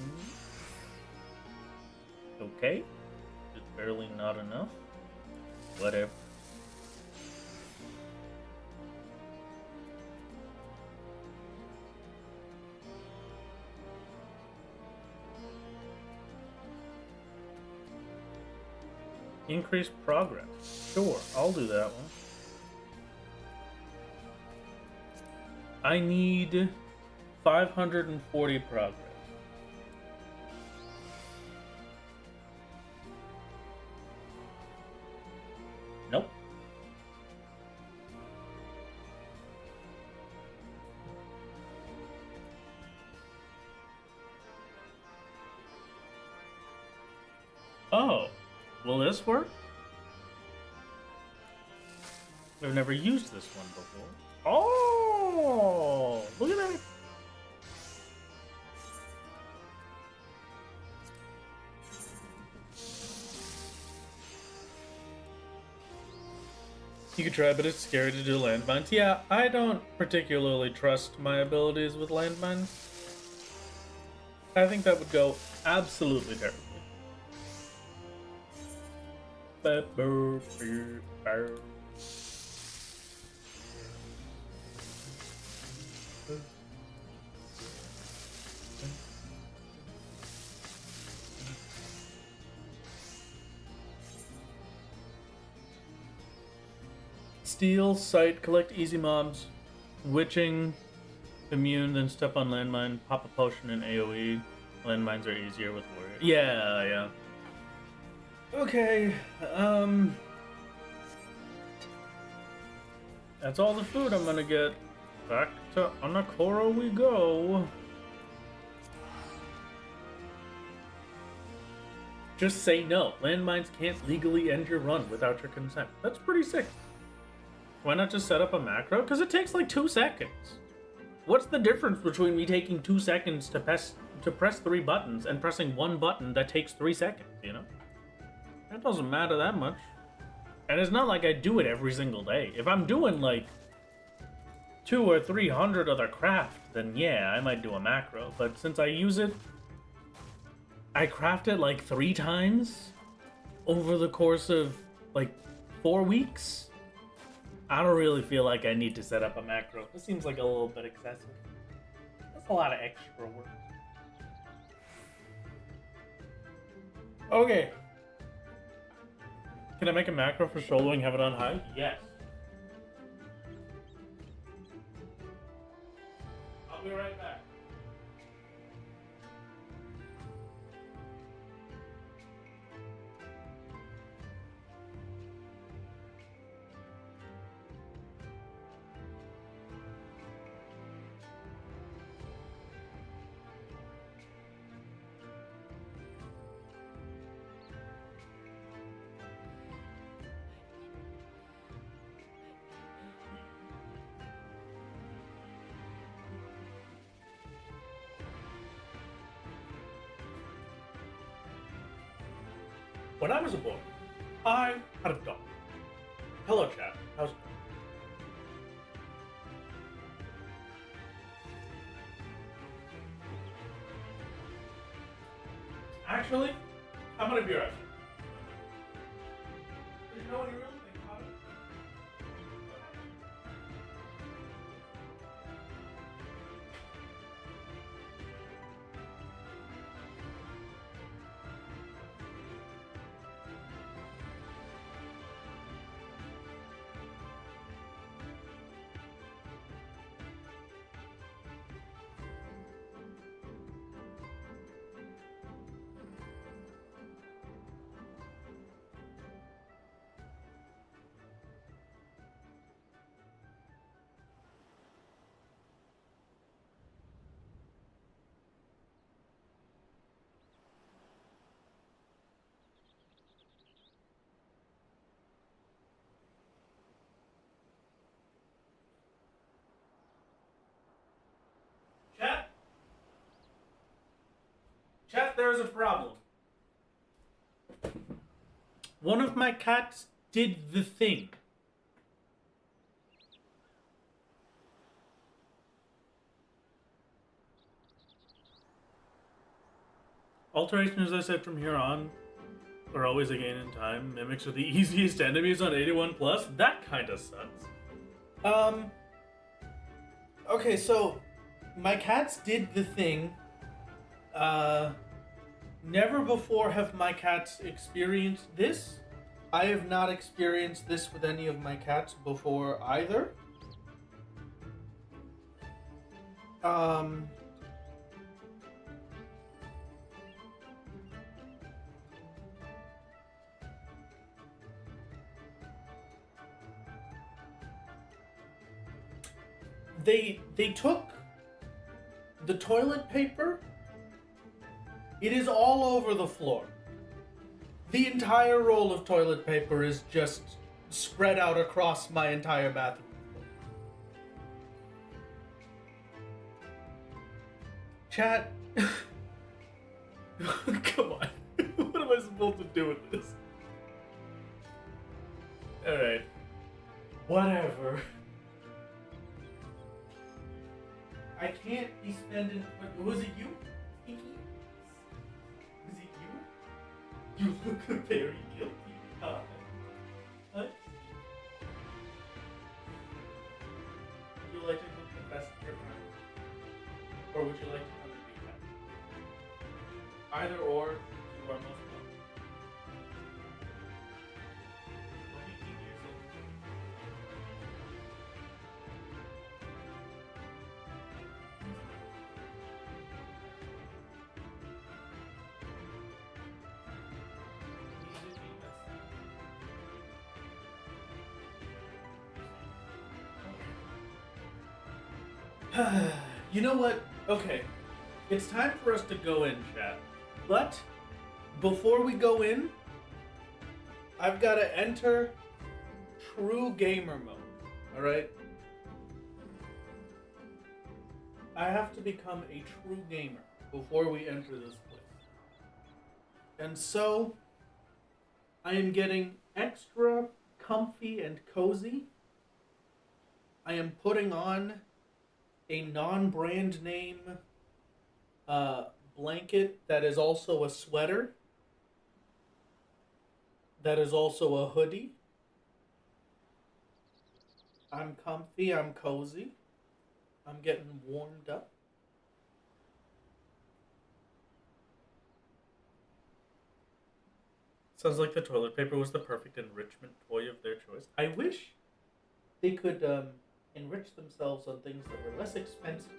Okay. Just barely not enough. Whatever. Increase progress. Sure, I'll do that one. I need 540 progress. Nope. Oh. Will this work? I've never used this one before. Oh! Look at that! You could try, but it's scary to do landmines. Yeah, I don't particularly trust my abilities with landmines. I think that would go absolutely terribly. Steal, sight, collect easy mobs, witching, immune, then step on landmine, pop a potion in AoE. Landmines are easier with warrior. Yeah. Okay, that's all the food I'm gonna get. Back to Anakoro we go. just say no. Landmines can't legally end your run without your consent. That's pretty sick. Why not just set up a macro? Because it takes like 2 seconds. What's the difference between me taking 2 seconds to press 3 buttons and pressing 1 button that takes 3 seconds, you know? That doesn't matter that much. And it's not like I do it every single day. If I'm doing like 200 or 300 other craft, then yeah, I might do a macro. But since I use it, I craft it like 3 times over the course of like 4 weeks. I don't really feel like I need to set up a macro. This seems like a little bit excessive. That's a lot of extra work. Okay. Can I make a macro for soloing, have it on high? Yes. I'll be right back. When I was a boy, I had a dog. Hello, chat. How's it going? Actually, I'm gonna be right back. You know what you really think about it? Chat, there's a problem. One of my cats did the thing. Alterations, as I said, from here on are always a gain in time. Mimics are the easiest enemies on 81+. That kind of sucks. Okay, so my cats did the thing. Never before have my cats experienced this. I have not experienced this with any of my cats before either. They took the toilet paper. It is all over the floor. The entire roll of toilet paper is just spread out across my entire bathroom floor. Chat. Come on. What am I supposed to do with this? Alright. Whatever. I can't be spending... Was it you? Was it you? You look very guilty. Huh? Would you like to confess to your crime? Or would you like to come and be happy? Either or, you are most welcome. What do you think yourself? You know what? Okay. It's time for us to go in, chat. But before we go in, I've got to enter true gamer mode. All right. I have to become a true gamer before we enter this place. And so, I am getting extra comfy and cozy. I am putting on a non-brand name blanket that is also a sweater. That is also a hoodie. I'm comfy, I'm cozy. I'm getting warmed up. Sounds like the toilet paper was the perfect enrichment toy of their choice. I wish they could enrich themselves on things that were less expensive.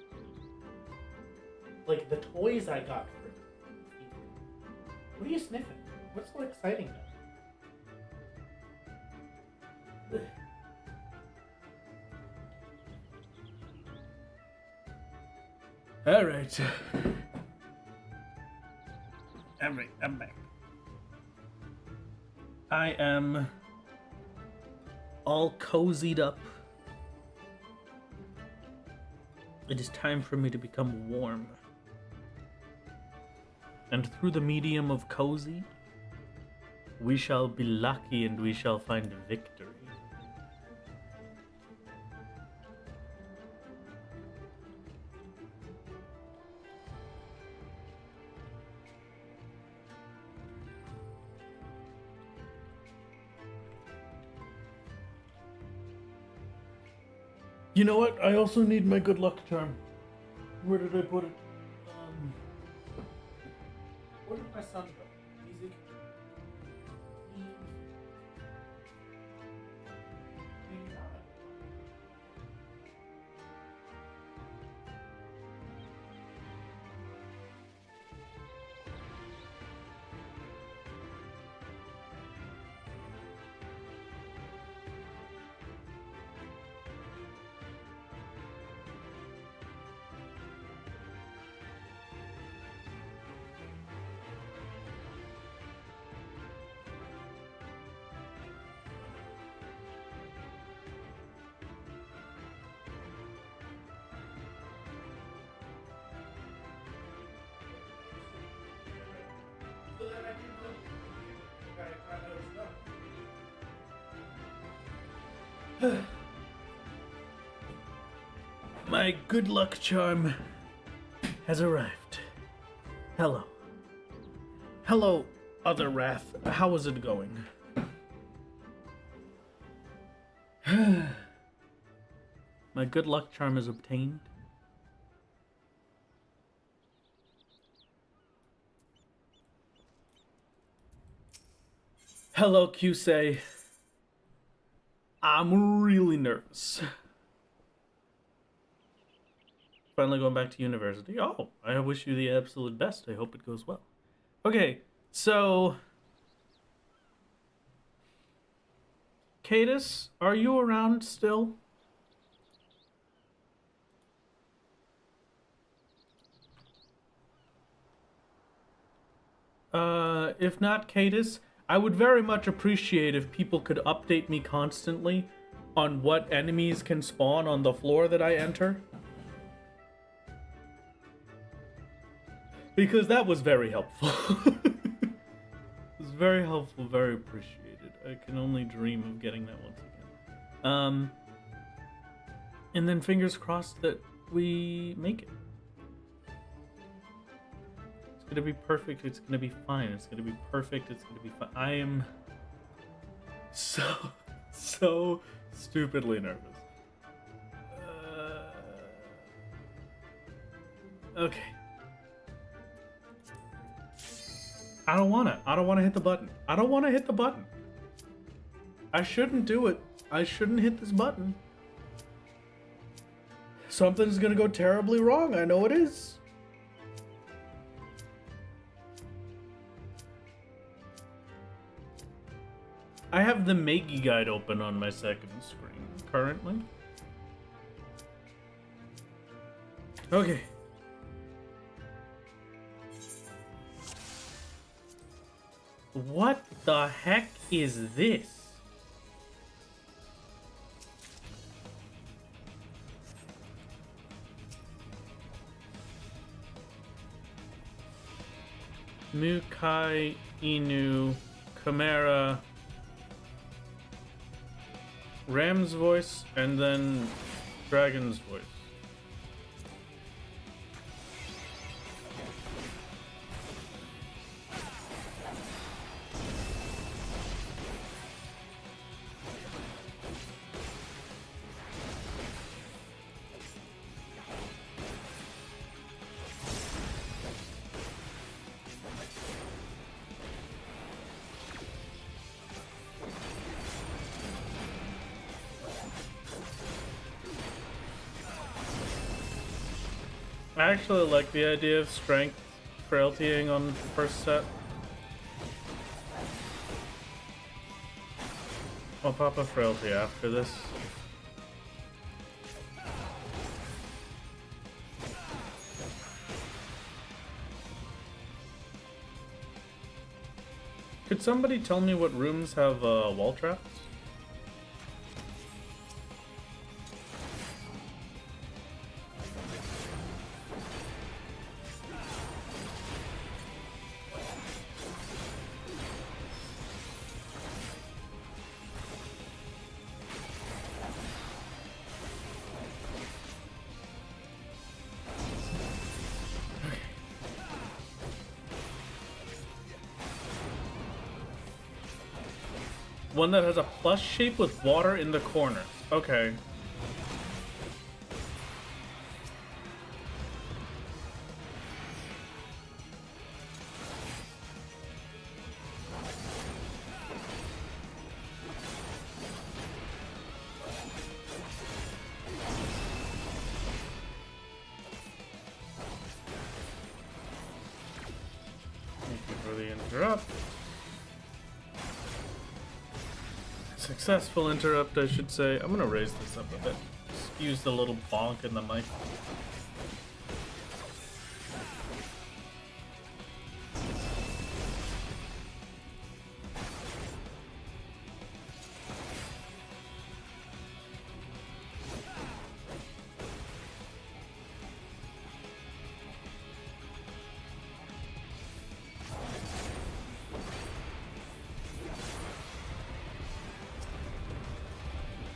Like the toys I got for you. What are you sniffing? What's so exciting about it? Alright. Alright, I'm back. I am all cozied up. It is time for me to become warm. And through the medium of cozy, we shall be lucky and we shall find victory. You know what? I also need my good luck charm. Where did I put it? Where did my son go? Easy. My good luck charm has arrived. Hello. Hello, other Wrath. How is it going? My good luck charm is obtained. Hello, Qsei. I'm really nervous. Finally going back to university. Oh, I wish you the absolute best. I hope it goes well. Okay, so... Cadus, are you around still? If not, Cadus, I would very much appreciate if people could update me constantly on what enemies can spawn on the floor that I enter. Because that was very helpful. It was very helpful, very appreciated. I can only dream of getting that once again. And then fingers crossed that we make it. It's gonna be perfect, it's gonna be fine, it's gonna be perfect, it's gonna be fine. I am so stupidly nervous. Okay. I don't wanna hit the button. I don't wanna hit the button. I shouldn't do it. I shouldn't hit this button. Something's gonna go terribly wrong, I know it is. I have the Meigi guide open on my second screen currently. Okay. What the heck is this? Mukai, Inu, Chimera, Ram's voice, and then Dragon's voice. I actually like the idea of strength frailtying on the first set. I'll pop a frailty after this. Could somebody tell me what rooms have wall traps? One that has a plus shape with water in the corners. Okay. Thank you for the interrupt. Successful interrupt, I should say. I'm gonna raise this up a bit. Just use the little bonk in the mic.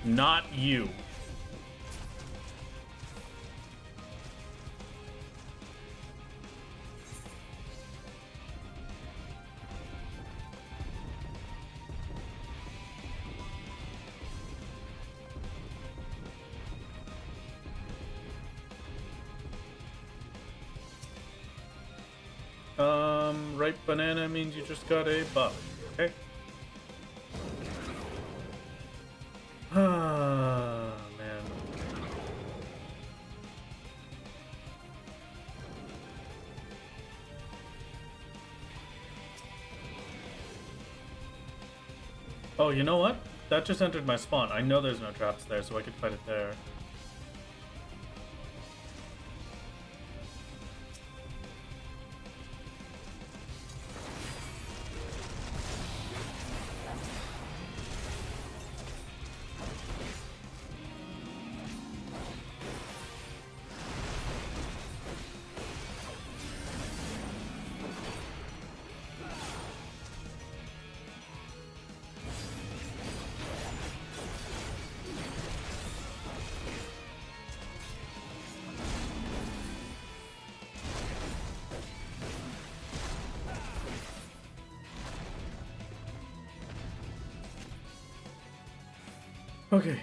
Not you. Ripe banana means you just got a buff. Okay. Ah, man. Oh, you know what? That just entered my spawn. I know there's no traps there, so I could fight it there. Okay.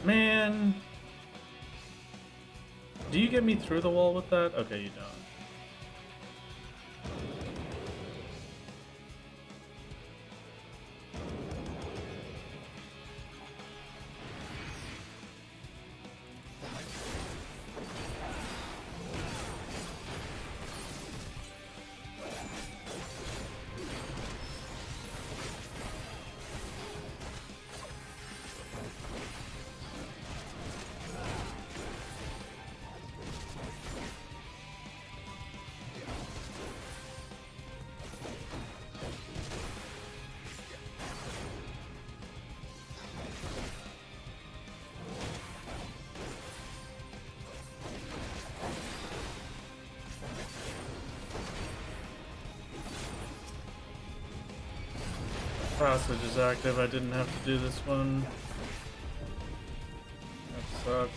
Man. Do you get me through the wall with that? Okay, you don't. passage is active. I didn't have to do this one. That sucks.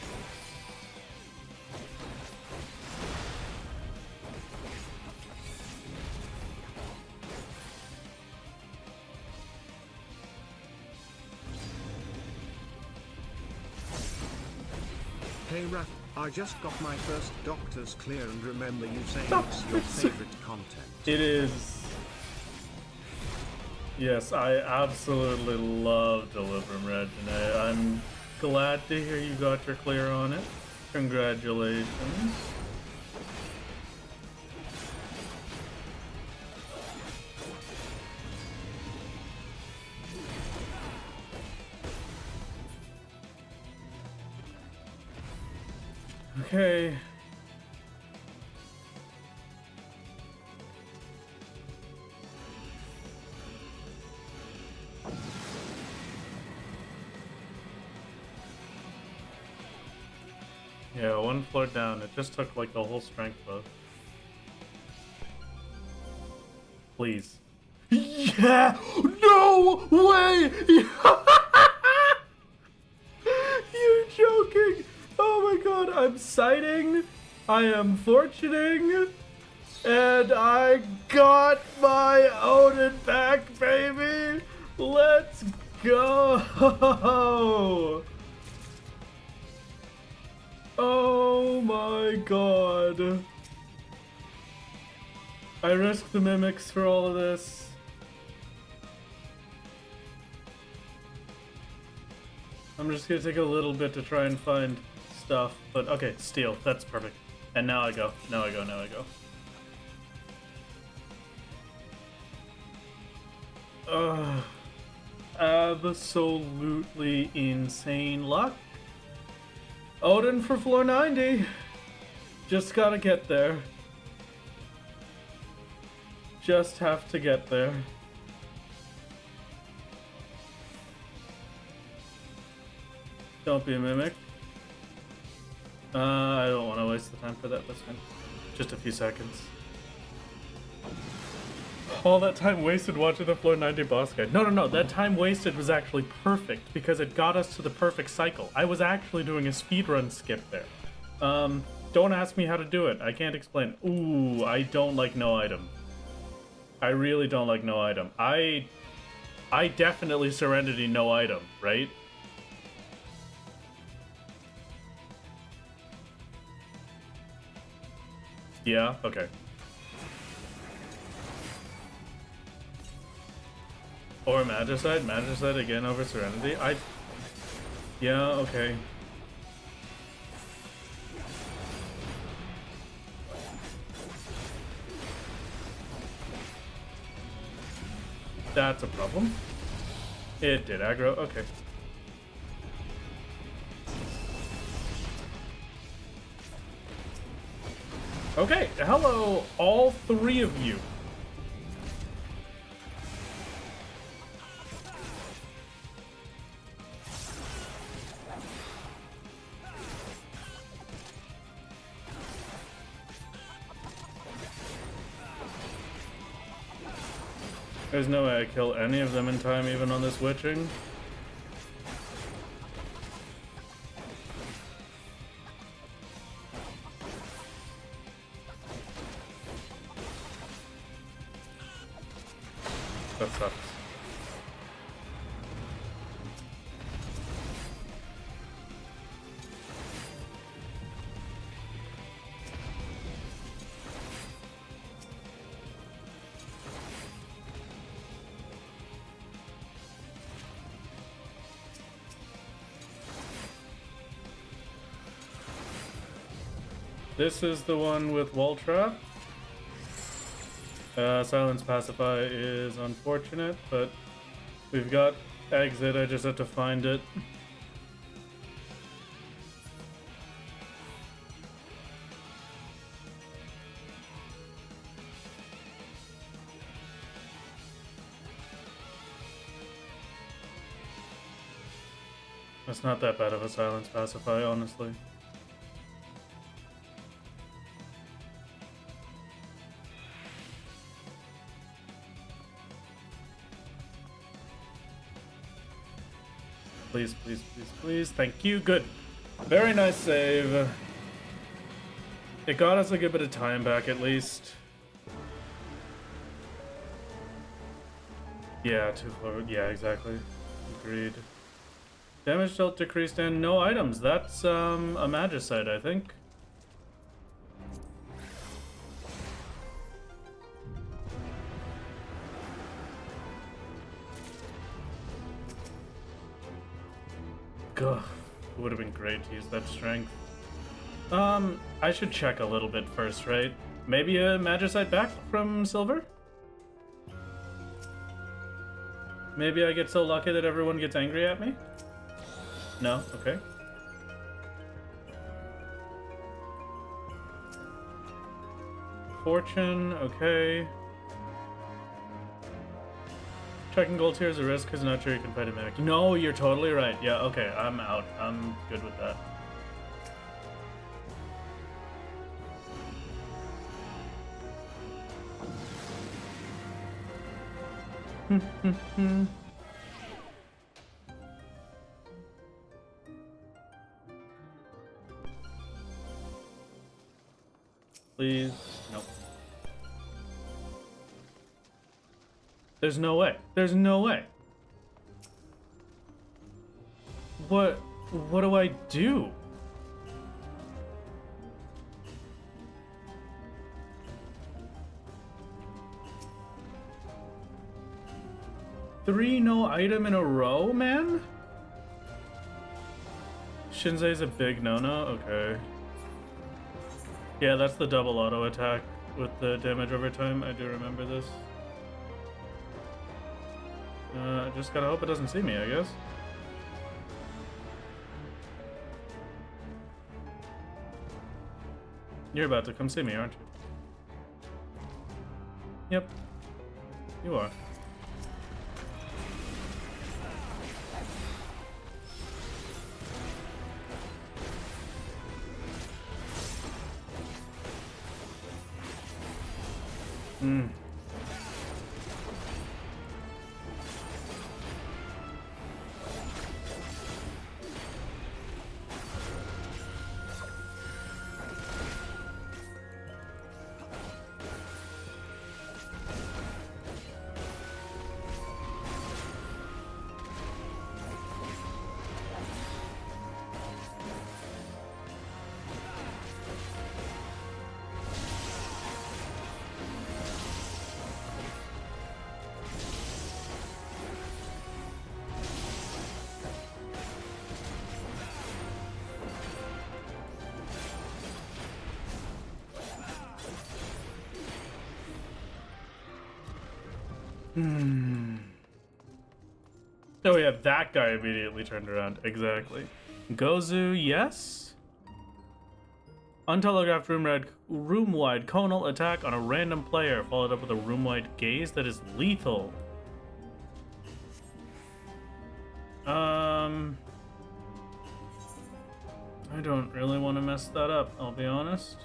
Hey Raph, I just got my first doctor's clear and remember you saying it's your favorite content. It is. Yes, I absolutely love Delivering Regine. I'm glad to hear you got your clear on it. Congratulations. Okay. Yeah, one floor down. It just took like the whole strength buff. Please. Yeah! No way! You joking? Oh my god, I'm sighting. I am fortuning. And I got my Odin back, baby! Let's go! Oh my god. I risked the mimics for all of this. I'm just gonna take a little bit to try and find stuff, but okay, steel, that's perfect. And now I go, now I go, now I go. Absolutely insane luck. Odin for floor 90. Just gotta get there. Just have to get there. Don't be a mimic. I don't want to waste the time for that this time. Just a few seconds. All that time wasted watching the floor 90 boss guide. No, that time wasted was actually perfect because it got us to the perfect cycle. I was actually doing a speedrun skip there. Don't ask me how to do it. I can't explain. Ooh, I don't like no item. I really don't like no item. I definitely Serenity no item, right? Yeah, okay. Or Magicide? Magicide again over Serenity? Yeah, okay. That's a problem. It did aggro, okay. Okay, hello, all three of you. There's no way I kill any of them in time, even on this witching. That sucks. This is the one with wall trap. Silence Pacify is unfortunate, but we've got exit. I just have to find it. It's not that bad of a Silence Pacify, honestly. Please, please, please, please. Thank you. Good. Very nice save. It got us a good bit of time back, at least. Yeah, too forward. Yeah, exactly. Agreed. Damage dealt decreased and no items. That's a magicite, I think. Ugh, it would have been great to use that strength. I should check a little bit first, right? Maybe a magicite back from silver? Maybe I get so lucky that everyone gets angry at me? No? Okay. Fortune, okay. Checking gold tier is a risk because not sure you can fight a mimic. No, you're totally right. Yeah, okay, I'm out. I'm good with that. Please. Nope. There's no way. There's no way. What do I do? Three no item in a row, man? Shinsei's a big no-no? Okay. Yeah, that's the double auto attack with the damage over time. I do remember this. I just gotta hope it doesn't see me, I guess. You're about to come see me, aren't you? Yep. You are. Hmm. Oh yeah, that guy immediately turned around. Exactly. Gozu, yes? Untelegraphed room-wide conal attack on a random player, followed up with a room-wide gaze that is lethal. I don't really want to mess that up, I'll be honest.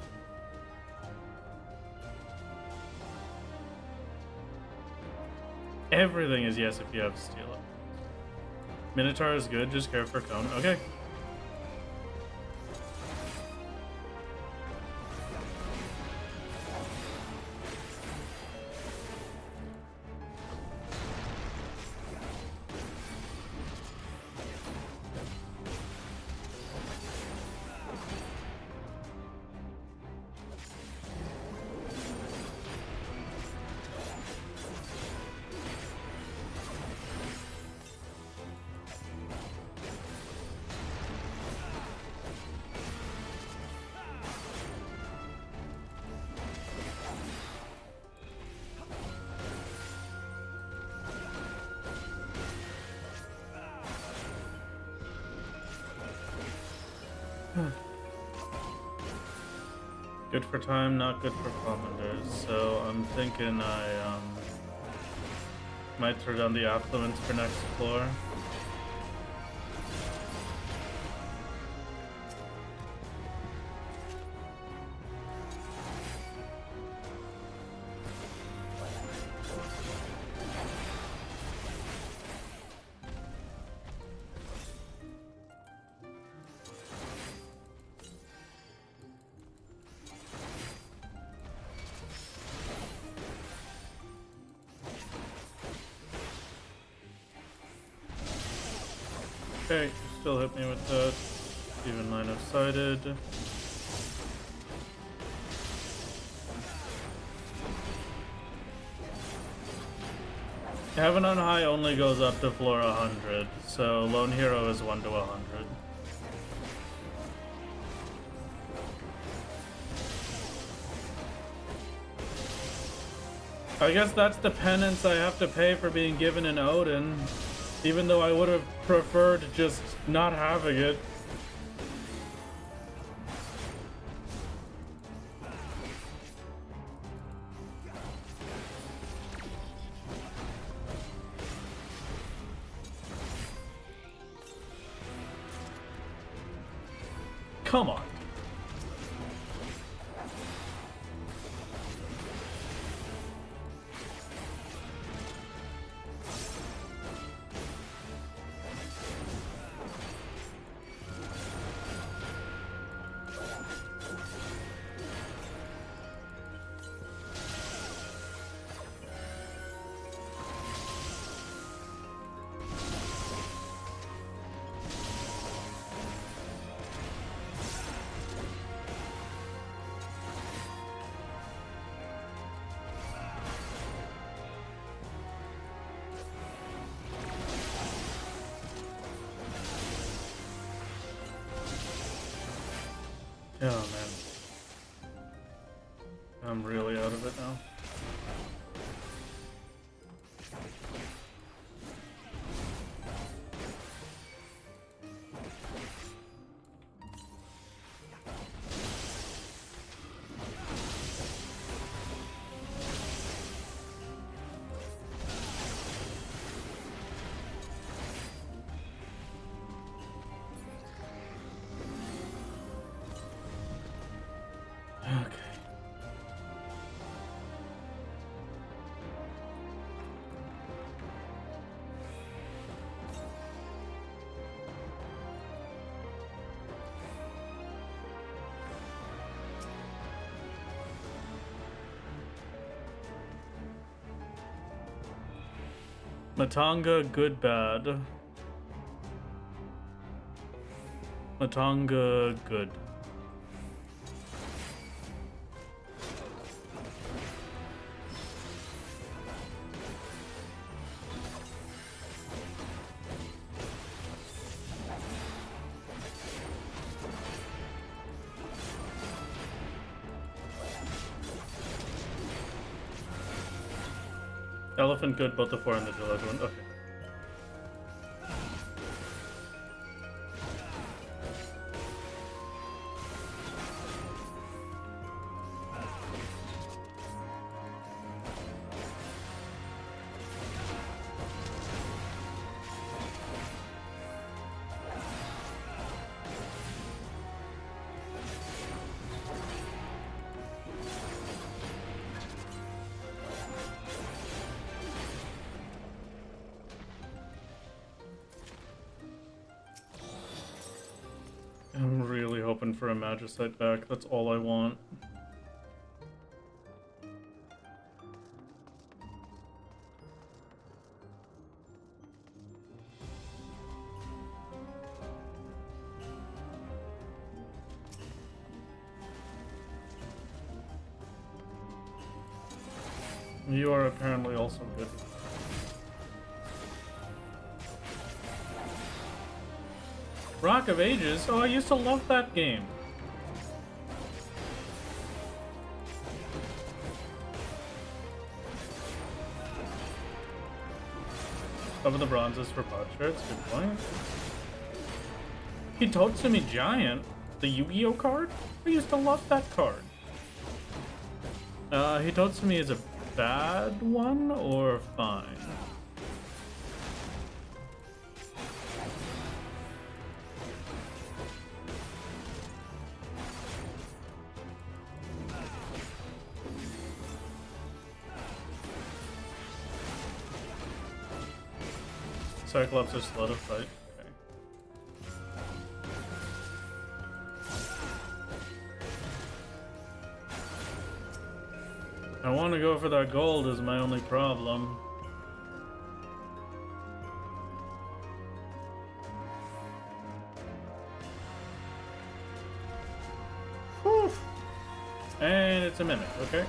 Everything is yes if you have steal it. Minotaur is good, just care for cone. Okay. Good for time, not good for commanders. So I'm thinking I might throw down the affluence for next floor. Okay, still hit me with that. Even line of sighted. Heaven on High only goes up to floor 100, so Lone Hero is 1 to 100. I guess that's the penance I have to pay for being given an Odin, even though I would have preferred just not having it. Come on. Oh man. I'm really out of it now. Matanga, good, bad. Matanga, good. Elephant good, both the 4 and the deluxe one. Okay. I'm really hoping for a Magicite back. That's all I want. You are apparently also good. Rock of Ages? Oh, I used to love that game. Some of the bronzes for pot shirts, good point. Hitotsumi Giant, the Yu-Gi-Oh card? I used to love that card. Hitotsumi is a bad one or fine? Cyclops are slow to fight. Okay. I want to go for that gold is my only problem. And it's a mimic, okay.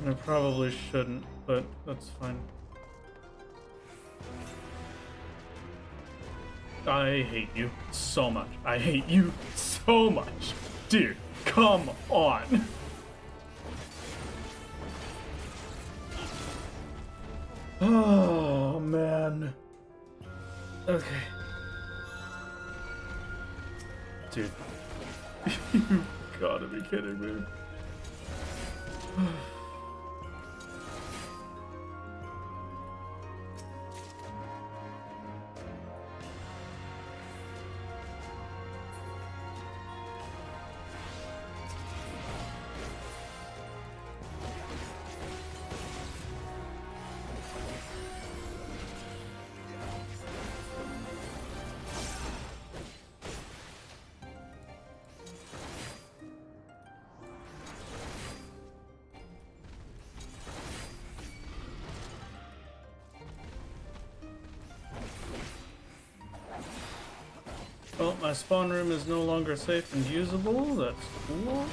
I probably shouldn't, but that's fine. I hate you so much. I hate you so much. Dude, come on. Oh, man. Okay. Dude. You gotta be kidding me. Well, my spawn room is no longer safe and usable. That's cool.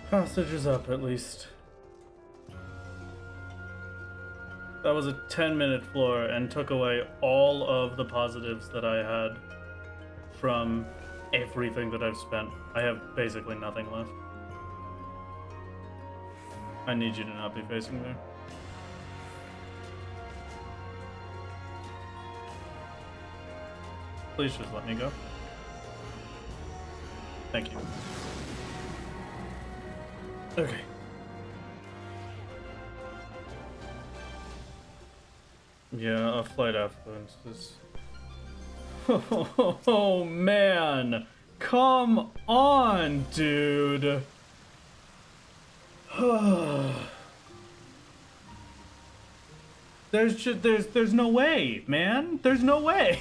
Hostage is up, at least. That was a 10-minute floor and took away all of the positives that I had from everything that I've spent. I have basically nothing left. I need you to not be facing there. Please just let me go. Thank you. Okay. Yeah, a flight affluence is... Oh, man! Come on, dude! There's no way, man! There's no way!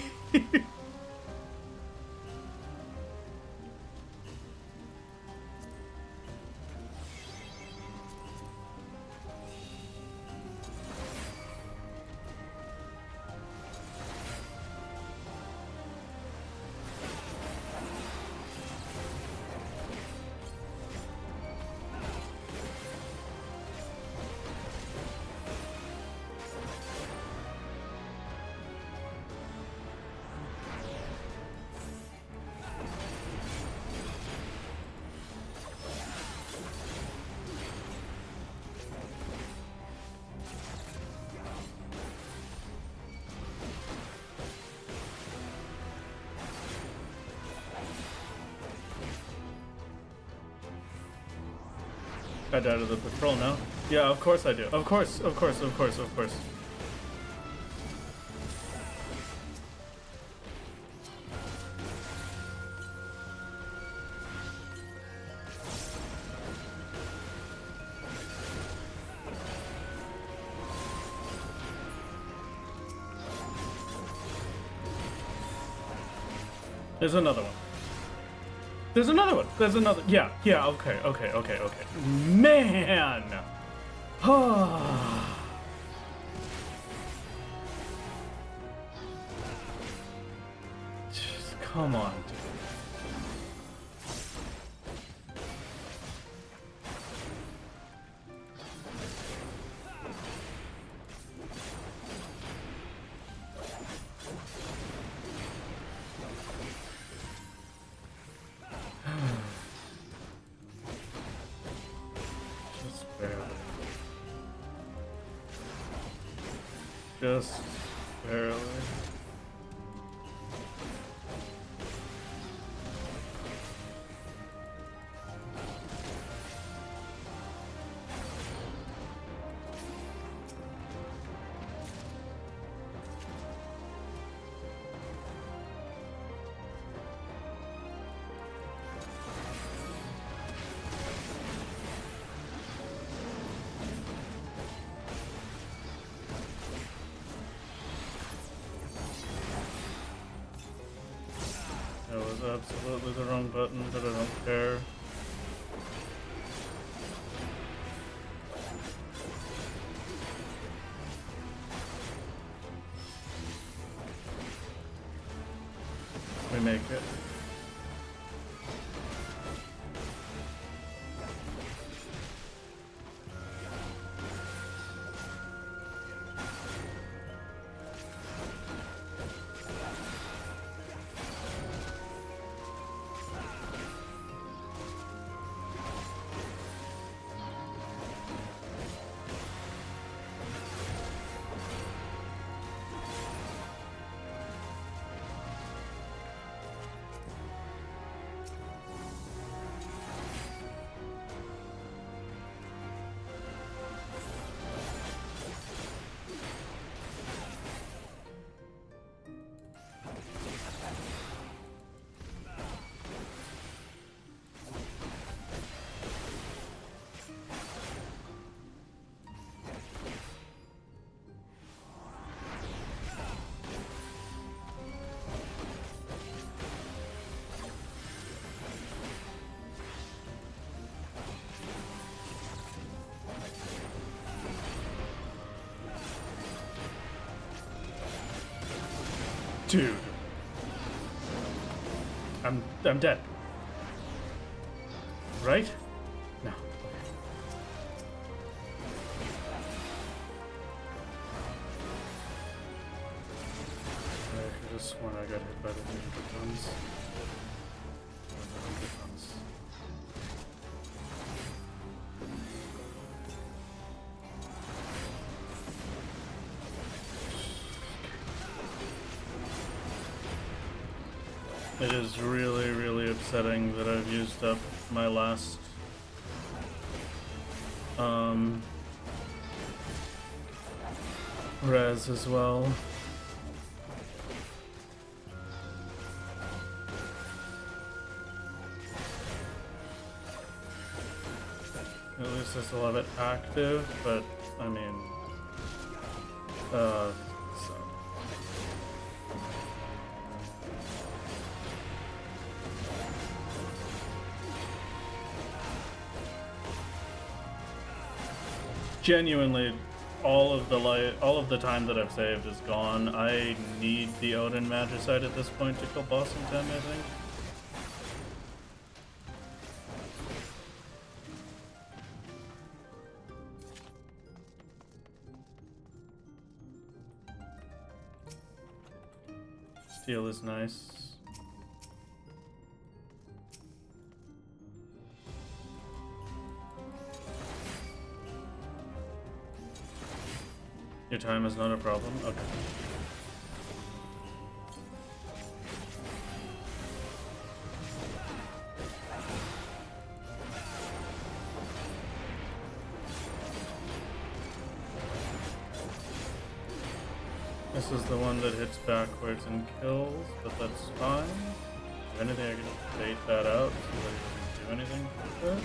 I died of the patrol now. Yeah, of course I do. Of course, of course, of course, of course. There's another one. There's another one. There's another. Yeah, yeah, okay. Man! Just come on, dude. Just barely. That was absolutely the wrong button, but I don't care. We make it. Dude. I'm dead. Right? No. I could have sworn I got hit by the guns. It is really, really upsetting that I've used up my last res as well. At least I still have it active, but I mean, so. Genuinely, all of the time that I've saved is gone. I need the Odin Magicite at this point to kill boss in 10, I think. Steel is nice. Your time is not a problem? Okay. This is the one that hits backwards and kills, but that's fine. If anything, I can bait that out so that he doesn't do anything with it.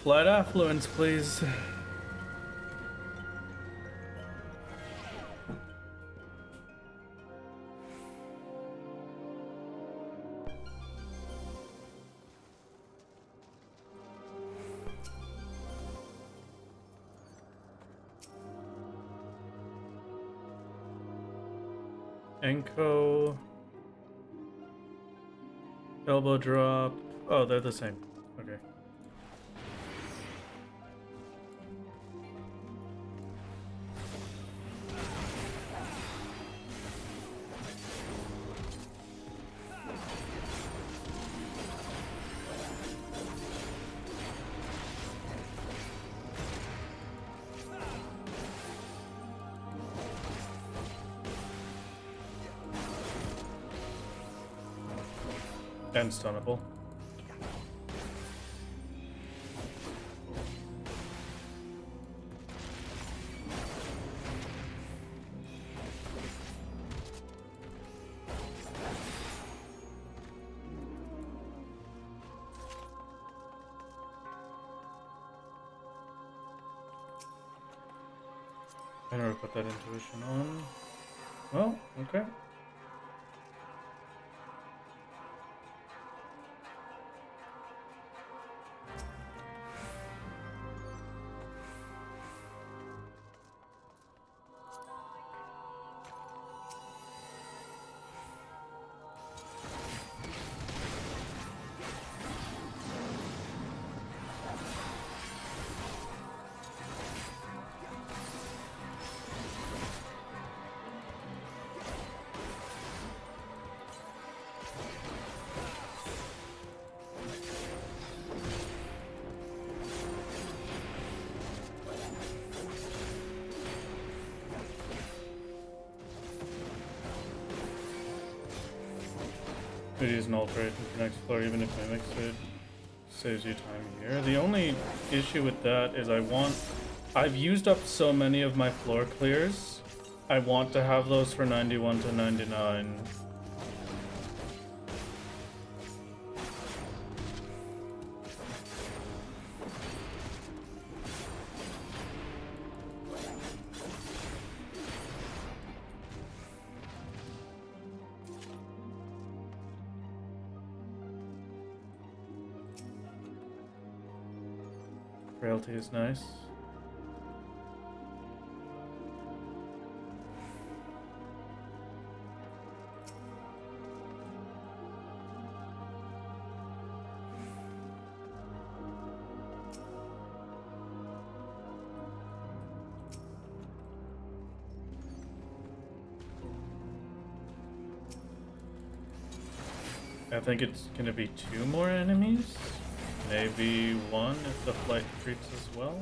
Flight affluence, please. Enko. Elbow drop. Oh, they're the same. Okay. And stunnable. I never put that intuition on. Well, okay. Could use an alteration for next floor, even if I mix it. Saves you time here. The only issue with that is I've used up so many of my floor clears. I want to have those for 91 to 99. Frailty is nice. I think it's gonna be 2 more enemies. Maybe 1 if the flight treats as well.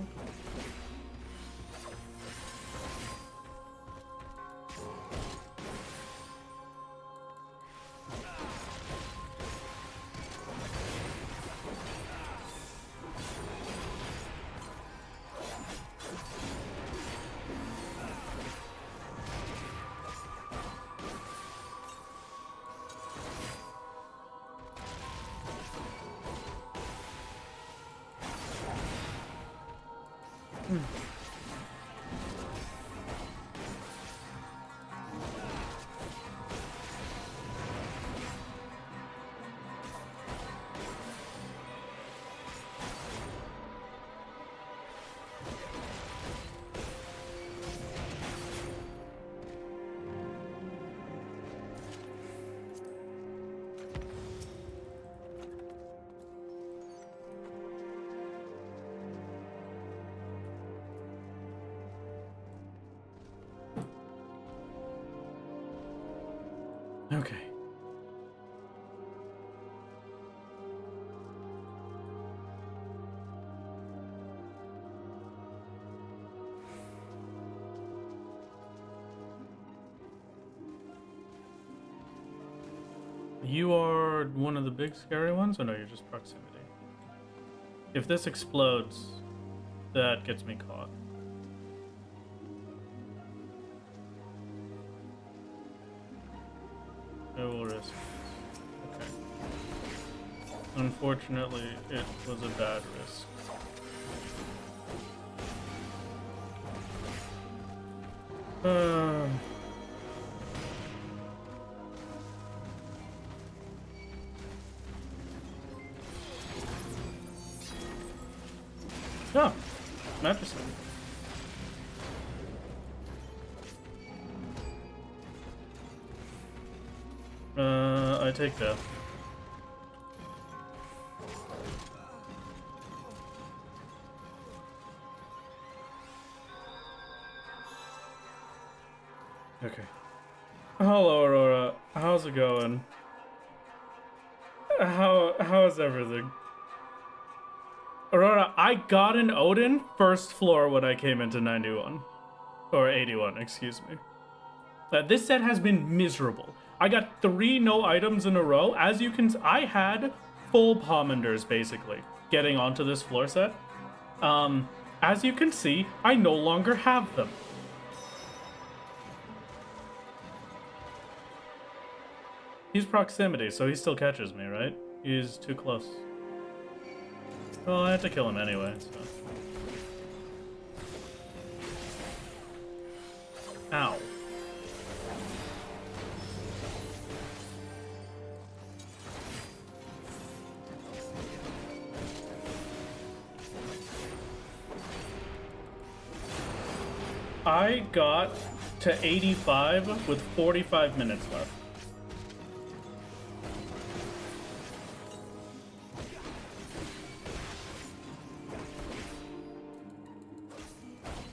Okay. You are one of the big scary ones, or no, you're just proximity? If this explodes, that gets me caught. I will risk this. Okay. Unfortunately, it was a bad risk. Oh, mattress. I take that. Okay. Hello, Aurora. How's it going? How's everything? Aurora, I got an Odin first floor when I came into 91. Or 81, excuse me. This set has been miserable. I got 3 no items in a row. As you can, I had full Pommanders basically getting onto this floor set. As you can see, I no longer have them. He's proximity, so he still catches me, right? He's too close. Well, I have to kill him anyway, so. Ow. I got to 85 with 45 minutes left.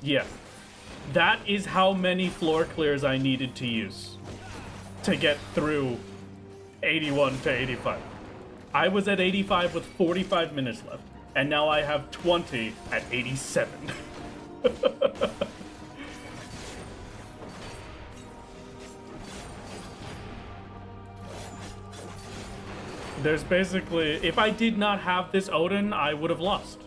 Yeah. That is how many floor clears I needed to use to get through 81 to 85. I was at 85 with 45 minutes left, and now I have 20 at 87. There's basically, if I did not have this Odin, I would have lost.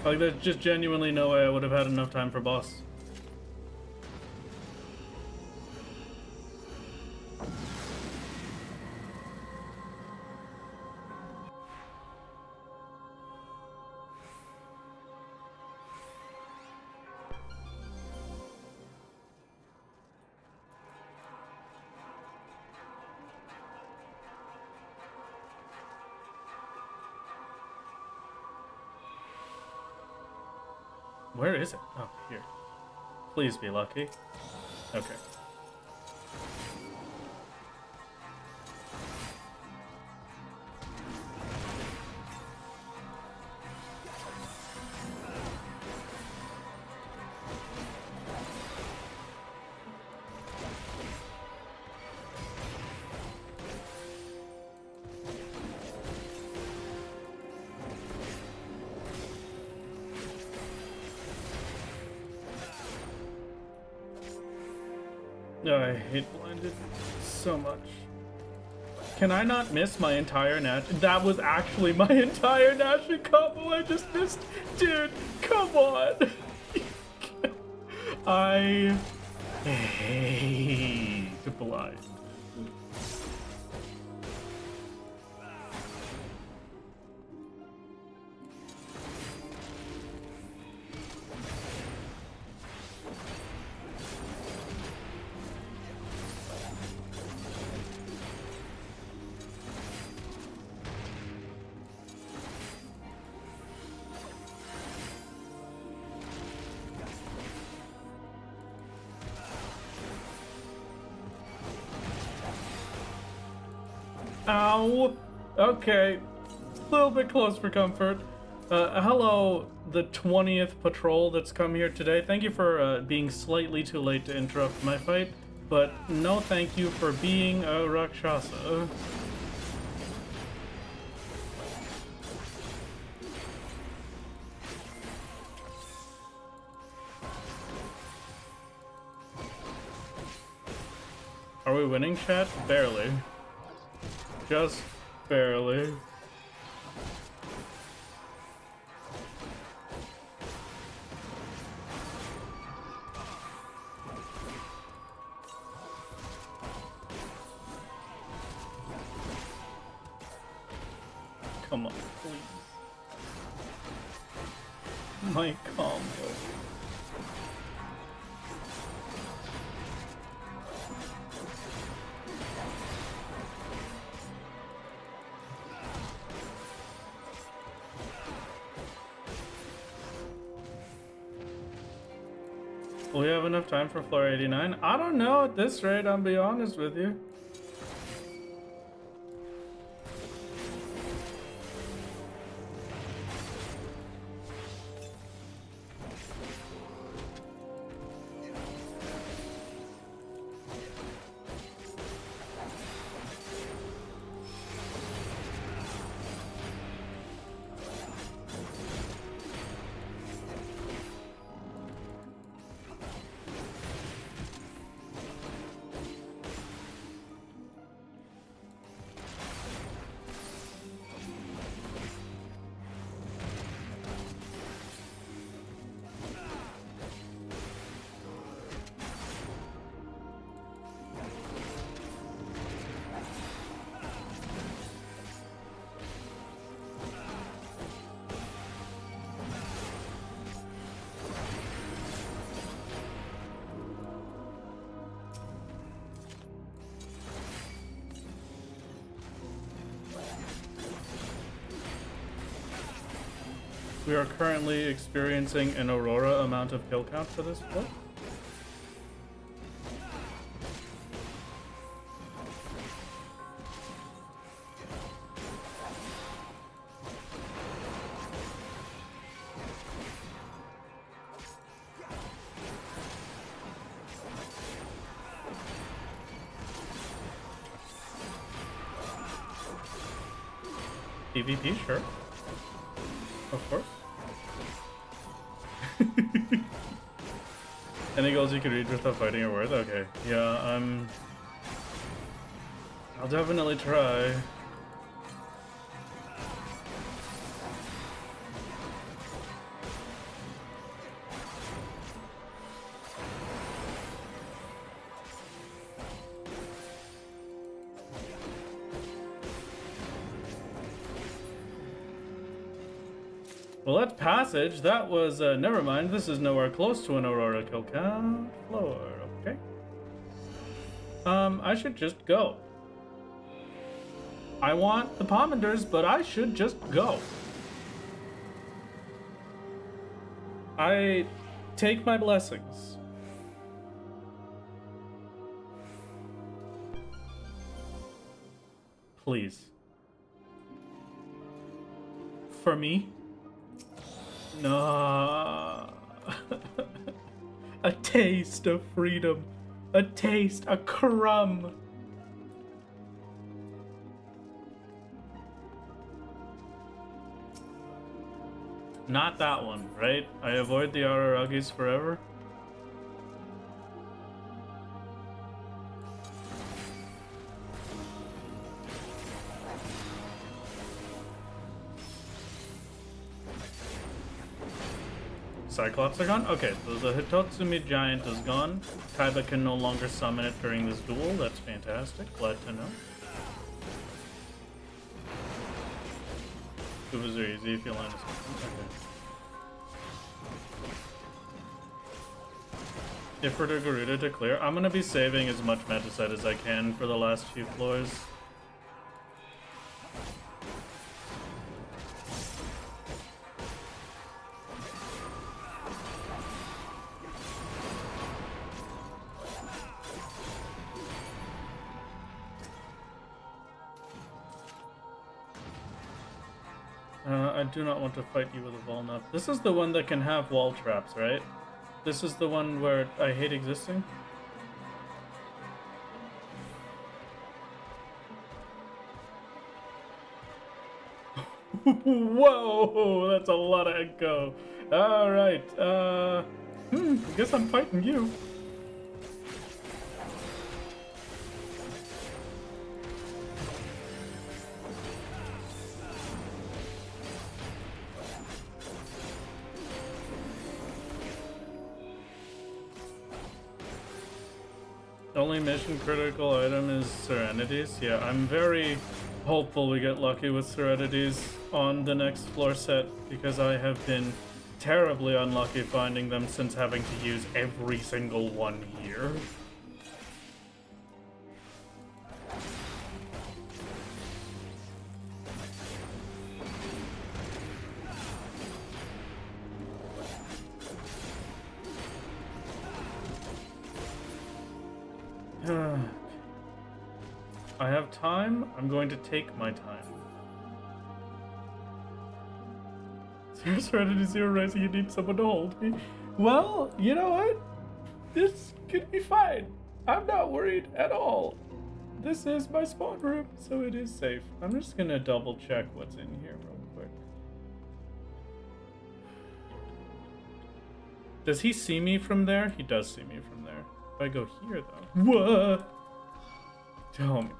Like, there's just genuinely no way I would have had enough time for boss. Where is it? Oh, here. Please be lucky. Okay. Oh, I hate blinded so much. Can I not miss my entire Nash? That was actually my entire Nashing combo I just missed. Dude, come on. I hate blind. Ow. Okay. A little bit close for comfort. Hello, the 20th patrol that's come here today. Thank you for being slightly too late to interrupt my fight, but no thank you for being a Rakshasa. Are we winning, chat? Barely. Just barely. Come on, please. My combo. Will we have enough time for floor 89? I don't know at this rate, I'll be honest with you. We are currently experiencing an Aurora amount of kill count for this floor. PvP, sure. Of course. Any goals you could reach without fighting a word? Okay. Yeah, I'll definitely try. Well, that's passage. That was, never mind. This is nowhere close to an Aurora kill count floor. Okay. I should just go. I want the Pomanders, but I should just go. I take my blessings. Please. For me? No. A taste of freedom. A taste, a crumb. Not that one, right? I avoid the Araragis forever. Cyclops are gone? Okay, so the Hitotsumi giant is gone. Kaiba can no longer summon it during this duel. That's fantastic. Glad to know. Tubas are easy if you land a okay. If we're to Garuda to clear, I'm gonna be saving as much Magicite as I can for the last few floors. I do not want to fight you with a walnut. This is the one that can have wall traps, right? This is the one where I hate existing? Whoa, that's a lot of echo. Alright, I guess I'm fighting you. Only mission critical item is Serenities. Yeah, I'm very hopeful we get lucky with Serenities on the next floor set because I have been terribly unlucky finding them since having to use every single one here. I have time. I'm going to take my time. Zero Serenity, Zero Rising, you need someone to hold me. Well, you know what? This could be fine. I'm not worried at all. This is my spawn room, so it is safe. I'm just gonna double check what's in here real quick. Does he see me from there? He does see me from there. If I go here, though. What? Oh my god.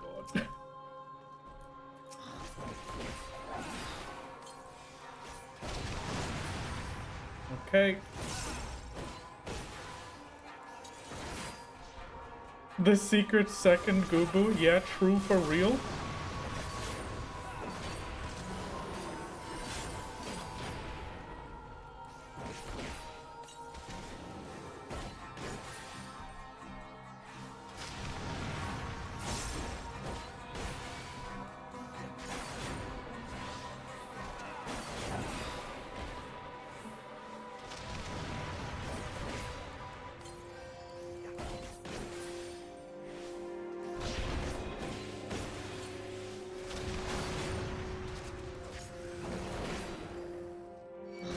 Okay. The secret second Gubu? Yeah, true for real?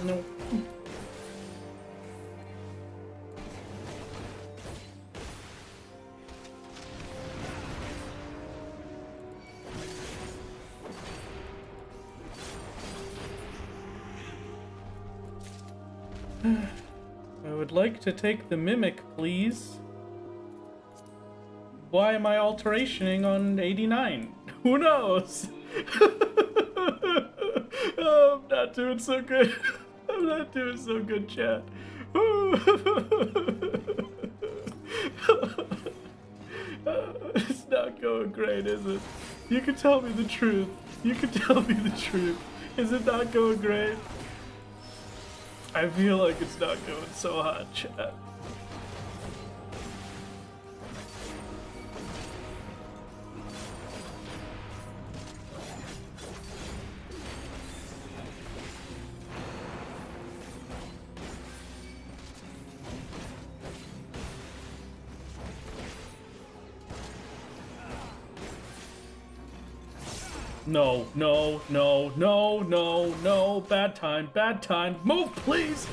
No. I would like to take the mimic, please. Why am I alterationing on 89? Who knows? Oh, I'm not doing so good. I'm not doing so good, chat. It's not going great, is it? You can tell me the truth. You can tell me the truth. Is it not going great? I feel like it's not going so hot, chat. No, no, no, no, no, no. Bad time, bad time. Move, please.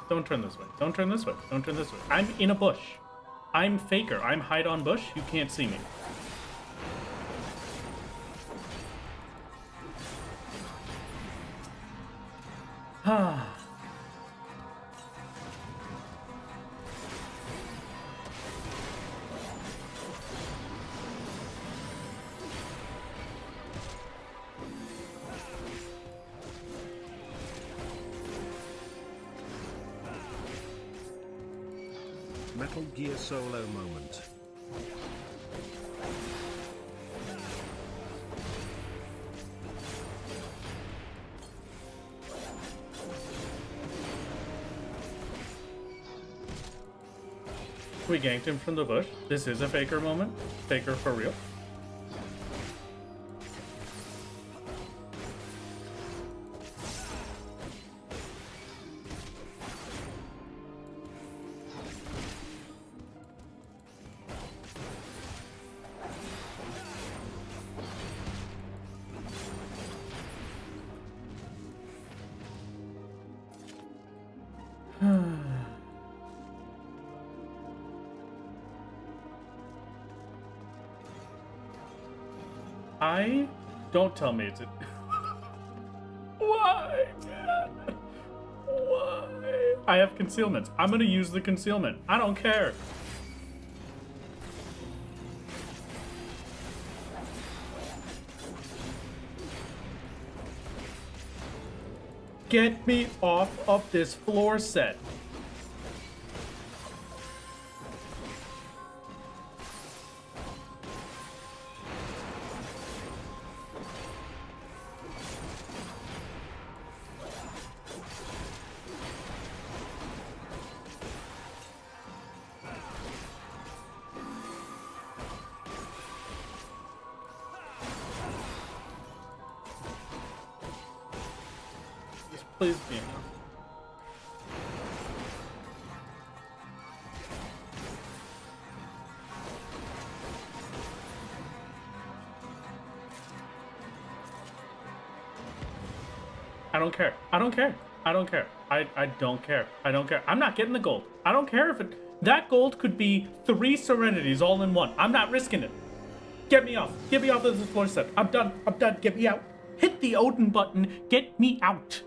Don't turn this way. Don't turn this way. Don't turn this way. I'm in a bush. I'm Faker. I'm hide on bush. You can't see me. Metal Gear Solo moment. We ganked him from the bush. This is a Faker moment. Faker for real. Don't tell me it's a... Why, man? Why? I have concealments. I'm gonna use the concealment. I don't care. Get me off of this floor set. Please be enough. I don't care. I don't care. I don't care. I don't care. I don't care. I'm not getting the gold. I don't care if it... That gold could be 3 Serenities all in one. I'm not risking it. Get me off. Get me off of this floor set. I'm done. I'm done. Get me out. Hit the Odin button. Get me out.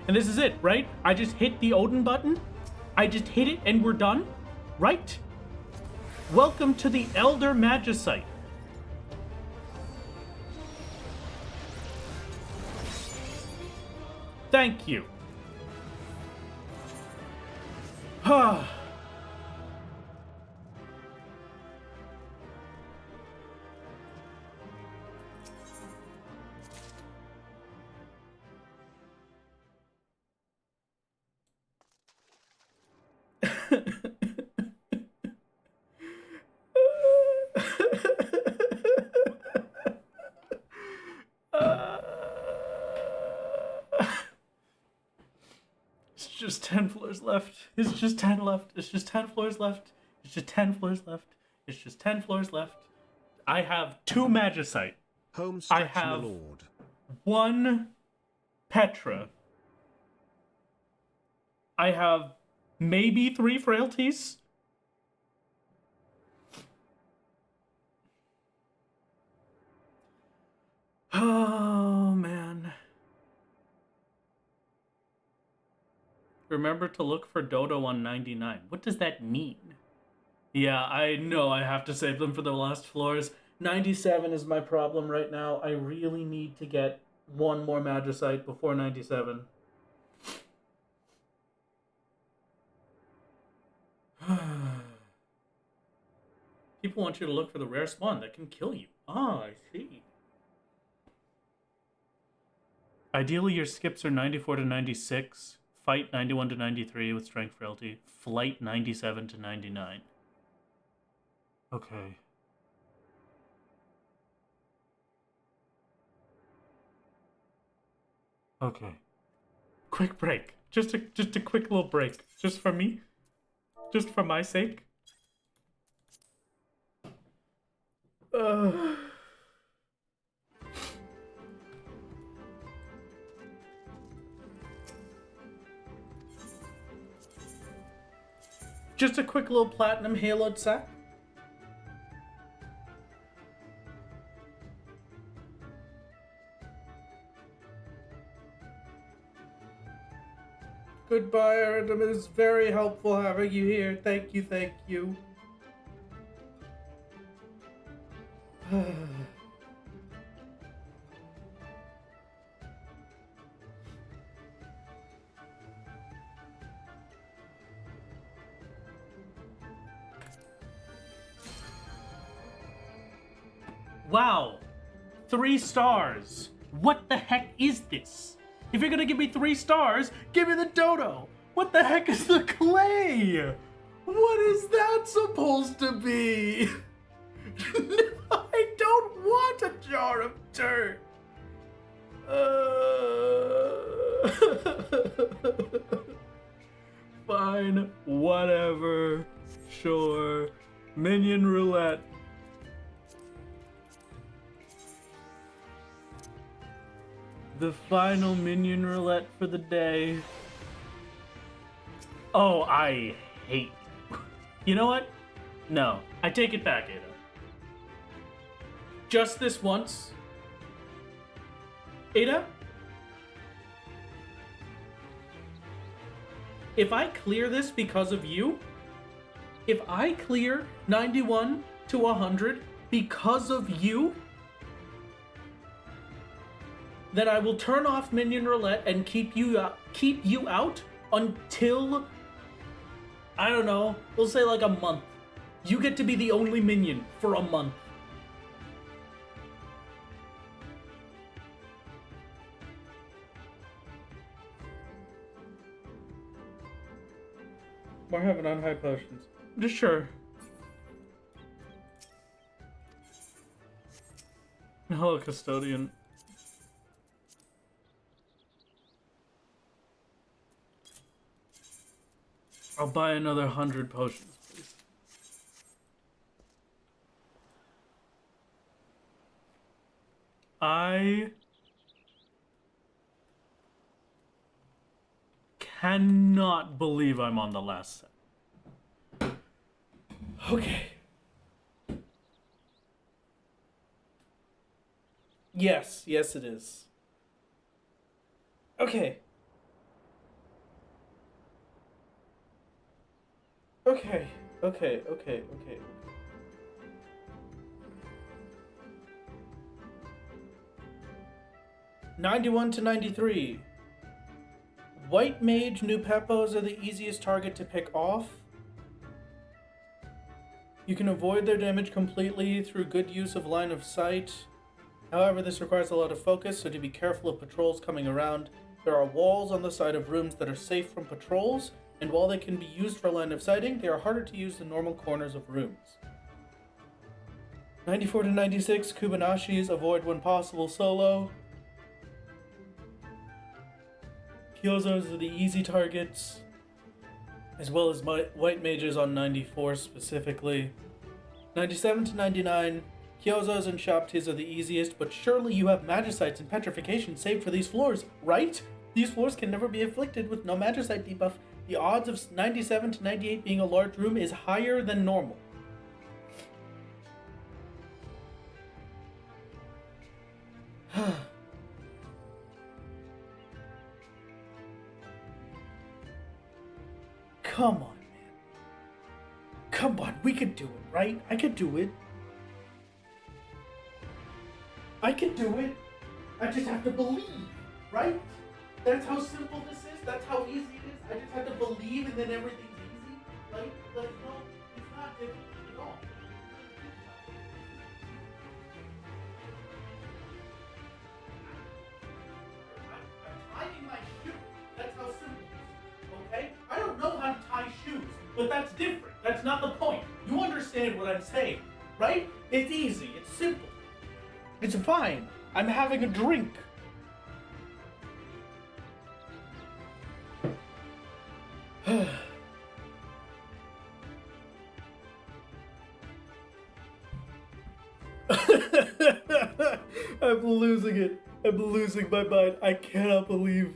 And this is it, right? I just hit the Odin button. I just hit it and we're done, right? Welcome to the Elder Magicite. Thank you. It's just 10 floors left. It's just 10 left. It's just 10 floors left. It's just 10 floors left. It's just 10 floors left. I have 2 Magicite. Home I stretch, my have lord. 1 Petra. I have maybe 3 Frailties. Oh, man. Remember to look for Dodo on 99. What does that mean? Yeah, I know I have to save them for the last floors. 97 is my problem right now. I really need to get 1 more Magicite before 97. People want you to look for the rare spawn that can kill you. Oh, I see. Ideally, your skips are 94 to 96, fight 91 to 93 with strength frailty, flight 97 to 99. Okay. Okay. Quick break. Just a quick little break. Just for me. Just for my sake. Just a quick little platinum haloed sack. Goodbye, Erdem. It is very helpful having you here. Thank you, thank you. Wow, 3 stars. What the heck is this? If you're gonna give me 3 stars, give me the dodo. What the heck is the clay? What is that supposed to be? I don't want a jar of dirt. Fine, whatever, sure. Minion roulette. The final minion roulette for the day. Oh, I hate you. You know what? No, I take it back, Ada. Just this once. Ada? If I clear this because of you, if I clear 91 to 100 because of you, then I will turn off minion roulette and keep you out until, I don't know, we'll say like a month. You get to be the only minion for a month. We're having on high potions. Just sure. Hello, custodian. I'll buy another 100 potions, please. I cannot believe I'm on the last set. Okay. Yes, it is. Okay. Okay. 91 to 93. White mage new peppos are the easiest target to pick off. You can avoid their damage completely through good use of line of sight. However, this requires a lot of focus, so to be careful of patrols coming around. There are walls on the side of rooms that are safe from patrols, and while they can be used for line of sighting, they are harder to use than normal corners of rooms. 94 to 96, Kubanashis avoid when possible solo. Kyozos are the easy targets, as well as white mages on 94 specifically. 97 to 99, Kyozos and Shoptis are the easiest, but surely you have Magicites and Petrification saved for these floors, right? These floors can never be afflicted with no Magicite debuff. The odds of 97 to 98 being a large room is higher than normal. Come on, man. Come on, we could do it, right? I could do it. I can do it. I just have to believe, right? That's how simple this is. That's how easy it is. I just have to believe and then everything's easy. Like no, it's not difficult at all. I'm tying my shoe. That's how simple it is. Okay? I don't know how to tie shoes, but that's different. That's not the point. You understand what I'm saying, right? It's easy. It's simple. It's fine. I'm having a drink. I'm losing it. I'm losing my mind. I cannot believe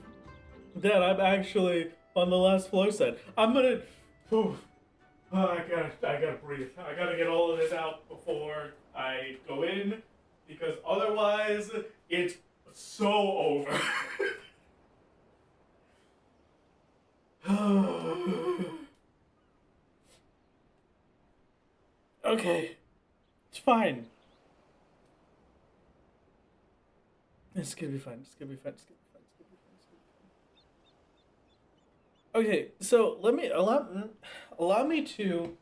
that I'm actually on the last floor set. I'm gonna... I gotta breathe. I gotta get all of this out before I go in, because otherwise it's so over. Okay. It's fine. It's gonna be fine. It's gonna be fine. It's gonna be fine. It's gonna be fine. It's gonna be fine. Okay, so allow me to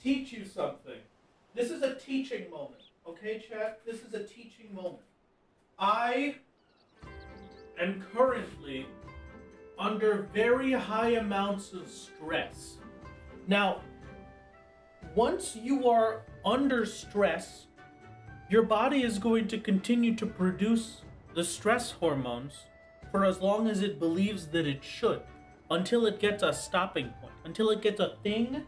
teach you something. This is a teaching moment. Okay, chat? This is a teaching moment. I am currently under very high amounts of stress. Now, once you are under stress, your body is going to continue to produce the stress hormones for as long as it believes that it should, until it gets a stopping point, until it gets a thing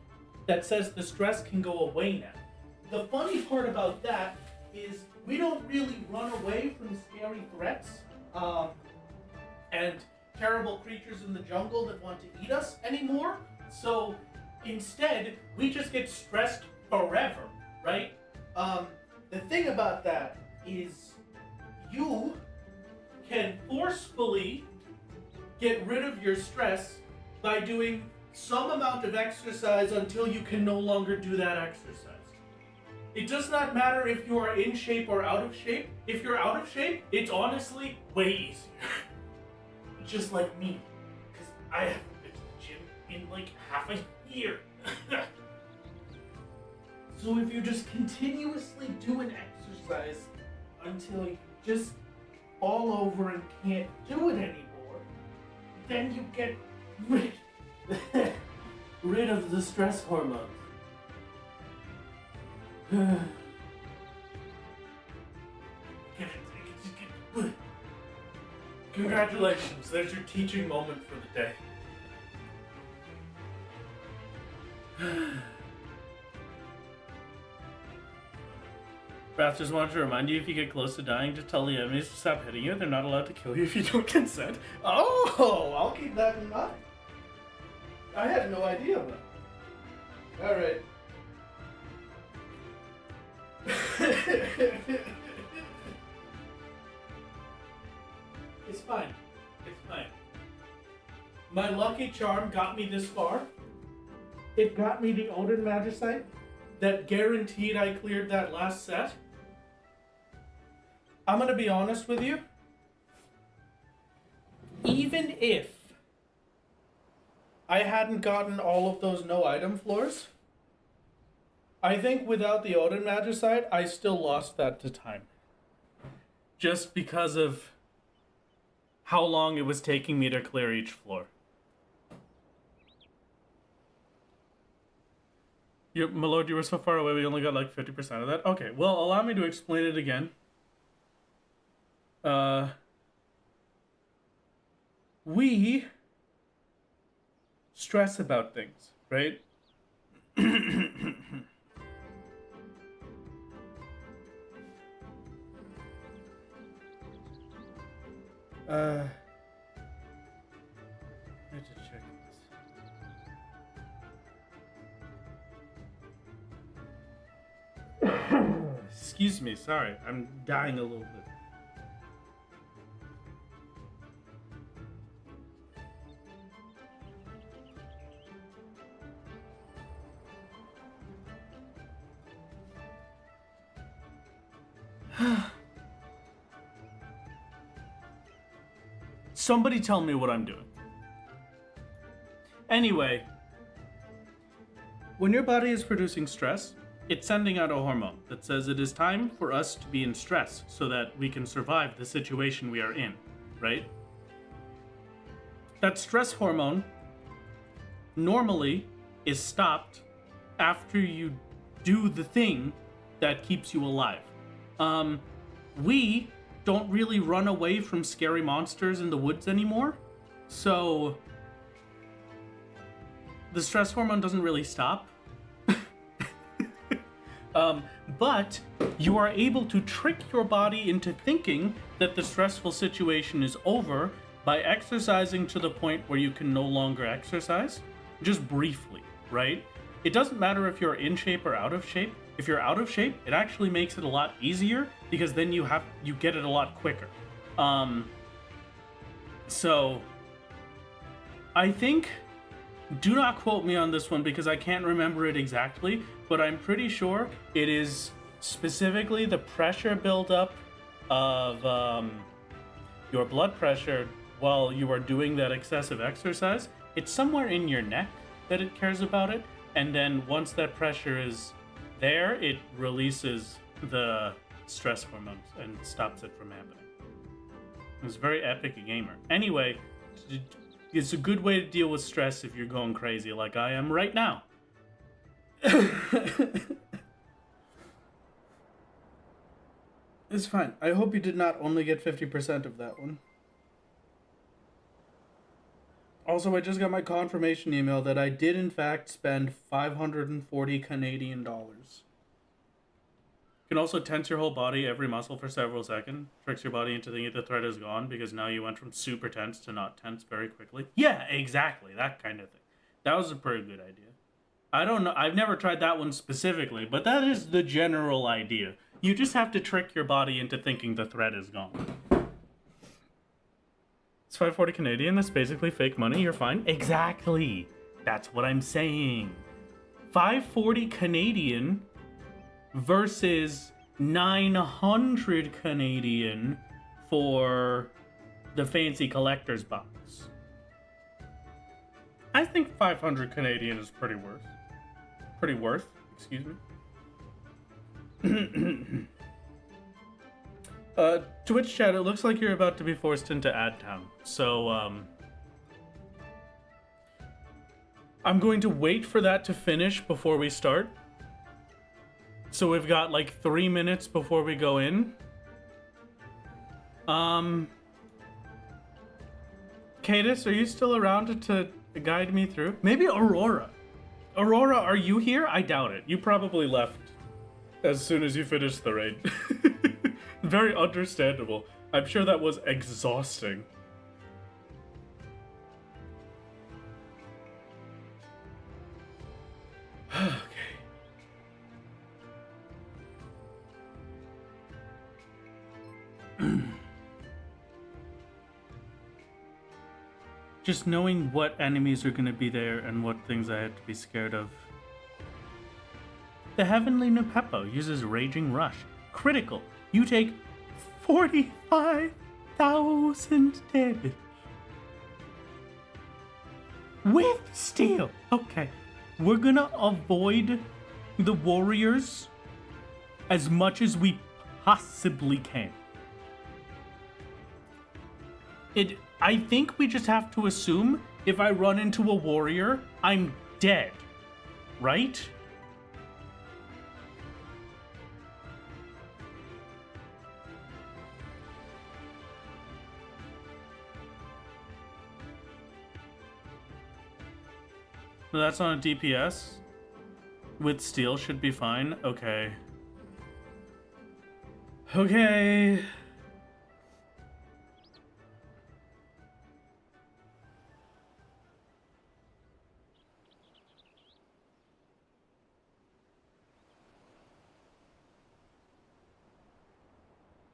that says the stress can go away now. The funny part about that is we don't really run away from scary threats and terrible creatures in the jungle that want to eat us anymore. So instead, we just get stressed forever, right? The thing about that is you can forcefully get rid of your stress by doing some amount of exercise until you can no longer do that exercise. It does not matter if you are in shape or out of shape. If you're out of shape, it's honestly way easier. Just like me. Because I haven't been to the gym in like half a year. So if you just continuously do an exercise until you just fall over and can't do it anymore, then you get rid of the stress hormones. Congratulations, there's your teaching moment for the day. Wrath just wanted to remind you, if you get close to dying, just tell the enemies to stop hitting you. They're not allowed to kill you if you don't consent. Oh, I'll keep that in mind. I had no idea about it. Alright. It's fine. It's fine. My lucky charm got me this far. It got me the Odin Magicite that guaranteed I cleared that last set. I'm gonna be honest with you. Even if I hadn't gotten all of those no item floors, I think without the Odin Magicite, I still lost that to time. Just because of how long it was taking me to clear each floor. My lord, you were so far away, we only got like 50% of that. Okay, well, allow me to explain it again. We stress about things, right? I have to check this. Excuse me, sorry, I'm dying a little bit. Somebody tell me what I'm doing. Anyway, when your body is producing stress, it's sending out a hormone that says it is time for us to be in stress so that we can survive the situation we are in, right? That stress hormone normally is stopped after you do the thing that keeps you alive. We don't really run away from scary monsters in the woods anymore, so the stress hormone doesn't really stop. But you are able to trick your body into thinking that the stressful situation is over by exercising to the point where you can no longer exercise, just briefly, right? It doesn't matter if you're in shape or out of shape. If you're out of shape, it actually makes it a lot easier because then you get it a lot quicker. So I think, do not quote me on this one because I can't remember it exactly, but I'm pretty sure it is specifically the pressure buildup of your blood pressure while you are doing that excessive exercise. It's somewhere in your neck that it cares about it, and then once that pressure is there, it releases the stress hormones and stops it from happening. It's very epic a gamer. Anyway, it's a good way to deal with stress if you're going crazy like I am right now. It's fine. I hope you did not only get 50% of that one. Also, I just got my confirmation email that I did in fact spend 540 Canadian dollars. You can also tense your whole body, every muscle for several seconds. Tricks your body into thinking the threat is gone because now you went from super tense to not tense very quickly. Yeah, exactly. That kind of thing. That was a pretty good idea. I don't know. I've never tried that one specifically, but that is the general idea. You just have to trick your body into thinking the threat is gone. It's 540 Canadian. That's basically fake money. You're fine. Exactly. That's what I'm saying. 540 Canadian versus 900 Canadian for the fancy collector's box. I think 500 Canadian is pretty worth. Excuse me. Twitch chat, it looks like you're about to be forced into ad town. So, I'm going to wait for that to finish before we start. So we've got like 3 minutes before we go in. Cadis, are you still around to guide me through? Maybe Aurora. Aurora, are you here? I doubt it. You probably left as soon as you finished the raid. Very understandable. I'm sure that was exhausting. Okay. Just knowing what enemies are going to be there and what things I have to be scared of. The Heavenly Nupepo uses Raging Rush. Critical. You take 45,000 damage. With steel. Okay. We're gonna avoid the warriors as much as we possibly can. I think we just have to assume if I run into a warrior, I'm dead. Right? No, that's on a DPS. With steel should be fine. Okay. Okay.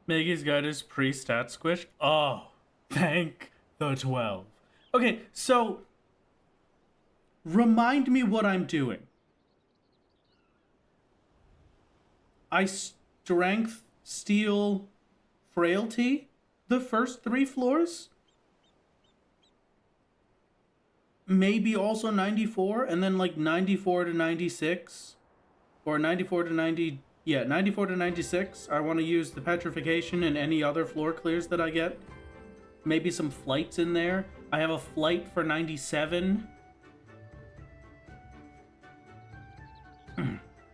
Maggie's Guide is pre-stat squished. Oh, thank the 12. Okay, so remind me what I'm doing. I strength, steel, frailty the first 3 floors? Maybe also 94, and then like 94 to 96? Or 94 to 90... Yeah, 94 to 96. I want to use the petrification and any other floor clears that I get. Maybe some flights in there. I have a flight for 97.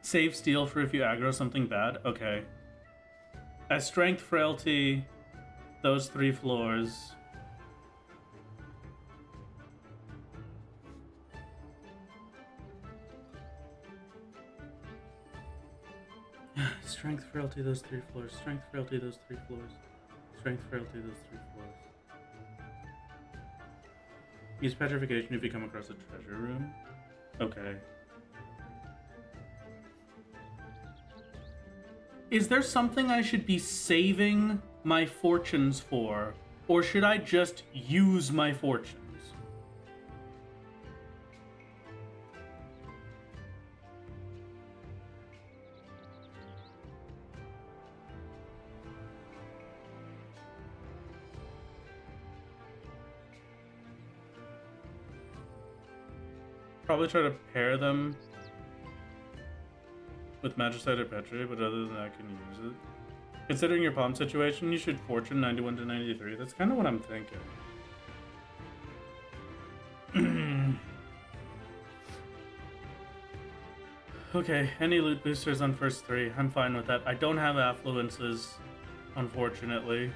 Save steel for if you aggro something bad. Okay. As strength, frailty, those 3 floors. Strength, frailty, those 3 floors. Strength, frailty, those 3 floors. Strength, frailty, those 3 floors. Use petrification if you come across a treasure room. Okay. Is there something I should be saving my fortunes for? Or should I just use my fortunes? Probably try to pair them with Magicite or Petri, but other than that, I can use it. Considering your palm situation, you should fortune 91 to 93. That's kind of what I'm thinking. Okay, any loot boosters on first 3. I'm fine with that. I don't have affluences, unfortunately.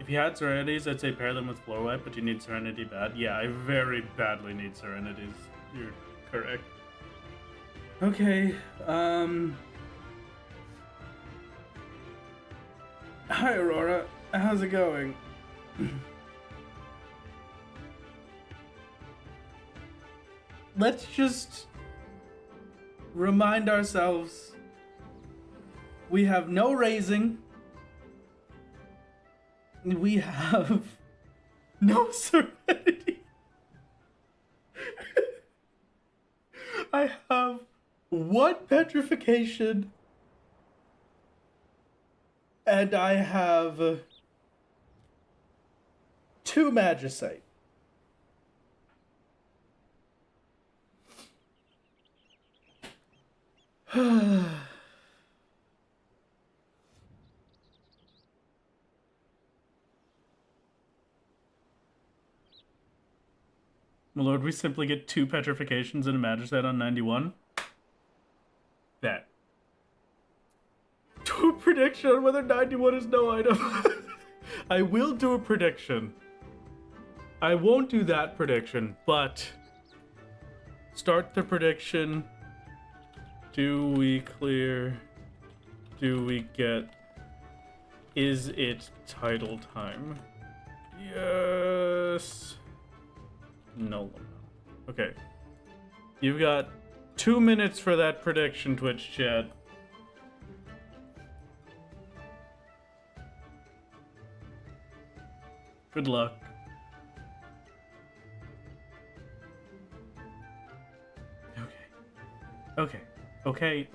If you had Serenities, I'd say pair them with Floor Wipe, but you need Serenity bad. Yeah, I very badly need Serenities. You're correct. Okay, Hi, Aurora. How's it going? let's just remind ourselves we have no raising. We have no serenity. I have one petrification. And I have 2 magicite. My lord, we simply get 2 petrifications and a magicite on 91. That. Do a prediction on whether 91 is no item. I will do a prediction. I won't do that prediction, but start the prediction. Do we clear? Do we get? Is it title time? Yes. No. Okay. You've got 2 minutes for that prediction, Twitch chat. Good luck. Okay.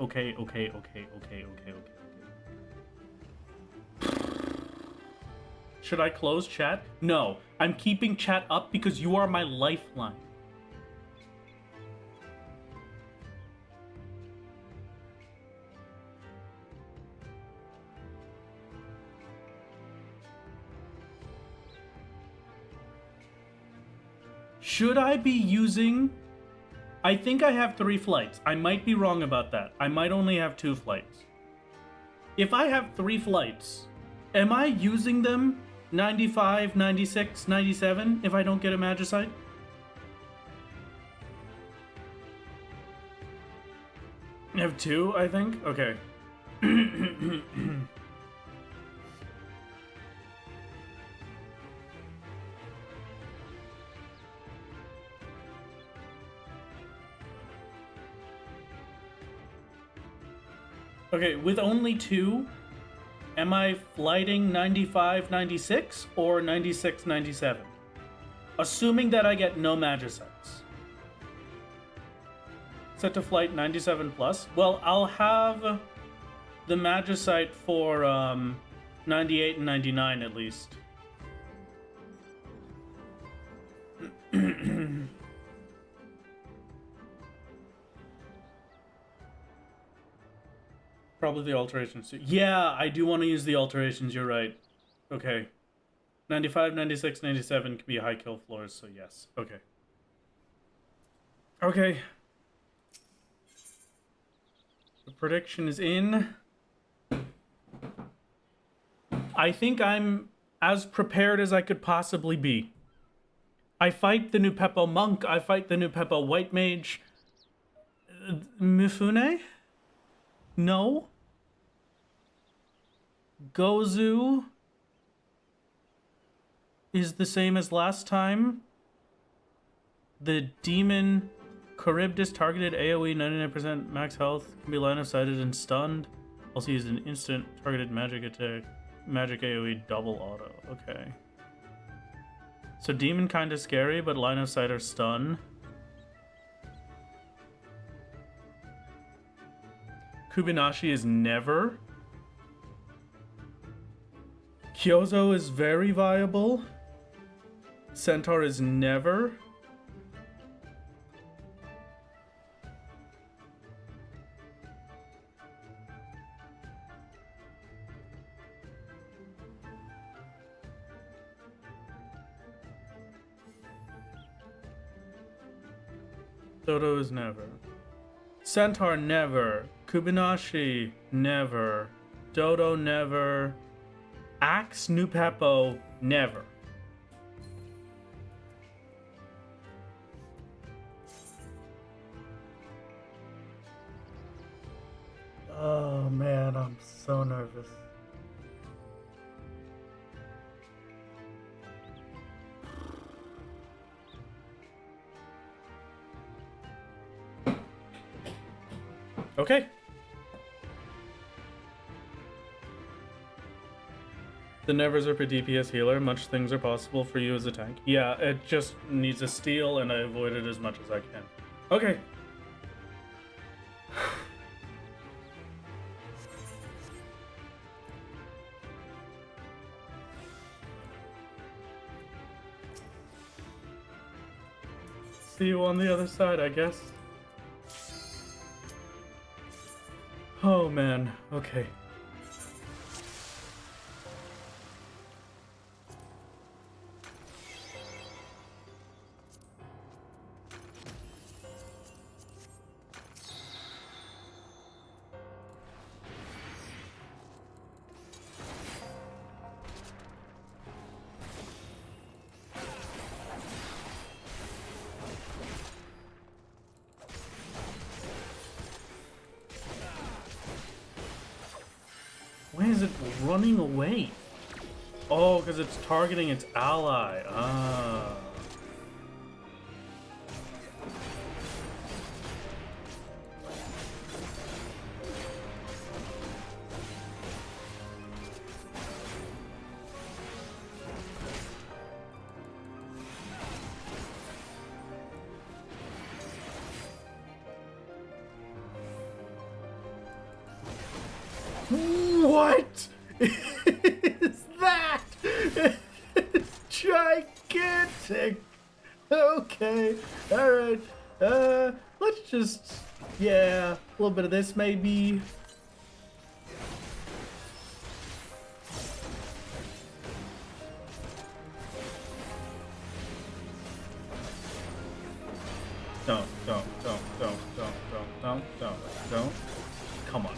Should I close chat? No. I'm keeping chat up because you are my lifeline. Should I be using... I think I have 3 flights. I might be wrong about that. I might only have 2 flights. If I have 3 flights, am I using them 95, 96, 97 if I don't get a magicite? I have 2, I think? Okay. Okay, with only 2, am I flighting 95, 96 or 96, 97? Assuming that I get no magicites. Set to flight 97 plus. Well, I'll have the magicite for 98 and 99 at least. Probably the alterations. Yeah, I do want to use the alterations, you're right. Okay. 95, 96, 97 can be high kill floors, so yes. Okay. Okay. The prediction is in. I think I'm as prepared as I could possibly be. I fight the new Peppo Monk, I fight the new Peppo White Mage. Mifune? No. Gozu is the same as last time. The demon Charybdis targeted AoE 99% max health, can be line of sighted and stunned. Also use an instant targeted magic attack, magic AoE double auto. Okay. So demon kind of scary, but line of sight or stun. Kubinashi is never. Kyozo is very viable. Centaur is never. Dodo is never. Centaur never. Kubinashi never. Dodo never. Axe New Peppo never. Oh man, I'm so nervous. Okay. The Never Zerp a DPS healer. Much things are possible for you as a tank. Yeah, it just needs a steal, and I avoid it as much as I can. Okay. See you on the other side, I guess. Oh man, okay. Why is it running away? Oh, because it's targeting its ally. Ah. What is that? It's gigantic. Okay, all right. Let's just, yeah, a little bit of this maybe. Don't. Come on.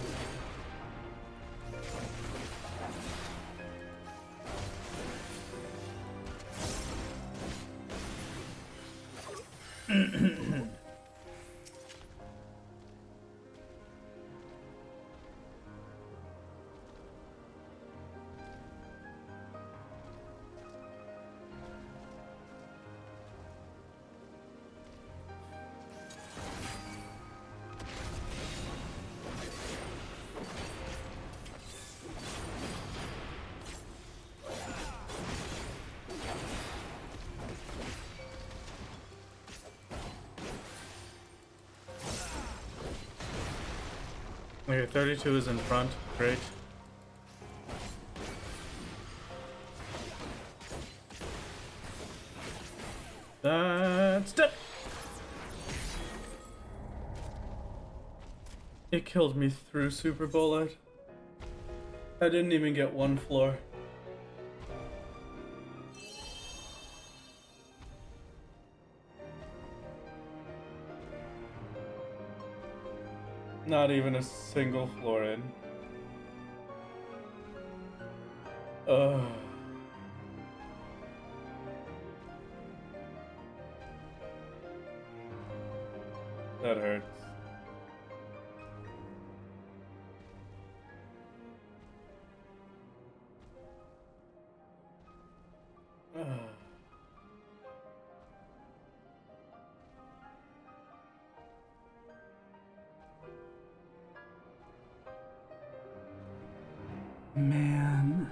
Okay, 32 is in front. Great. That's dead. It killed me through Super Bullet. I didn't even get one floor. Not even a single floor in. Ugh. That hurts. Ugh. Man.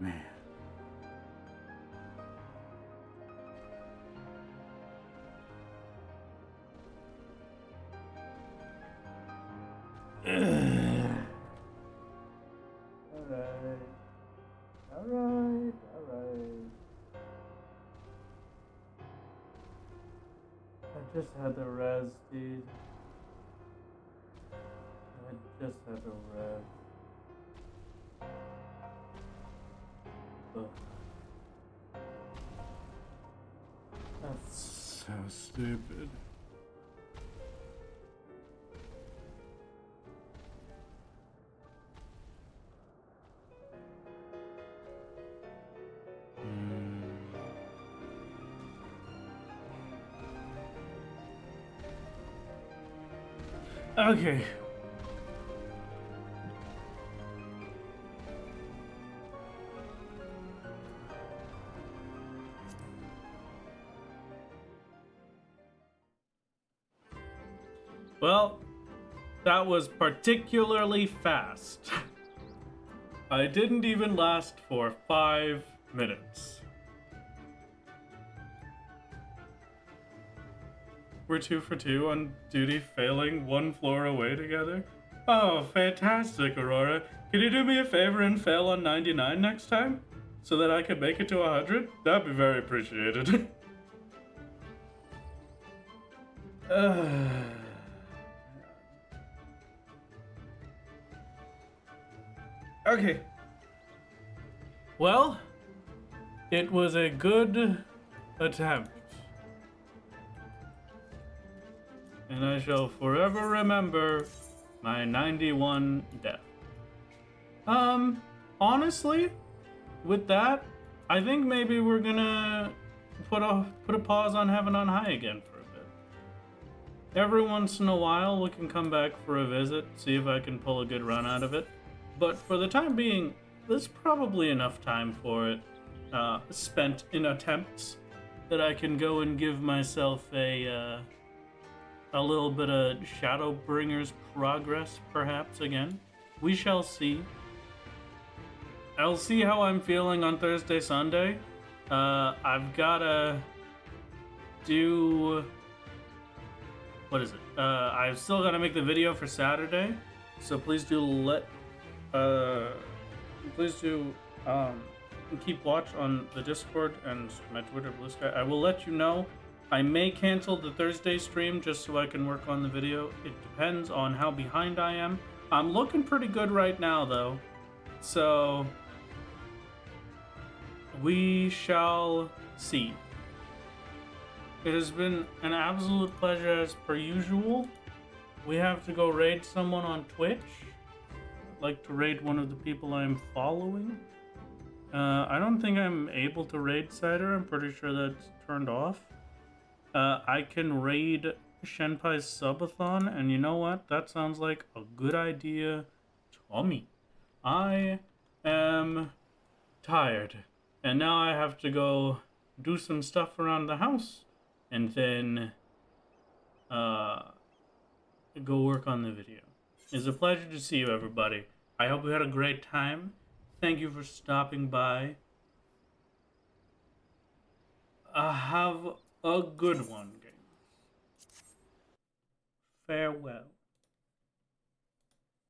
Man. Alright. I just had the res, dude. I just had the res. Ugh. That's so stupid. Okay. Well, that was particularly fast. I didn't even last for 5 minutes. We're 2 for 2 on duty, failing 1 floor away together. Oh, fantastic, Aurora. Can you do me a favor and fail on 99 next time? So that I can make it to 100? That'd be very appreciated. Okay. Well, it was a good attempt. And I shall forever remember my 91 death. Honestly, with that, I think maybe we're gonna put a pause on Heaven on High again for a bit. Every once in a while, we can come back for a visit, see if I can pull a good run out of it. But for the time being, there's probably enough time for it spent in attempts that I can go and give myself a little bit of Shadowbringer's progress, perhaps, again. We shall see. I'll see how I'm feeling on Thursday, Sunday. I've gotta do... What is it? I've still gotta make the video for Saturday, so please do keep watch on the Discord and my Twitter, Blue Sky. I will let you know. I may cancel the Thursday stream just so I can work on the video. It depends on how behind I am. I'm looking pretty good right now, though. So we shall see. It has been an absolute pleasure as per usual. We have to go raid someone on Twitch. I'd like to raid one of the people I'm following. I don't think I'm able to raid Cider. I'm pretty sure that's turned off. I can raid Shenpai's subathon, and you know what? That sounds like a good idea to me. I am tired, and now I have to go do some stuff around the house, and then go work on the video. It's a pleasure to see you, everybody. I hope you had a great time. Thank you for stopping by. Have a good one, gamers. Farewell.